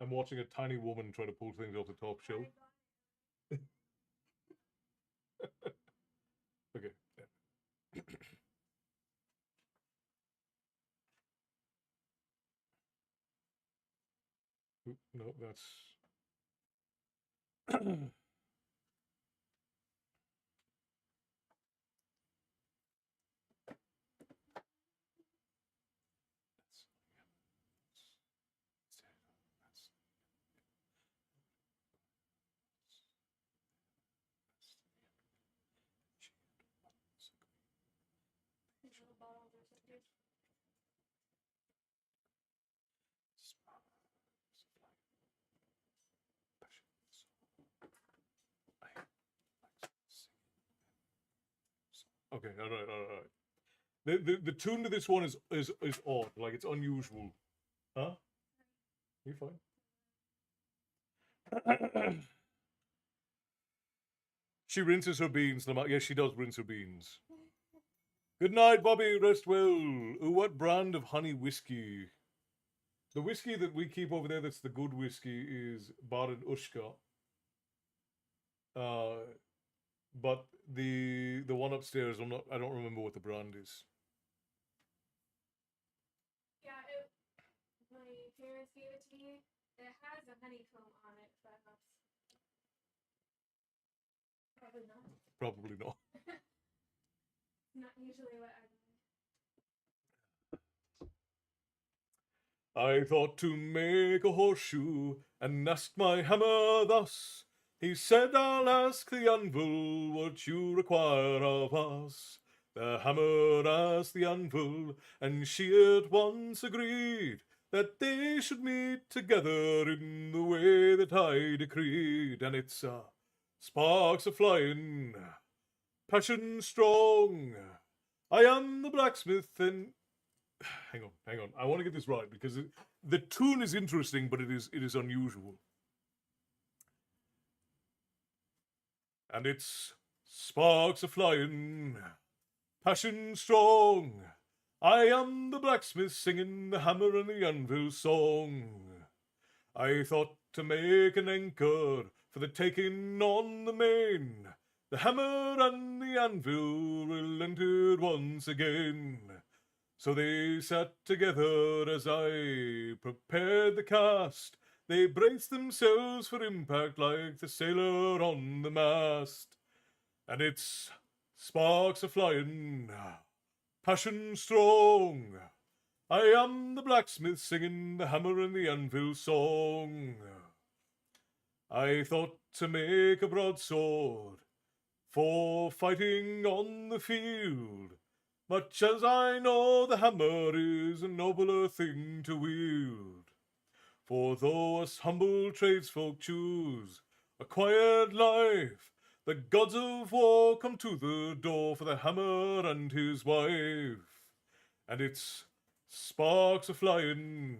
I'm watching a tiny woman try to pull things off the top shelf. Okay. Yeah. Oop, no, that's. These little bottles are so good. Okay, all right. The tune to this one is odd, like it's unusual. Huh? You're fine. She rinses her beans. Yes, she does rinse her beans. Good night, Bobby. Rest well. Ooh, what brand of honey whiskey? The whiskey that we keep over there that's the good whiskey is Baron Ushka. But the one upstairs, I don't remember what the brand is. Yeah, my parents gave it to me. It has a honeycomb on it, perhaps. Probably not. Probably not. Not usually what I thought to make a horseshoe and asked my hammer thus. He said, I'll ask the anvil what you require of us. The hammer asked the anvil, and she at once agreed that they should meet together in the way that I decreed. And it's sparks are flying, passion strong. I am the blacksmith and... Hang on. I want to get this right because the tune is interesting, but it is unusual. And it's sparks are flying, passion strong. I am the blacksmith singing the hammer and the anvil song. I thought to make an anchor for the taking on the main. The hammer and the anvil relented once again. So they sat together as I prepared the cast. They braced themselves for impact like the sailor on the mast. And it's sparks are flying, passion strong. I am the blacksmith singing the hammer and the anvil song. I thought to make a broadsword for fighting on the field. Much as I know the hammer is a nobler thing to wield. For though us humble tradesfolk choose a quiet life, the gods of war come to the door for the hammer and his wife. And it's sparks are flying,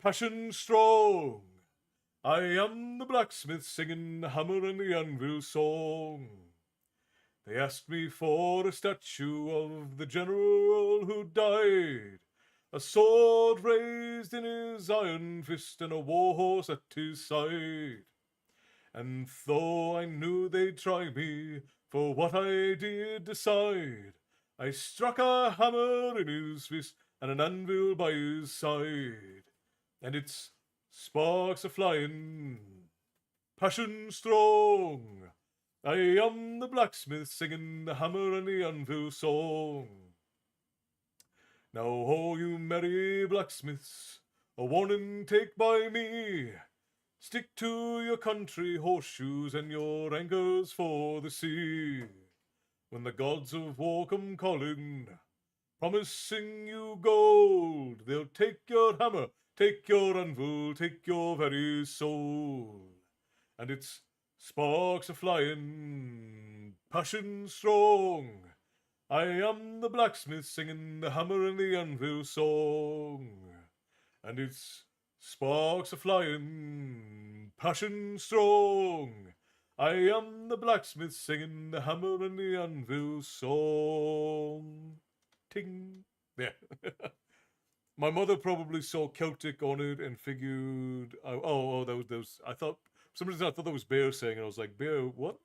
passion strong. I am the blacksmith singing the hammer and the anvil song. They asked me for a statue of the general who died, a sword raised in his iron fist and a war horse at his side. And though I knew they'd try me for what I did decide, I struck a hammer in his fist and an anvil by his side. And its sparks are flying, passion strong. I am the blacksmith singing the hammer and the anvil song. Now, oh, you merry blacksmiths, a warning take by me. Stick to your country horseshoes and your anchors for the sea. When the gods of war come calling, promising you gold, they'll take your hammer, take your anvil, take your very soul. And its sparks are flying, passion strong. I am the blacksmith singing the hammer and the anvil song. And its sparks are flying, passion strong. I am the blacksmith singing the hammer and the anvil song. Ting. Yeah. My mother probably saw Celtic on it and figured, that was. I thought, for some reason I thought that was Bear saying, and I was like, Bear, what?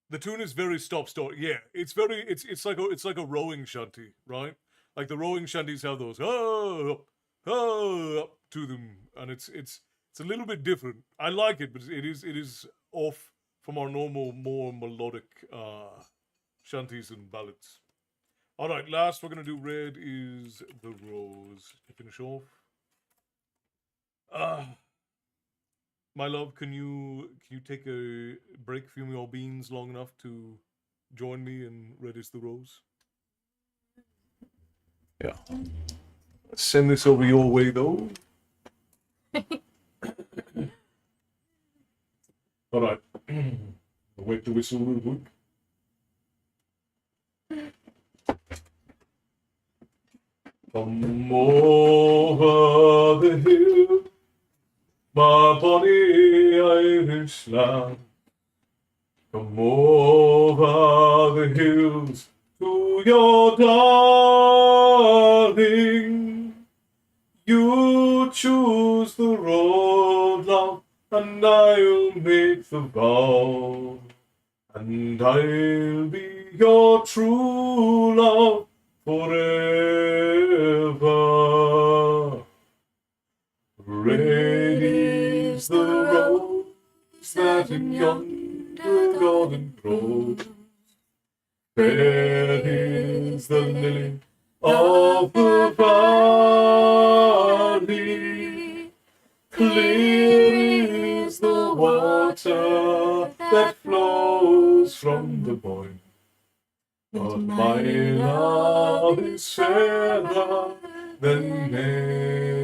The tune is very stop-start. Yeah, it's like a rowing shanty, right? Like the rowing shanties have those up to them, and it's a little bit different. I like it, but it is off from our normal, more melodic shanties and ballads. All right, last we're gonna do red is the rose to finish off. My love, can you take a break from your beans long enough to join me in red is the rose? Yeah. Send this over your way though. All right. I'll wait the whistle real quick. Come over the hill, my bonny Irish lad. Come over the hills to your darling. You choose the road, love, and I'll make the vow. And I'll be your true love forever. Red is the rose that in yonder garden grows. Fair is the lily of the valley. Clear is the water that flows from the Boyne. But my love is fairer than any.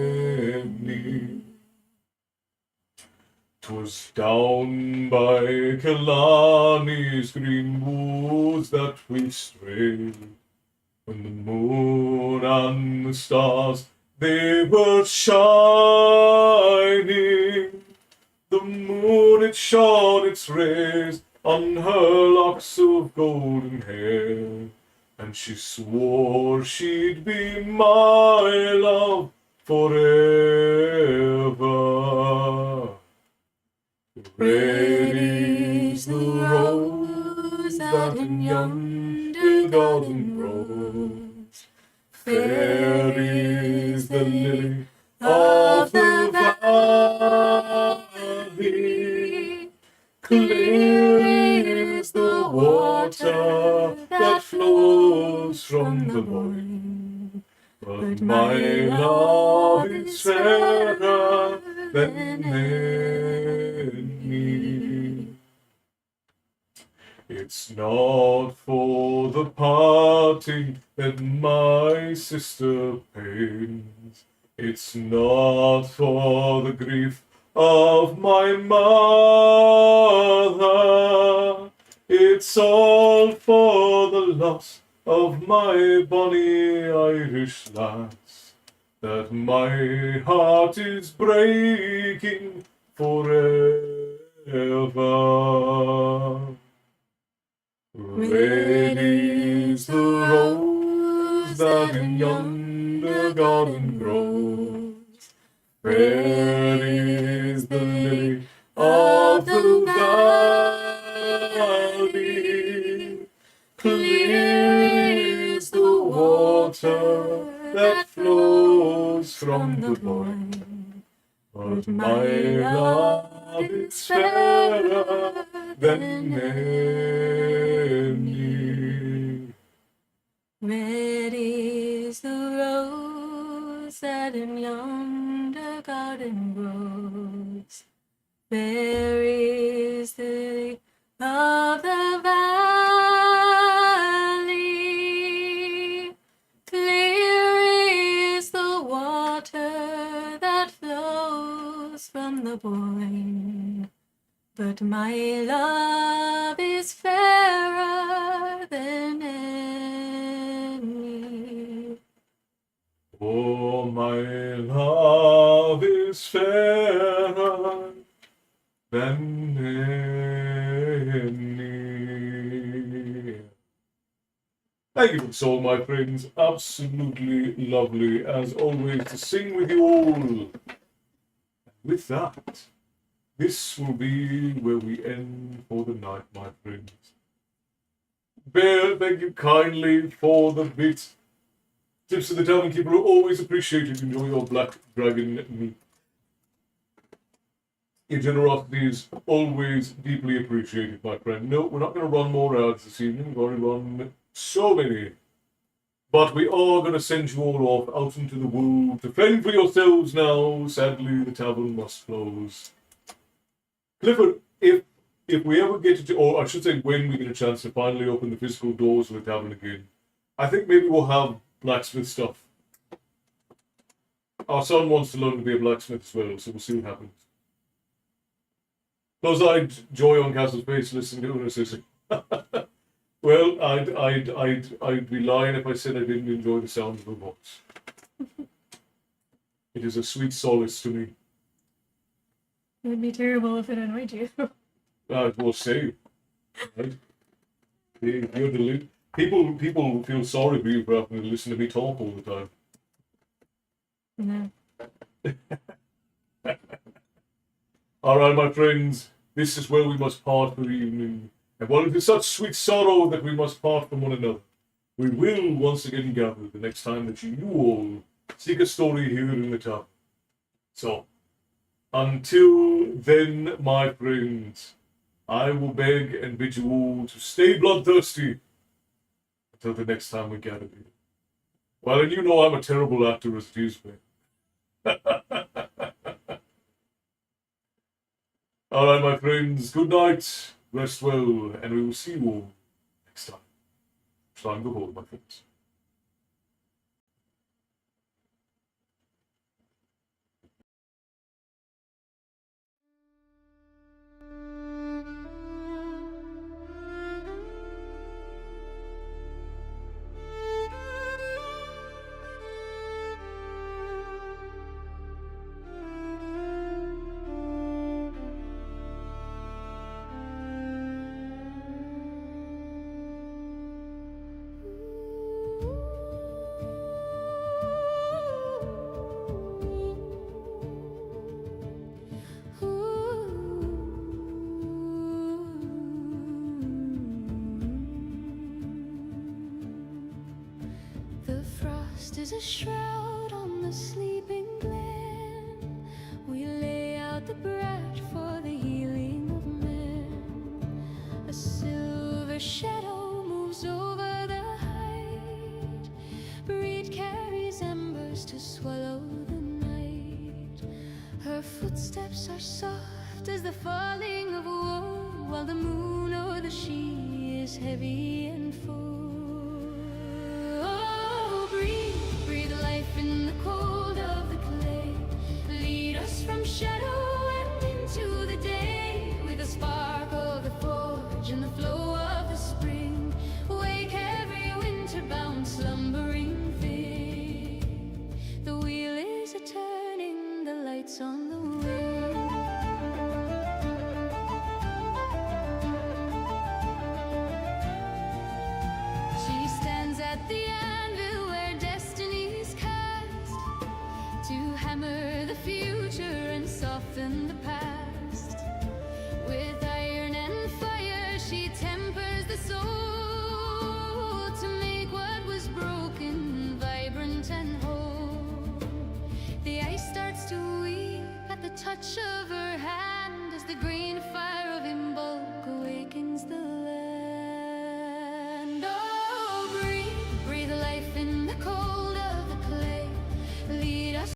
'Twas down by Killarney's green woods that we strayed, when the moon and the stars, they were shining. The moon, it shone its rays on her locks of golden hair, and she swore she'd be my love forever. Red is the rose that in yonder garden grows. Fair is the lily of the valley. Clear is the water that flows from the Boyne. But my love is fairer than any. It's not for the parting that my sister pains. It's not for the grief of my mother. It's all for the loss of my bonny Irish lass. that my heart is breaking forever. Red is the rose that in yonder garden grows. Fair is the lily of the valley. Clear is the water that flows from the Boyne. But my love is fairer than any. Red is the rose that in yonder garden grows. Fair is the lily of the valley. Clear is the water that flows from the Boyne. But my love is fairer than any. Oh, my love is fairer than any. Thank you for the song, my friends. Absolutely lovely, as always, to sing with you all. With that, this will be where we end for the night, my friends. Bear, thank you kindly for the bit. Tips of the Tavern Keeper are always appreciated. Enjoy your black dragon meat. Your generosity is always deeply appreciated, my friend. No, we're not going to run more ads this evening. We've already run so many. But we are going to send you all off out into the world to fend for yourselves now. Sadly, the tavern must close. Clifford, if we ever get to, or I should say when we get a chance to finally open the physical doors of the tavern again, I think maybe we'll have blacksmith stuff. Our son wants to learn to be a blacksmith as well, so we'll see what happens. Close-eyed joy on Castle's face listening to her sister. Well, I'd be lying if I said I didn't enjoy the sound of her voice. It is a sweet solace to me. It would be terrible if it annoyed you. I will say, right? You're deluded. People feel sorry for you for having to listen to me talk all the time. No. All right, my friends, this is where we must part for the evening. And while it is such sweet sorrow that we must part from one another, we will once again gather the next time that you all seek a story here in the tavern. So, until then, my friends, I will beg and bid you all to stay bloodthirsty until the next time we gather here. Well, and you know I'm a terrible actor as it is, man. All right, my friends, good night, rest well, and we will see you all next time. Time to hold, my friends. The frost is a shroud on the sleeping glen. We lay out the bread for the healing of men. A silver shadow moves over the height. Breed carries embers to swallow the night. Her footsteps are soft as the falling of wool, while the moon o'er the she is heavy and full. Breathe life in the cold of the clay. Lead us from shadow and into the day, with the spark of the forge and the flow of the spring. Wake every winter-bound slumbering thing. The wheel lights on